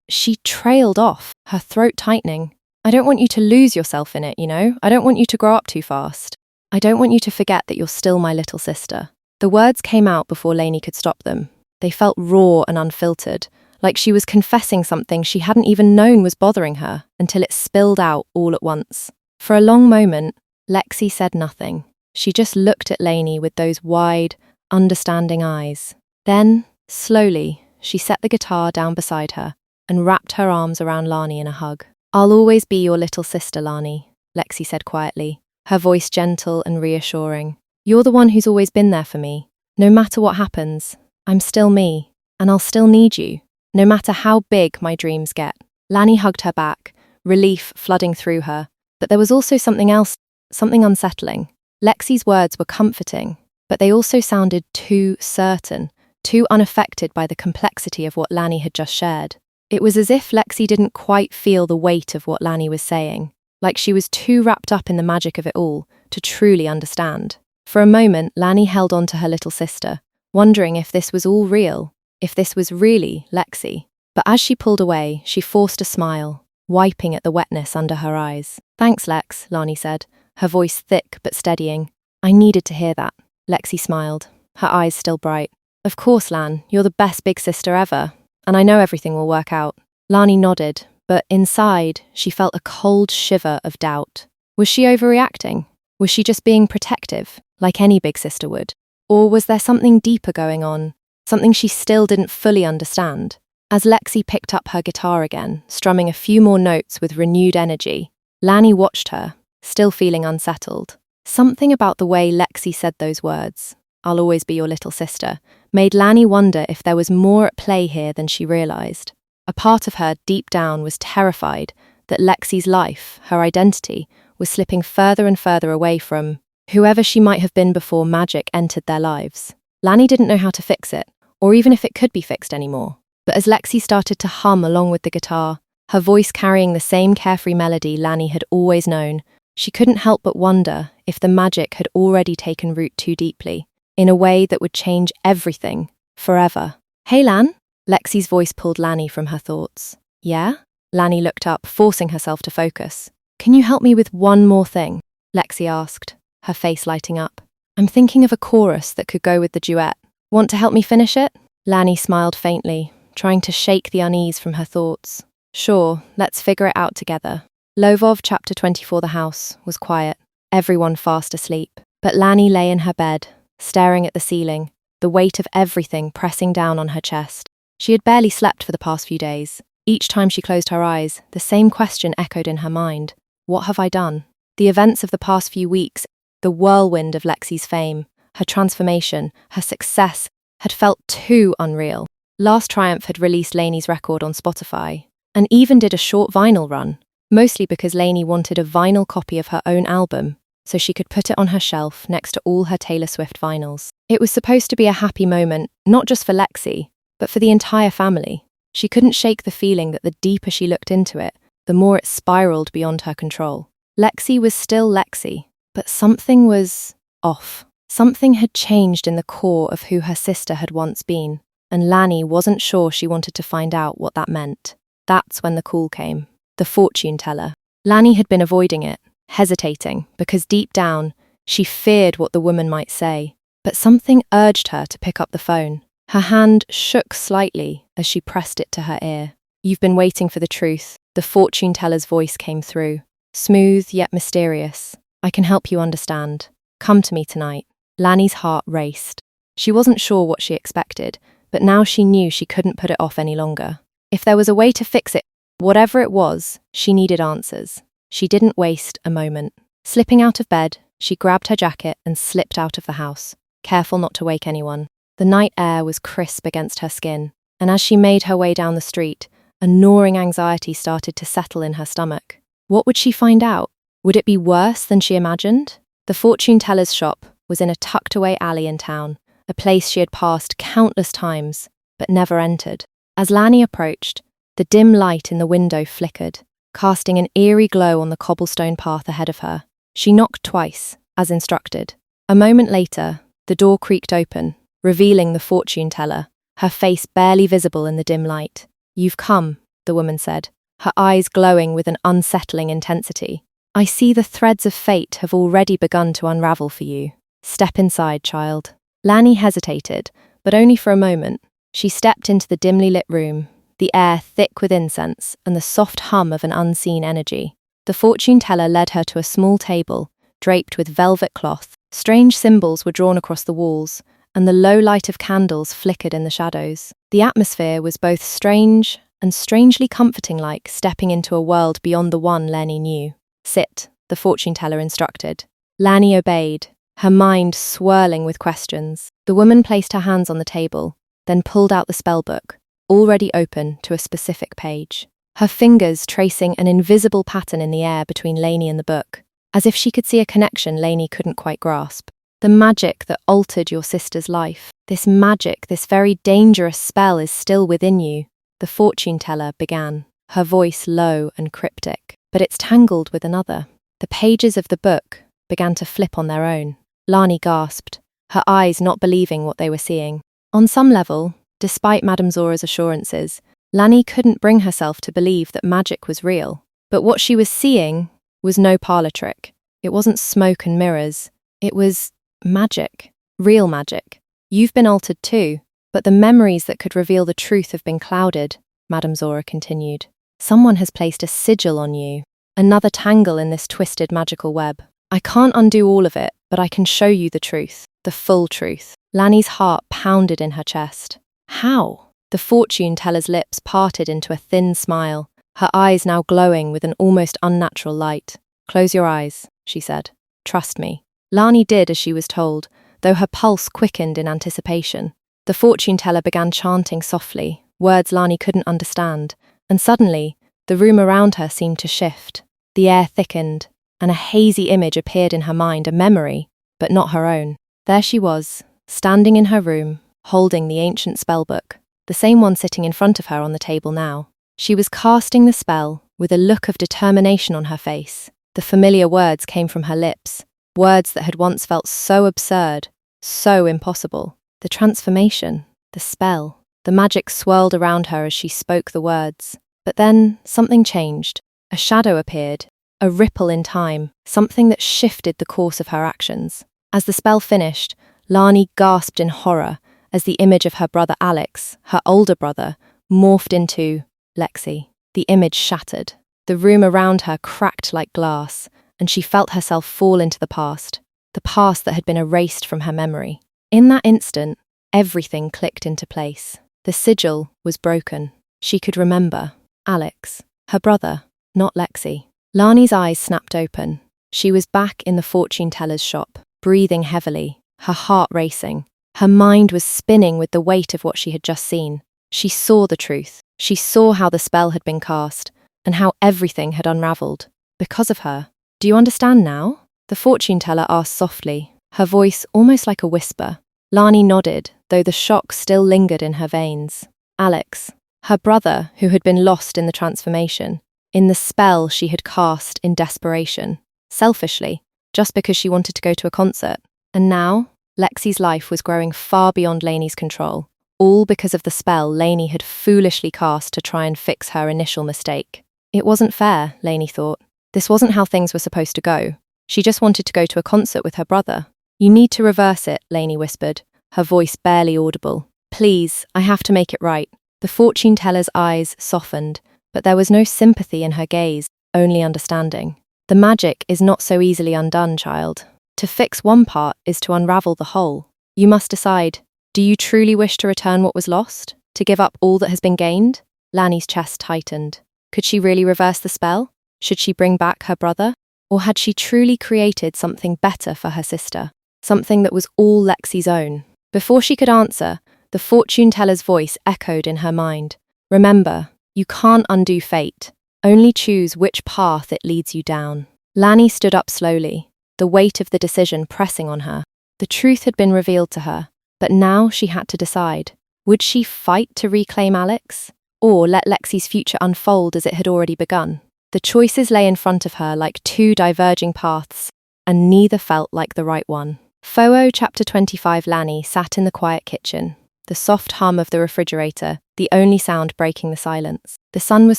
She trailed off, her throat tightening. "I don't want you to lose yourself in it, you know? I don't want you to grow up too fast. I don't want you to forget that you're still my little sister." The words came out before Lainey could stop them. They felt raw and unfiltered, like she was confessing something she hadn't even known was bothering her until it spilled out all at once. For a long moment, Lexi said nothing. She just looked at Lainey with those wide, understanding eyes. Then, slowly, she set the guitar down beside her and wrapped her arms around Lani in a hug. "I'll always be your little sister, Lani," Lexi said quietly, her voice gentle and reassuring. "You're the one who's always been there for me. No matter what happens, I'm still me, and I'll still need you, no matter how big my dreams get." Lani hugged her back, relief flooding through her, but there was also something else, something unsettling. Lexi's words were comforting, but they also sounded too certain, too unaffected by the complexity of what Lani had just shared. It was as if Lexi didn't quite feel the weight of what Lani was saying, like she was too wrapped up in the magic of it all to truly understand. For a moment, Lani held on to her little sister, wondering if this was all real, if this was really Lexi. But as she pulled away, she forced a smile, wiping at the wetness under her eyes. "Thanks, Lex," Lani said, her voice thick but steadying. "I needed to hear that." Lexi smiled, her eyes still bright. "Of course, Lan, you're the best big sister ever, and I know everything will work out." Lani nodded, but inside, she felt a cold shiver of doubt. Was she overreacting? Was she just being protective, like any big sister would? Or was there something deeper going on, something she still didn't fully understand? As Lexi picked up her guitar again, strumming a few more notes with renewed energy, Lani watched her, still feeling unsettled. Something about the way Lexi said those words, "I'll always be your little sister," made Lani wonder if there was more at play here than she realized. A part of her, deep down, was terrified that Lexi's life, her identity, was slipping further and further away from whoever she might have been before magic entered their lives. Lani didn't know how to fix it, or even if it could be fixed anymore. But as Lexi started to hum along with the guitar, her voice carrying the same carefree melody Lani had always known, She couldn't help but wonder if the magic had already taken root too deeply, in a way that would change everything, forever. "Hey, Lan?" Lexi's voice pulled Lanny from her thoughts. "Yeah?" Lanny looked up, forcing herself to focus. "Can you help me with one more thing?" Lexi asked, her face lighting up. "I'm thinking of a chorus that could go with the duet. Want to help me finish it?" Lanny smiled faintly, trying to shake the unease from her thoughts. "Sure, let's figure it out together." Lovov, Chapter 24. The house was quiet, everyone fast asleep. But Lanny lay in her bed, staring at the ceiling, the weight of everything pressing down on her chest. She had barely slept for the past few days. Each time she closed her eyes, the same question echoed in her mind. What have I done? The events of the past few weeks, the whirlwind of Lexi's fame, her transformation, her success, had felt too unreal. Last Triumph had released Lainey's record on Spotify, and even did a short vinyl run, mostly because Lainey wanted a vinyl copy of her own album, so she could put it on her shelf next to all her Taylor Swift vinyls. It was supposed to be a happy moment, not just for Lexi, but for the entire family. She couldn't shake the feeling that the deeper she looked into it, the more it spiraled beyond her control. Lexi was still Lexi, but something was off. Something had changed in the core of who her sister had once been, and Lanny wasn't sure she wanted to find out what that meant. That's when the call came. The fortune teller. Lanny had been avoiding it, hesitating, because deep down, she feared what the woman might say. But something urged her to pick up the phone. Her hand shook slightly as she pressed it to her ear. "You've been waiting for the truth." The fortune teller's voice came through, smooth yet mysterious. "I can help you understand. Come to me tonight." Lanny's heart raced. She wasn't sure what she expected, but now she knew she couldn't put it off any longer. If there was a way to fix it, whatever it was, she needed answers. She didn't waste a moment. Slipping out of bed, she grabbed her jacket and slipped out of the house, careful not to wake anyone. The night air was crisp against her skin, and as she made her way down the street, a gnawing anxiety started to settle in her stomach. What would she find out? Would it be worse than she imagined? The fortune teller's shop was in a tucked-away alley in town, a place she had passed countless times, but never entered. As Lanny approached, the dim light in the window flickered, casting an eerie glow on the cobblestone path ahead of her. She knocked twice, as instructed. A moment later, the door creaked open, revealing the fortune teller, her face barely visible in the dim light. "You've come," the woman said, her eyes glowing with an unsettling intensity. "I see the threads of fate have already begun to unravel for you. Step inside, child." Lanny hesitated, but only for a moment. She stepped into the dimly lit room, the air thick with incense and the soft hum of an unseen energy. The fortune teller led her to a small table, draped with velvet cloth. Strange symbols were drawn across the walls, and the low light of candles flickered in the shadows. The atmosphere was both strange and strangely comforting, like stepping into a world beyond the one Lanny knew. "Sit," the fortune teller instructed. Lanny obeyed, her mind swirling with questions. The woman placed her hands on the table, then pulled out the spellbook, already open to a specific page. Her fingers tracing an invisible pattern in the air between Laney and the book, as if she could see a connection Laney couldn't quite grasp. "The magic that altered your sister's life. This magic, this very dangerous spell is still within you," the fortune teller began, her voice low and cryptic. "But it's tangled with another." The pages of the book began to flip on their own. Lani gasped, her eyes not believing what they were seeing. On some level, despite Madame Zora's assurances, Lani couldn't bring herself to believe that magic was real. But what she was seeing was no parlor trick. It wasn't smoke and mirrors. It was magic. Real magic. "You've been altered too, but the memories that could reveal the truth have been clouded," Madame Zora continued. "Someone has placed a sigil on you. Another tangle in this twisted magical web. I can't undo all of it, but I can show you the truth. The full truth." Lani's heart pounded in her chest. "How?" The fortune teller's lips parted into a thin smile, her eyes now glowing with an almost unnatural light. "Close your eyes," she said. "Trust me." Lani did as she was told, though her pulse quickened in anticipation. The fortune teller began chanting softly, words Lani couldn't understand, and suddenly, the room around her seemed to shift. The air thickened, and a hazy image appeared in her mind, a memory, but not her own. There she was, standing in her room, holding the ancient spellbook, the same one sitting in front of her on the table now. She was casting the spell with a look of determination on her face, The familiar words came from her lips, words that had once felt so absurd, so impossible. The transformation, the spell, the magic swirled around her as she spoke the words. But then something changed. A shadow appeared, a ripple in time, something that shifted the course of her actions. As the spell finished, Lani gasped in horror as the image of her brother Alex, her older brother, morphed into Lexi. The image shattered. The room around her cracked like glass, and she felt herself fall into the past that had been erased from her memory. In that instant, everything clicked into place. The sigil was broken. She could remember Alex, her brother, not Lexi. Lani's eyes snapped open. She was back in the fortune teller's shop, breathing heavily, her heart racing. Her mind was spinning with the weight of what she had just seen. She saw the truth. She saw how the spell had been cast, and how everything had unraveled. Because of her. Do you understand now? The fortune teller asked softly, her voice almost like a whisper. Lani nodded, though the shock still lingered in her veins. Alex, her brother who had been lost in the transformation, in the spell she had cast in desperation, selfishly, just because she wanted to go to a concert. And now, Lexi's life was growing far beyond Lainey's control, all because of the spell Lainey had foolishly cast to try and fix her initial mistake. It wasn't fair, Lainey thought. This wasn't how things were supposed to go. She just wanted to go to a concert with her brother. You need to reverse it, Lainey whispered, her voice barely audible. Please, I have to make it right. The fortune teller's eyes softened, but there was no sympathy in her gaze, only understanding. The magic is not so easily undone, child. To fix one part is to unravel the whole. You must decide, do you truly wish to return what was lost? To give up all that has been gained? Lani's chest tightened. Could she really reverse the spell? Should she bring back her brother? Or had she truly created something better for her sister? Something that was all Lexi's own? Before she could answer, the fortune teller's voice echoed in her mind. Remember, you can't undo fate. Only choose which path it leads you down. Lani stood up slowly, the weight of the decision pressing on her. The truth had been revealed to her, but now she had to decide. Would she fight to reclaim Alex? Or let Lexi's future unfold as it had already begun? The choices lay in front of her like two diverging paths, and neither felt like the right one. Foo Chapter 25. Lani sat in the quiet kitchen, the soft hum of the refrigerator, the only sound breaking the silence. The sun was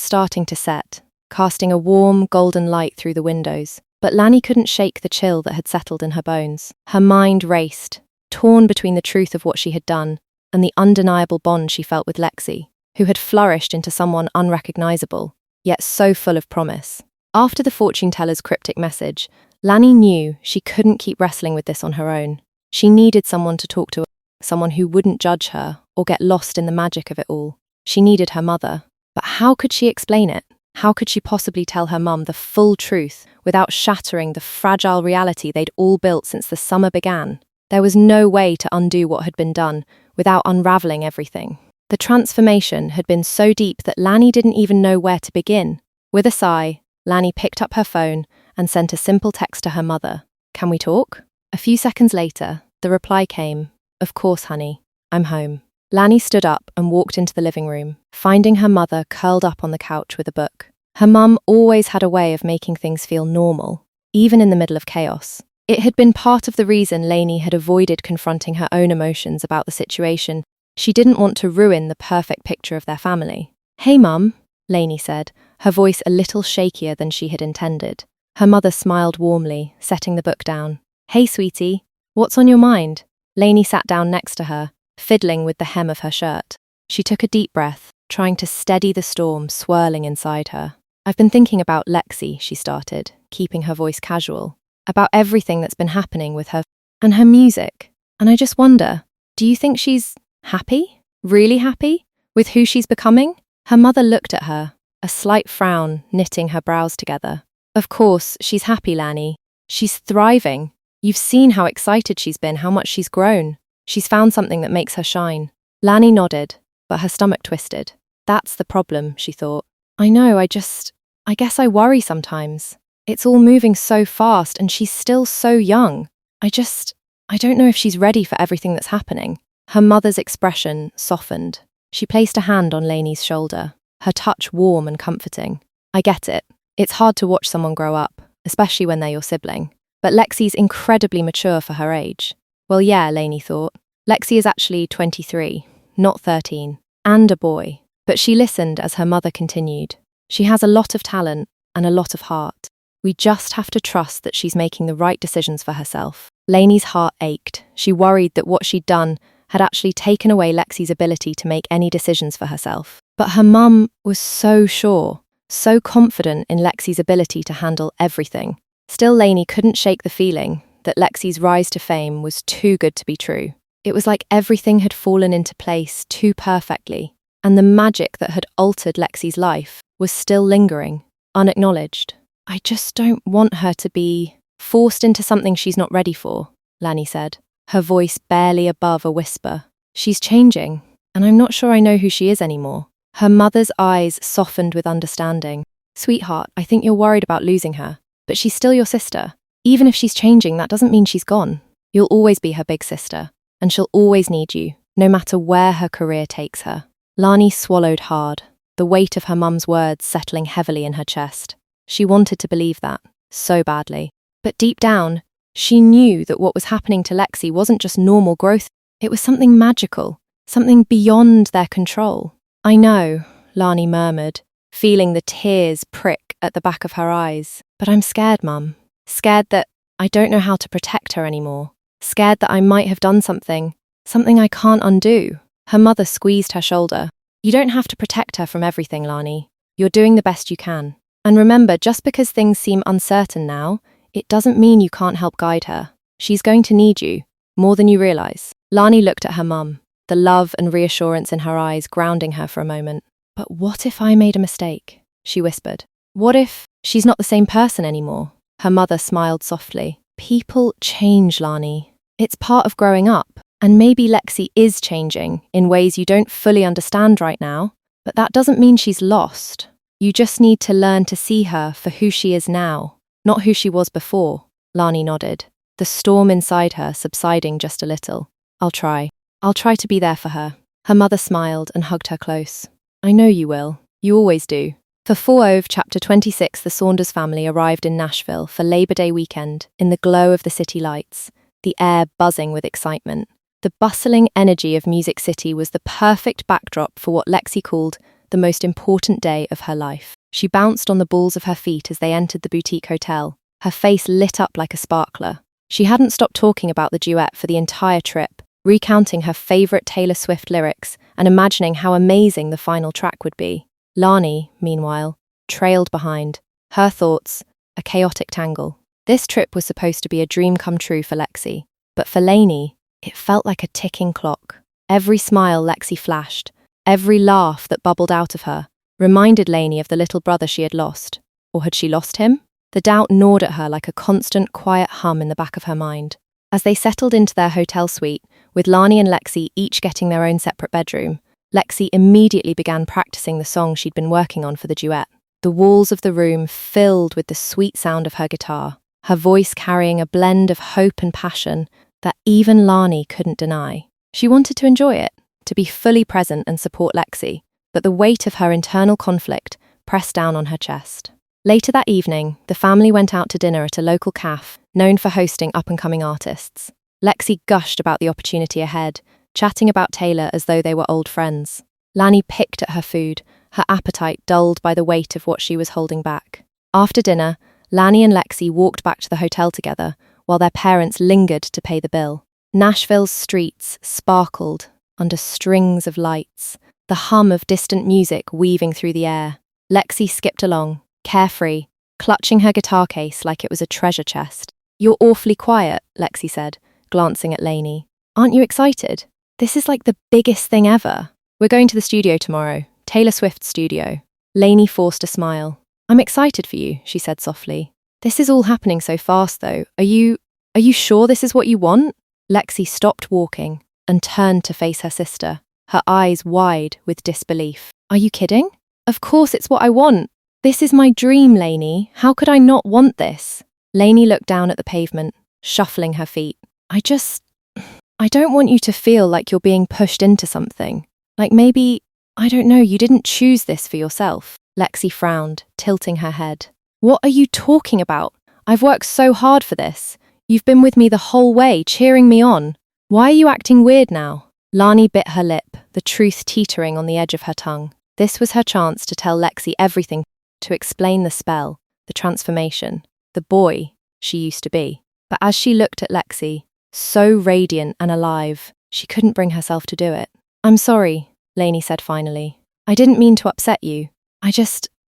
starting to set, casting a warm, golden light through the windows, but Lani couldn't shake the chill that had settled in her bones. Her mind raced, torn between the truth of what she had done and the undeniable bond she felt with Lexi, who had flourished into someone unrecognizable, yet so full of promise. After the fortune teller's cryptic message, Lani knew she couldn't keep wrestling with this on her own. She needed someone to talk to, someone who wouldn't judge her or get lost in the magic of it all. She needed her mother. But how could she explain it? How could she possibly tell her mum the full truth without shattering the fragile reality they'd all built since the summer began? There was no way to undo what had been done without unraveling everything. The transformation had been so deep that Lani didn't even know where to begin. With a sigh, Lani picked up her phone and sent a simple text to her mother. Can we talk? A few seconds later, the reply came. Of course, honey. I'm home. Lani stood up and walked into the living room, finding her mother curled up on the couch with a book. Her mum always had a way of making things feel normal, even in the middle of chaos. It had been part of the reason Lainey had avoided confronting her own emotions about the situation. She didn't want to ruin the perfect picture of their family. Hey, Mum, Lainey said, her voice a little shakier than she had intended. Her mother smiled warmly, setting the book down. Hey, sweetie, what's on your mind? Lainey sat down next to her, fiddling with the hem of her shirt. She took a deep breath, trying to steady the storm swirling inside her. I've been thinking about Lexi, she started, keeping her voice casual, about everything that's been happening with her and her music. And I just wonder, do you think she's happy? Really happy? With who she's becoming? Her mother looked at her, a slight frown knitting her brows together. Of course, she's happy, Lani. She's thriving. You've seen how excited she's been, how much she's grown. She's found something that makes her shine. Lani nodded, but her stomach twisted. That's the problem, she thought. I know, I guess I worry sometimes. It's all moving so fast and she's still so young. I don't know if she's ready for everything that's happening. Her mother's expression softened. She placed a hand on Lainey's shoulder, her touch warm and comforting. I get it. It's hard to watch someone grow up, especially when they're your sibling. But Lexi's incredibly mature for her age. Well, yeah, Lainey thought. Lexi is actually 23, not 13, and a boy. But she listened as her mother continued. She has a lot of talent and a lot of heart. We just have to trust that she's making the right decisions for herself. Lainey's heart ached. She worried that what she'd done had actually taken away Lexi's ability to make any decisions for herself. But her mum was so sure, so confident in Lexi's ability to handle everything. Still, Lainey couldn't shake the feeling that Lexi's rise to fame was too good to be true. It was like everything had fallen into place too perfectly, and the magic that had altered Lexi's life was still lingering, unacknowledged. I just don't want her to be forced into something she's not ready for, Lanny said, her voice barely above a whisper. She's changing, and I'm not sure I know who she is anymore. Her mother's eyes softened with understanding. Sweetheart, I think you're worried about losing her, but she's still your sister. Even if she's changing, that doesn't mean she's gone. You'll always be her big sister, and she'll always need you, no matter where her career takes her. Lani swallowed hard, the weight of her mum's words settling heavily in her chest. She wanted to believe that, so badly. But deep down, she knew that what was happening to Lexi wasn't just normal growth, it was something magical, something beyond their control. I know, Lani murmured, feeling the tears prick at the back of her eyes. But I'm scared, Mum. Scared that I don't know how to protect her anymore. Scared that I might have done something I can't undo. Her mother squeezed her shoulder. You don't have to protect her from everything, Lani. You're doing the best you can. And remember, just because things seem uncertain now, it doesn't mean you can't help guide her. She's going to need you, more than you realise. Lani looked at her mum, the love and reassurance in her eyes grounding her for a moment. But what if I made a mistake? She whispered. What if she's not the same person anymore? Her mother smiled softly. People change, Lani. It's part of growing up. And maybe Lexi is changing in ways you don't fully understand right now, but that doesn't mean she's lost. You just need to learn to see her for who she is now, not who she was before. Lani nodded, the storm inside her subsiding just a little. I'll try to be there for her. Her mother smiled and hugged her close. I know you will. You always do. For 4 Chapter 26, the Saunders family arrived in Nashville for Labor Day weekend in the glow of the city lights, the air buzzing with excitement. The bustling energy of Music City was the perfect backdrop for what Lexi called the most important day of her life. She bounced on the balls of her feet as they entered the boutique hotel, her face lit up like a sparkler. She hadn't stopped talking about the duet for the entire trip, recounting her favourite Taylor Swift lyrics and imagining how amazing the final track would be. Lani, meanwhile, trailed behind, her thoughts a chaotic tangle. This trip was supposed to be a dream come true for Lexi, but for Lainey, it felt like a ticking clock. Every smile Lexi flashed, every laugh that bubbled out of her, reminded Lainey of the little brother she had lost. Or had she lost him? The doubt gnawed at her like a constant, quiet hum in the back of her mind. As they settled into their hotel suite, with Lani and Lexi each getting their own separate bedroom, Lexi immediately began practicing the song she'd been working on for the duet. The walls of the room filled with the sweet sound of her guitar, her voice carrying a blend of hope and passion that even Lani couldn't deny. She wanted to enjoy it, to be fully present and support Lexi, but the weight of her internal conflict pressed down on her chest. Later that evening, the family went out to dinner at a local cafe known for hosting up-and-coming artists. Lexi gushed about the opportunity ahead, chatting about Taylor as though they were old friends. Lani picked at her food, her appetite dulled by the weight of what she was holding back. After dinner, Lani and Lexi walked back to the hotel together, while their parents lingered to pay the bill. Nashville's streets sparkled under strings of lights, the hum of distant music weaving through the air. Lexi skipped along, carefree, clutching her guitar case like it was a treasure chest. You're awfully quiet, Lexi said, glancing at Lainey. Aren't you excited? This is like the biggest thing ever. We're going to the studio tomorrow, Taylor Swift's studio. Lainey forced a smile. I'm excited for you, she said softly. This is all happening so fast, though. Are you sure this is what you want? Lexi stopped walking and turned to face her sister, her eyes wide with disbelief. Are you kidding? Of course it's what I want. This is my dream, Lainey. How could I not want this? Lainey looked down at the pavement, shuffling her feet. I don't want you to feel like you're being pushed into something. Like maybe, I don't know, you didn't choose this for yourself. Lexi frowned, tilting her head. What are you talking about? I've worked so hard for this. You've been with me the whole way, cheering me on. Why are you acting weird now? Lani bit her lip, the truth teetering on the edge of her tongue. This was her chance to tell Lexi everything, to explain the spell, the transformation, the boy she used to be. But as she looked at Lexi, so radiant and alive, she couldn't bring herself to do it. I'm sorry, Lainey said finally. I didn't mean to upset you.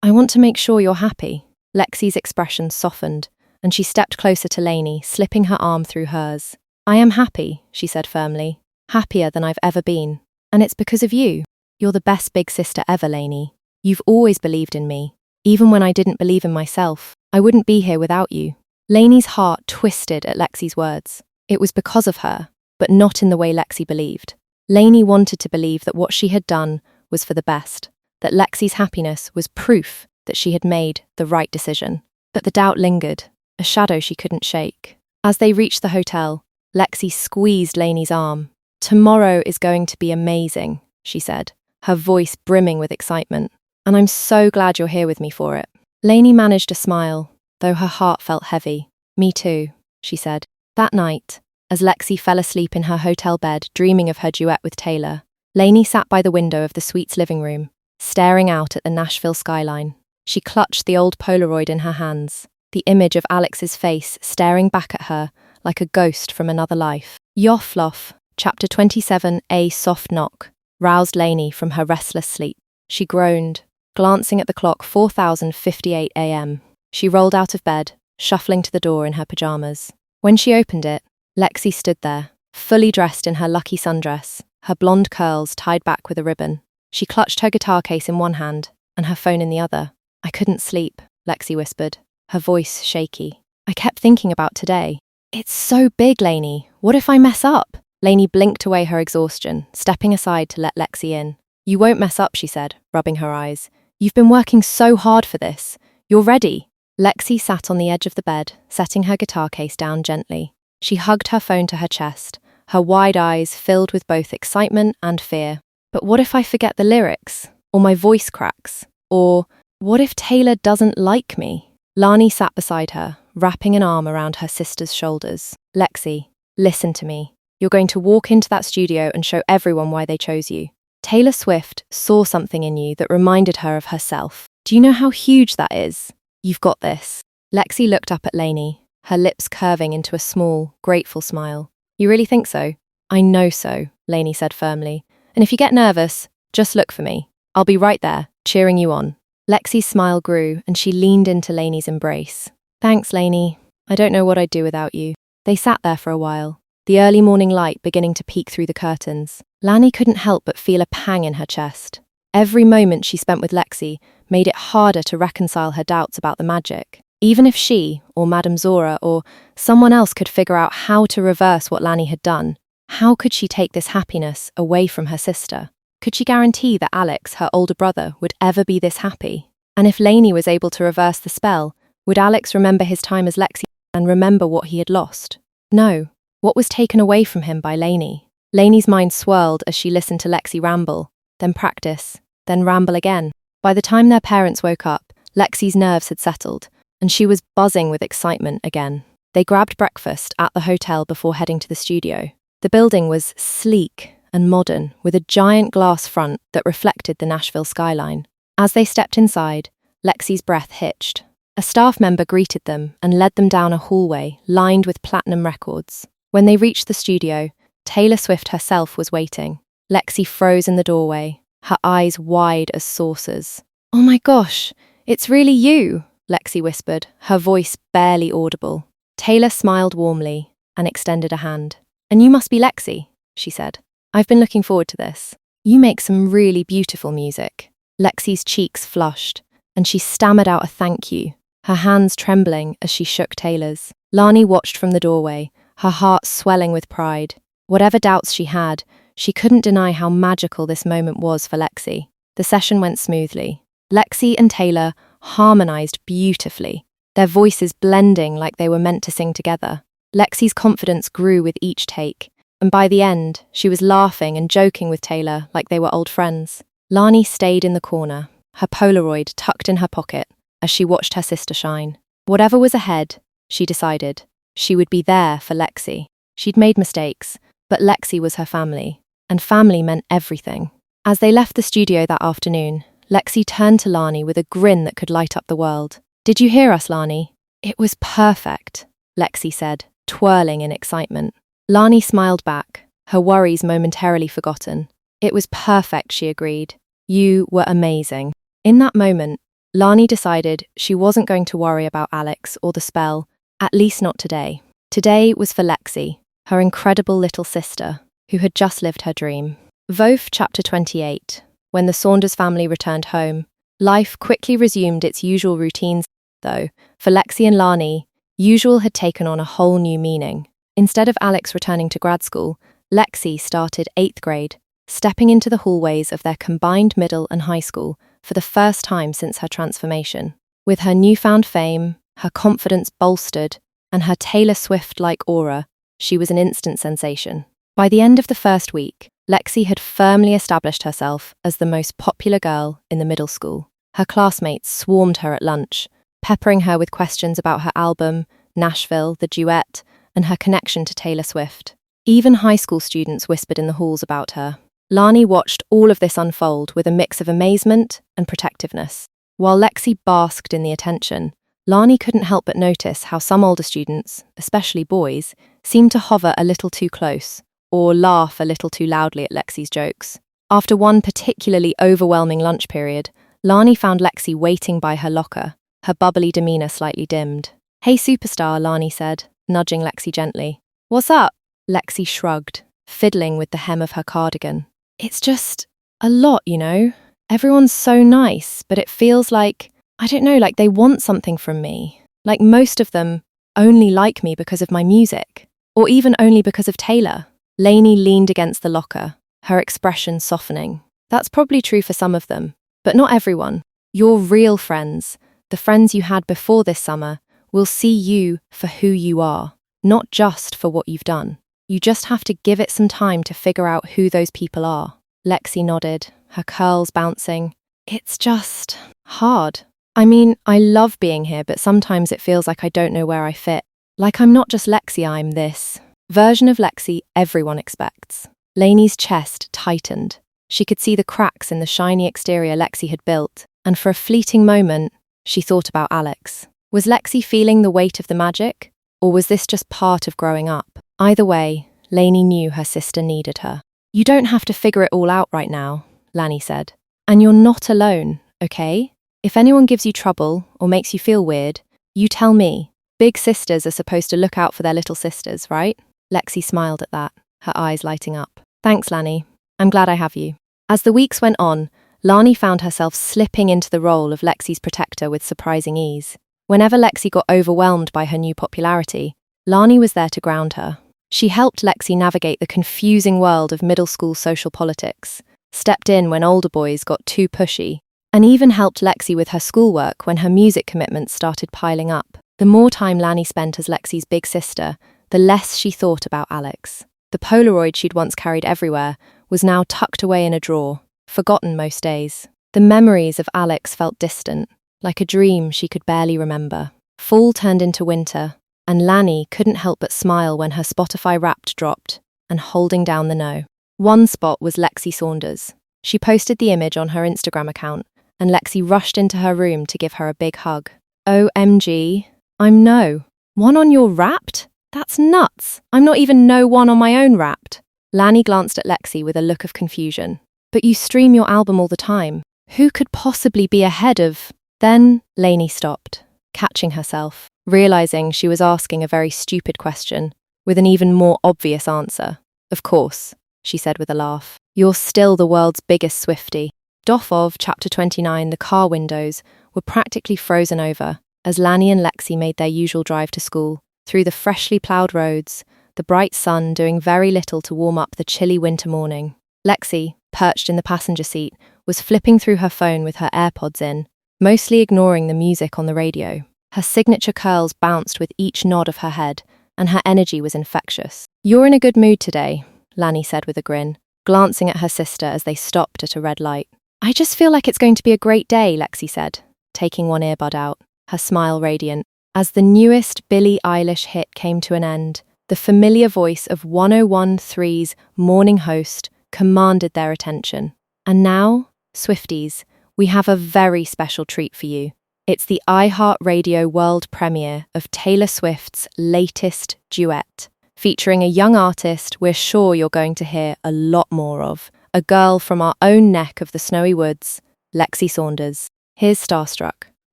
I want to make sure you're happy. Lexi's expression softened, and she stepped closer to Lainey, slipping her arm through hers. I am happy, she said firmly. Happier than I've ever been. And it's because of you. You're the best big sister ever, Lainey. You've always believed in me. Even when I didn't believe in myself, I wouldn't be here without you. Lainey's heart twisted at Lexi's words. It was because of her, but not in the way Lexi believed. Lainey wanted to believe that what she had done was for the best, that Lexi's happiness was proof that she had made the right decision. But the doubt lingered, a shadow she couldn't shake. As they reached the hotel, Lexi squeezed Lainey's arm. Tomorrow is going to be amazing, she said, her voice brimming with excitement. And I'm so glad you're here with me for it. Lainey managed a smile, though her heart felt heavy. Me too, she said. That night, as Lexi fell asleep in her hotel bed dreaming of her duet with Taylor, Lainey sat by the window of the suite's living room, staring out at the Nashville skyline. She clutched the old Polaroid in her hands, the image of Alex's face staring back at her like a ghost from another life. Yoffloff, Chapter 27, A Soft Knock, roused Lainey from her restless sleep. She groaned, glancing at the clock 4058 a.m. She rolled out of bed, shuffling to the door in her pajamas. When she opened it, Lexi stood there, fully dressed in her lucky sundress, her blonde curls tied back with a ribbon. She clutched her guitar case in one hand and her phone in the other. I couldn't sleep, Lexi whispered, her voice shaky. I kept thinking about today. It's so big, Lainey. What if I mess up? Lainey blinked away her exhaustion, stepping aside to let Lexi in. You won't mess up, she said, rubbing her eyes. You've been working so hard for this. You're ready. Lexi sat on the edge of the bed, setting her guitar case down gently. She hugged her phone to her chest, her wide eyes filled with both excitement and fear. But what if I forget the lyrics? Or my voice cracks? Or what if Taylor doesn't like me? Lani sat beside her, wrapping an arm around her sister's shoulders. Lexi, listen to me. You're going to walk into that studio and show everyone why they chose you. Taylor Swift saw something in you that reminded her of herself. Do you know how huge that is? You've got this. Lexi looked up at Lainey, her lips curving into a small, grateful smile. You really think so? I know so, Lainey said firmly. And if you get nervous, just look for me. I'll be right there, cheering you on. Lexi's smile grew and she leaned into Lainey's embrace. Thanks, Lainey. I don't know what I'd do without you. They sat there for a while, the early morning light beginning to peek through the curtains. Lani couldn't help but feel a pang in her chest. Every moment she spent with Lexi made it harder to reconcile her doubts about the magic. Even if she, or Madame Zora, or someone else could figure out how to reverse what Lani had done, how could she take this happiness away from her sister? Could she guarantee that Alex, her older brother, would ever be this happy? And if Lainey was able to reverse the spell, would Alex remember his time as Lexi and remember what he had lost? No. What was taken away from him by Lainey? Lainey's mind swirled as she listened to Lexi ramble, then practice, then ramble again. By the time their parents woke up, Lexi's nerves had settled, and she was buzzing with excitement again. They grabbed breakfast at the hotel before heading to the studio. The building was sleek and modern, with a giant glass front that reflected the Nashville skyline. As they stepped inside, Lexi's breath hitched. A staff member greeted them and led them down a hallway lined with platinum records. When they reached the studio, Taylor Swift herself was waiting. Lexi froze in the doorway, her eyes wide as saucers. Oh my gosh, it's really you, Lexi whispered, her voice barely audible. Taylor smiled warmly and extended a hand. And you must be Lexi, she said. I've been looking forward to this. You make some really beautiful music. Lexi's cheeks flushed, and she stammered out a thank you, her hands trembling as she shook Taylor's. Lani watched from the doorway, her heart swelling with pride. Whatever doubts she had, she couldn't deny how magical this moment was for Lexi. The session went smoothly. Lexi and Taylor harmonized beautifully, their voices blending like they were meant to sing together. Lexi's confidence grew with each take, and by the end, she was laughing and joking with Taylor like they were old friends. Lani stayed in the corner, her Polaroid tucked in her pocket, as she watched her sister shine. Whatever was ahead, she decided. She would be there for Lexi. She'd made mistakes, but Lexi was her family, and family meant everything. As they left the studio that afternoon, Lexi turned to Lani with a grin that could light up the world. "Did you hear us, Lani?" "It was perfect," Lexi said, twirling in excitement. Lani smiled back, her worries momentarily forgotten. "It was perfect," she agreed. "You were amazing." In that moment, Lani decided she wasn't going to worry about Alex or the spell, at least not today. Today was for Lexi, her incredible little sister, who had just lived her dream. Voth chapter 28. When the Saunders family returned home, life quickly resumed its usual routines, though, for Lexi and Lani, usual had taken on a whole new meaning. Instead of Alex returning to grad school, Lexi started 8th grade, stepping into the hallways of their combined middle and high school for the first time since her transformation. With her newfound fame, her confidence bolstered, and her Taylor Swift-like aura, she was an instant sensation. By the end of the first week, Lexi had firmly established herself as the most popular girl in the middle school. Her classmates swarmed her at lunch, peppering her with questions about her album, Nashville, the duet, and her connection to Taylor Swift. Even high school students whispered in the halls about her. Lani watched all of this unfold with a mix of amazement and protectiveness. While Lexi basked in the attention, Lani couldn't help but notice how some older students, especially boys, seemed to hover a little too close, or laugh a little too loudly at Lexi's jokes. After one particularly overwhelming lunch period, Lani found Lexi waiting by her locker, her bubbly demeanour slightly dimmed. "Hey superstar," Lani said, nudging Lexi gently. "What's up?" Lexi shrugged, fiddling with the hem of her cardigan. "It's just a lot, you know? Everyone's so nice, but it feels like, I don't know, like they want something from me. Like most of them only like me because of my music, or even only because of Taylor." Lainey leaned against the locker, her expression softening. "That's probably true for some of them, but not everyone. Your real friends, the friends you had before this summer, will see you for who you are, not just for what you've done. You just have to give it some time to figure out who those people are." Lexi nodded, her curls bouncing. "It's just hard. I mean, I love being here, but sometimes it feels like I don't know where I fit. Like I'm not just Lexi, I'm this version of Lexi everyone expects." Lainey's chest tightened. She could see the cracks in the shiny exterior Lexi had built, and for a fleeting moment, she thought about Alex. Was Lexi feeling the weight of the magic, or was this just part of growing up? Either way, Lainey knew her sister needed her. "You don't have to figure it all out right now," Lani said. "And you're not alone, okay? If anyone gives you trouble or makes you feel weird, you tell me. Big sisters are supposed to look out for their little sisters, right?" Lexi smiled at that, her eyes lighting up. "Thanks, Lani. I'm glad I have you." As the weeks went on, Lani found herself slipping into the role of Lexi's protector with surprising ease. Whenever Lexi got overwhelmed by her new popularity, Lani was there to ground her. She helped Lexi navigate the confusing world of middle school social politics, stepped in when older boys got too pushy, and even helped Lexi with her schoolwork when her music commitments started piling up. The more time Lani spent as Lexi's big sister, the less she thought about Alex. The Polaroid she'd once carried everywhere was now tucked away in a drawer, forgotten most days. The memories of Alex felt distant, like a dream she could barely remember. Fall turned into winter, and Lani couldn't help but smile when her Spotify Wrapped dropped, and holding down the no. One spot was Lexi Saunders. She posted the image on her Instagram account, and Lexi rushed into her room to give her a big hug. "OMG, I'm no. One on your Wrapped? That's nuts. I'm not even no one on my own Wrapped." Lani glanced at Lexi with a look of confusion. "But you stream your album all the time. Who could possibly be ahead of—" Then Lainey stopped, catching herself, realizing she was asking a very stupid question, with an even more obvious answer. "Of course," she said with a laugh. "You're still the world's biggest Swiftie." Of chapter 29, the car windows were practically frozen over as Lani and Lexi made their usual drive to school, through the freshly ploughed roads, the bright sun doing very little to warm up the chilly winter morning. Lexi, perched in the passenger seat, was flipping through her phone with her AirPods in, mostly ignoring the music on the radio. Her signature curls bounced with each nod of her head, and her energy was infectious. "You're in a good mood today," Lani said with a grin, glancing at her sister as they stopped at a red light. "I just feel like it's going to be a great day," Lexi said, taking one earbud out, her smile radiant. As the newest Billie Eilish hit came to an end, the familiar voice of 1013's morning host commanded their attention. And now, Swifties, we have a very special treat for you. It's the iHeartRadio world premiere of Taylor Swift's latest duet. Featuring a young artist we're sure you're going to hear a lot more of. A girl from our own neck of the snowy woods, Lexi Saunders. Here's Starstruck.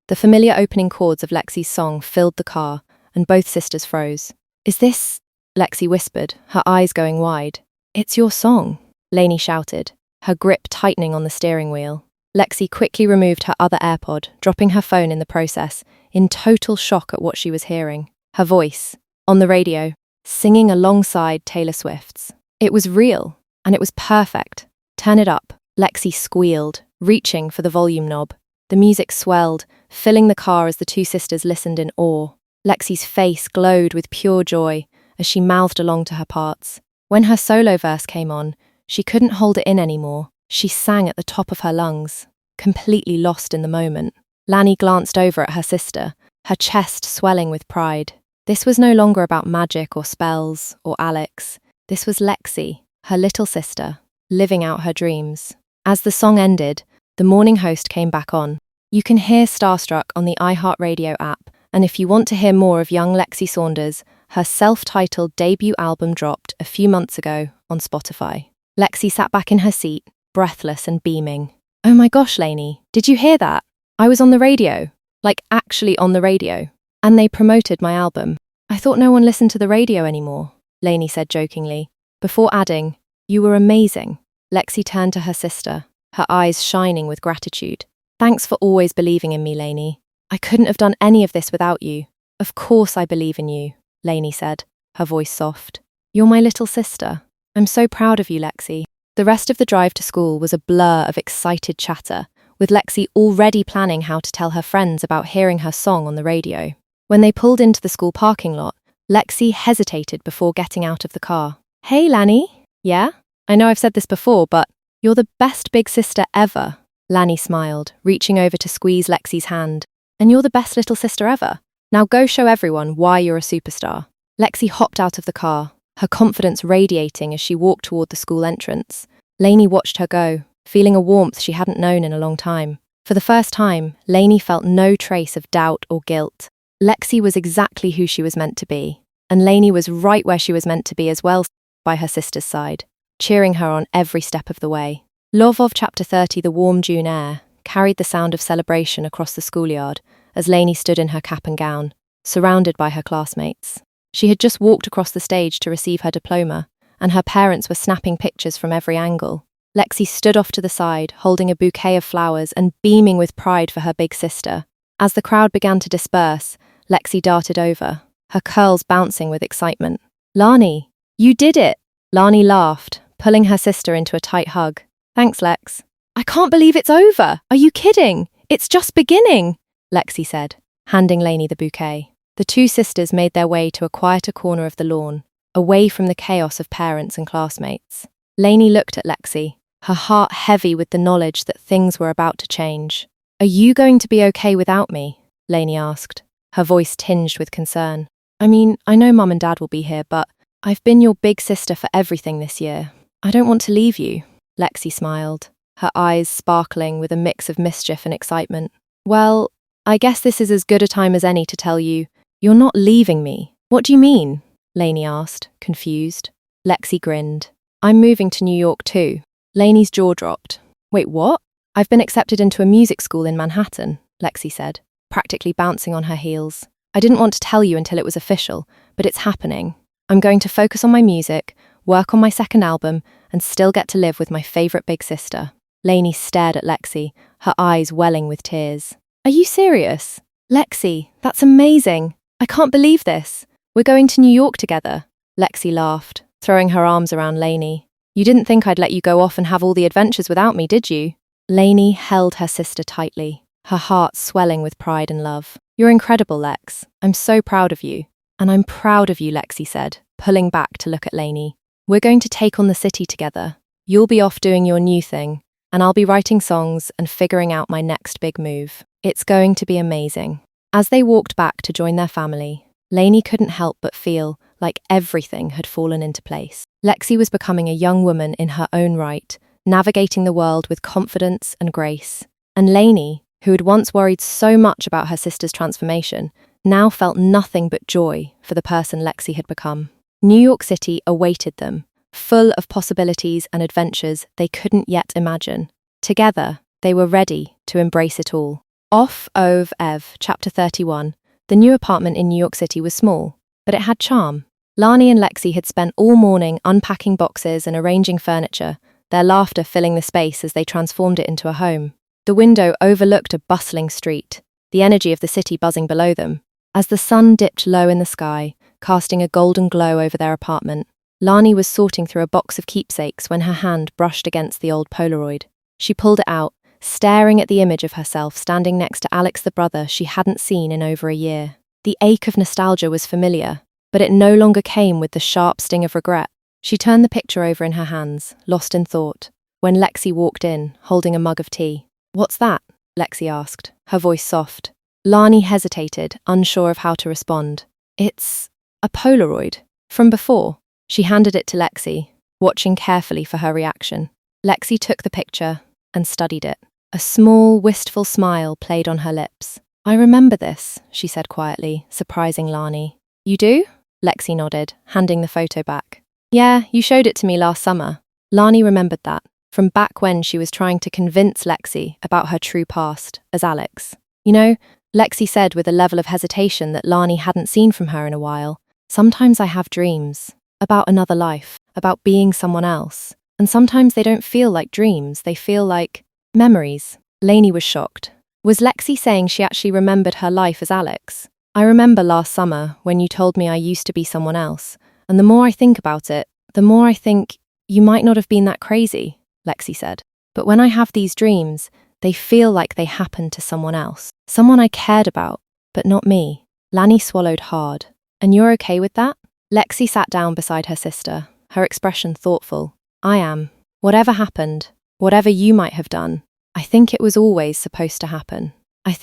The familiar opening chords of Lexi's song filled the car, and both sisters froze. Is this? Lexi whispered, her eyes going wide. It's your song, Lainey shouted, her grip tightening on the steering wheel. Lexi quickly removed her other AirPod, dropping her phone in the process, in total shock at what she was hearing. Her voice, on the radio, singing alongside Taylor Swift's. It was real, and it was perfect. Turn it up, Lexi squealed, reaching for the volume knob. The music swelled, filling the car as the two sisters listened in awe. Lexi's face glowed with pure joy as she mouthed along to her parts. When her solo verse came on, she couldn't hold it in anymore. She sang at the top of her lungs, completely lost in the moment. Lani glanced over at her sister, her chest swelling with pride. This was no longer about magic or spells or Alex. This was Lexi, her little sister, living out her dreams. As the song ended, the morning host came back on. You can hear Starstruck on the iHeartRadio app, and if you want to hear more of young Lexi Saunders, her self-titled debut album dropped a few months ago on Spotify. Lexi sat back in her seat, breathless and beaming. Oh my gosh, Lainey, did you hear that? I was on the radio. Like, actually on the radio. And they promoted my album. I thought no one listened to the radio anymore, Lainey said jokingly, before adding, you were amazing. Lexi turned to her sister, her eyes shining with gratitude. Thanks for always believing in me, Lainey. I couldn't have done any of this without you. Of course I believe in you, Lainey said, her voice soft. You're my little sister. I'm so proud of you, Lexi. The rest of the drive to school was a blur of excited chatter, with Lexi already planning how to tell her friends about hearing her song on the radio. When they pulled into the school parking lot, Lexi hesitated before getting out of the car. Hey, Lani. Yeah? I know I've said this before, but you're the best big sister ever. Lani smiled, reaching over to squeeze Lexi's hand. And you're the best little sister ever. Now go show everyone why you're a superstar. Lexi hopped out of the car, her confidence radiating as she walked toward the school entrance. Lainey watched her go, feeling a warmth she hadn't known in a long time. For the first time, Lainey felt no trace of doubt or guilt. Lexi was exactly who she was meant to be, and Lainey was right where she was meant to be as well, by her sister's side, cheering her on every step of the way. Love of Chapter 30, The Warm June Air, carried the sound of celebration across the schoolyard as Lainey stood in her cap and gown, surrounded by her classmates. She had just walked across the stage to receive her diploma, and her parents were snapping pictures from every angle. Lexi stood off to the side, holding a bouquet of flowers and beaming with pride for her big sister. As the crowd began to disperse, Lexi darted over, her curls bouncing with excitement. Lani, you did it! Lani laughed, pulling her sister into a tight hug. Thanks, Lex. I can't believe it's over! Are you kidding? It's just beginning! Lexi said, handing Lainey the bouquet. The two sisters made their way to a quieter corner of the lawn, away from the chaos of parents and classmates. Lainey looked at Lexi, her heart heavy with the knowledge that things were about to change. Are you going to be okay without me? Lainey asked, her voice tinged with concern. I mean, I know Mum and Dad will be here, but I've been your big sister for everything this year. I don't want to leave you. Lexi smiled, her eyes sparkling with a mix of mischief and excitement. Well, I guess this is as good a time as any to tell you, you're not leaving me. What do you mean? Lainey asked, confused. Lexi grinned. I'm moving to New York too. Lainey's jaw dropped. Wait, what? I've been accepted into a music school in Manhattan, Lexi said, practically bouncing on her heels. I didn't want to tell you until it was official, but it's happening. I'm going to focus on my music, work on my second album, and still get to live with my favourite big sister. Lainey stared at Lexi, her eyes welling with tears. Are you serious? Lexi, that's amazing. I can't believe this. We're going to New York together. Lexi laughed, throwing her arms around Lainey. You didn't think I'd let you go off and have all the adventures without me, did you? Lainey held her sister tightly, her heart swelling with pride and love. You're incredible, Lex. I'm so proud of you. And I'm proud of you, Lexi said, pulling back to look at Lainey. We're going to take on the city together. You'll be off doing your new thing, and I'll be writing songs and figuring out my next big move. It's going to be amazing. As they walked back to join their family, Lainey couldn't help but feel like everything had fallen into place. Lexi was becoming a young woman in her own right, navigating the world with confidence and grace. And Lainey, who had once worried so much about her sister's transformation, now felt nothing but joy for the person Lexi had become. New York City awaited them, full of possibilities and adventures they couldn't yet imagine. Together, they were ready to embrace it all. Off Ove Ev, Chapter 31. The new apartment in New York City was small, but it had charm. Lani and Lexi had spent all morning unpacking boxes and arranging furniture, their laughter filling the space as they transformed it into a home. The window overlooked a bustling street, the energy of the city buzzing below them. As the sun dipped low in the sky, casting a golden glow over their apartment, Lani was sorting through a box of keepsakes when her hand brushed against the old Polaroid. She pulled it out, staring at the image of herself standing next to Alex, the brother she hadn't seen in over a year. The ache of nostalgia was familiar, but it no longer came with the sharp sting of regret. She turned the picture over in her hands, lost in thought, when Lexi walked in, holding a mug of tea. "What's that?" Lexi asked, her voice soft. Lani hesitated, unsure of how to respond. "It's a Polaroid. From before." She handed it to Lexi, watching carefully for her reaction. Lexi took the picture and studied it. A small, wistful smile played on her lips. "I remember this," she said quietly, surprising Lani. "You do?" Lexi nodded, handing the photo back. "Yeah, you showed it to me last summer." Lani remembered that, from back when she was trying to convince Lexi about her true past as Alex. "You know," Lexi said with a level of hesitation that Lani hadn't seen from her in a while, "sometimes I have dreams about another life, about being someone else. And sometimes they don't feel like dreams, they feel like memories." Lainey was shocked. Was Lexi saying she actually remembered her life as Alex? "I remember last summer when you told me I used to be someone else, and the more I think about it, the more I think you might not have been that crazy," Lexi said. "But when I have these dreams, they feel like they happened to someone else, someone I cared about, but not me." Lani swallowed hard. "And you're okay with that?" Lexi sat down beside her sister, her expression thoughtful. "I am. Whatever happened, whatever you might have done, I think it was always supposed to happen. I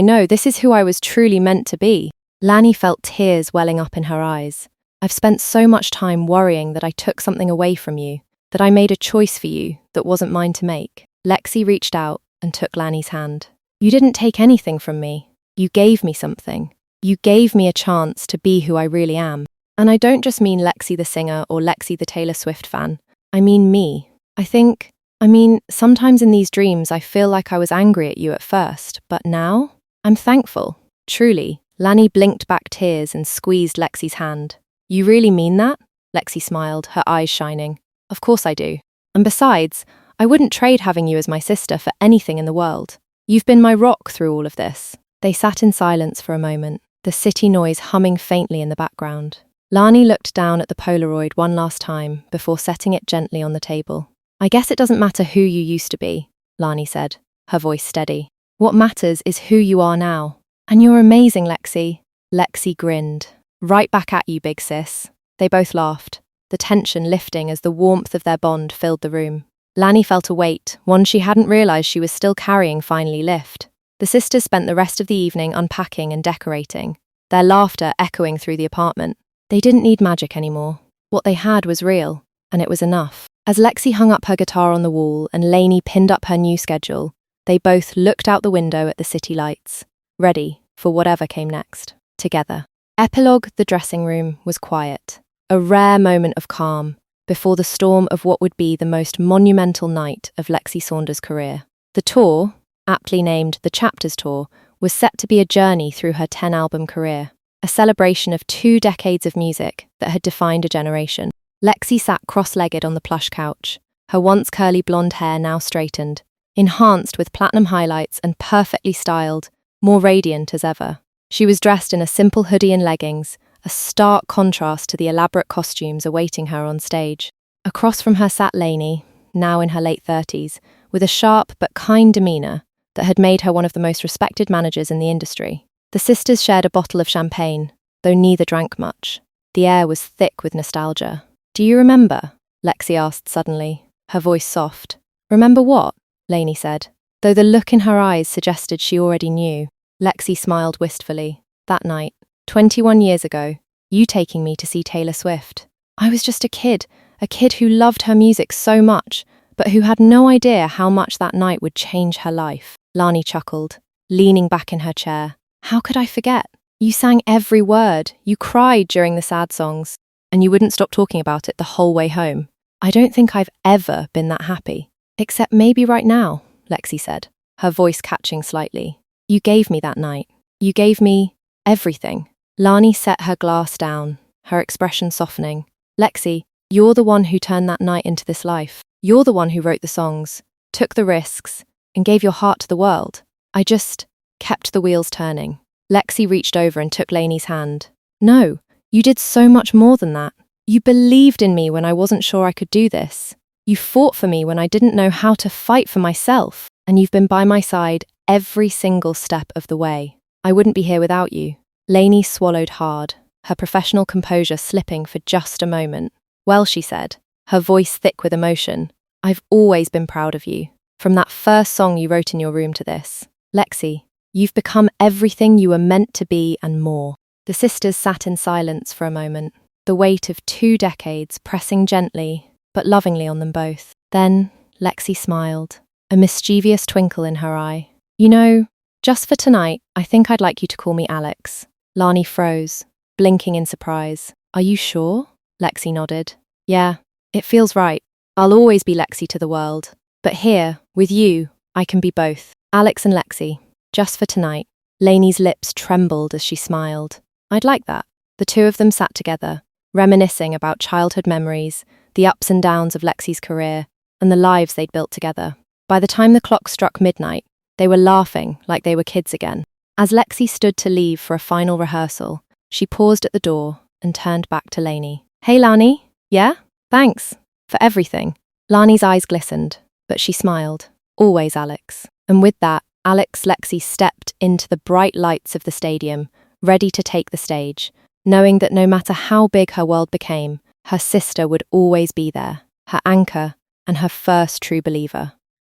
know, this is who I was truly meant to be." Lani felt tears welling up in her eyes. "I've spent so much time worrying that I took something away from you, that I made a choice for you that wasn't mine to make." Lexi reached out and took Lani's hand. "You didn't take anything from me. You gave me something. You gave me a chance to be who I really am. And I don't just mean Lexi the singer or Lexi the Taylor Swift fan. I mean me. Sometimes in these dreams I feel like I was angry at you at first, but now I'm thankful. Truly." Lani blinked back tears and squeezed Lexi's hand. "You really mean that?" Lexi smiled, her eyes shining. "Of course I do. And besides, I wouldn't trade having you as my sister for anything in the world. You've been my rock through all of this." They sat in silence for a moment, the city noise humming faintly in the background. Lani looked down at the Polaroid one last time before setting it gently on the table. "I guess it doesn't matter who you used to be," Lani said, her voice steady. "What matters is who you are now. And you're amazing, Lexi." Lexi grinned. "Right back at you, big sis." They both laughed, the tension lifting as the warmth of their bond filled the room. Lani felt a weight, one she hadn't realized she was still carrying, finally lift. The sisters spent the rest of the evening unpacking and decorating, their laughter echoing through the apartment. They didn't need magic anymore. What they had was real, and it was enough. As Lexi hung up her guitar on the wall and Lainey pinned up her new schedule, they both looked out the window at the city lights, ready for whatever came next, together. Epilogue: The dressing room was quiet, a rare moment of calm before the storm of what would be the most monumental night of Lexi Saunders' career. The tour, aptly named the Chapters Tour, was set to be a journey through her 10-album career, a celebration of 2 decades of music that had defined a generation. Lexi sat cross-legged on the plush couch, her once curly blonde hair now straightened, enhanced with platinum highlights and perfectly styled, more radiant as ever. She was dressed in a simple hoodie and leggings, a stark contrast to the elaborate costumes awaiting her on stage. Across from her sat Lainey, now in her late 30s, with a sharp but kind demeanour that had made her one of the most respected managers in the industry. The sisters shared a bottle of champagne, though neither drank much. The air was thick with nostalgia. "Do you remember?" Lexi asked suddenly, her voice soft. "Remember what?" Lainey said, though the look in her eyes suggested she already knew. Lexi smiled wistfully. That night, 21 years ago, you taking me to see Taylor Swift. I was just a kid who loved her music so much, but who had no idea how much that night would change her life. Lani chuckled, leaning back in her chair. How could I forget? You sang every word, you cried during the sad songs, and you wouldn't stop talking about it the whole way home. I don't think I've ever been that happy. Except maybe right now, Lexi said, her voice catching slightly. You gave me that night. You gave me everything. Lani set her glass down, her expression softening. Lexi, you're the one who turned that night into this life. You're the one who wrote the songs, took the risks, and gave your heart to the world. I just kept the wheels turning. Lexi reached over and took Lainey's hand. No, you did so much more than that. You believed in me when I wasn't sure I could do this. You fought for me when I didn't know how to fight for myself. And you've been by my side every single step of the way. I wouldn't be here without you. Lainey swallowed hard, her professional composure slipping for just a moment. Well, she said, her voice thick with emotion, I've always been proud of you. From that first song you wrote in your room to this. Lexi, you've become everything you were meant to be and more. The sisters sat in silence for a moment, the weight of 2 decades pressing gently but lovingly on them both. Then Lexi smiled, a mischievous twinkle in her eye. You know, just for tonight, I think I'd like you to call me Alex. Lani froze, blinking in surprise. Are you sure? Lexi nodded. Yeah, it feels right. I'll always be Lexi to the world. But here, with you, I can be both. Alex and Lexi, just for tonight. Lainey's lips trembled as she smiled. I'd like that. The two of them sat together, reminiscing about childhood memories, the ups and downs of Lexi's career, and the lives they'd built together. By the time the clock struck midnight, they were laughing like they were kids again. As Lexi stood to leave for a final rehearsal, she paused at the door and turned back to Lainey. Hey, Lani. Yeah? Thanks. For everything. Lani's eyes glistened, but she smiled. Always Alex. And with that, Lexi stepped into the bright lights of the stadium, ready to take the stage, knowing that no matter how big her world became, her sister would always be there, her anchor and her first true believer.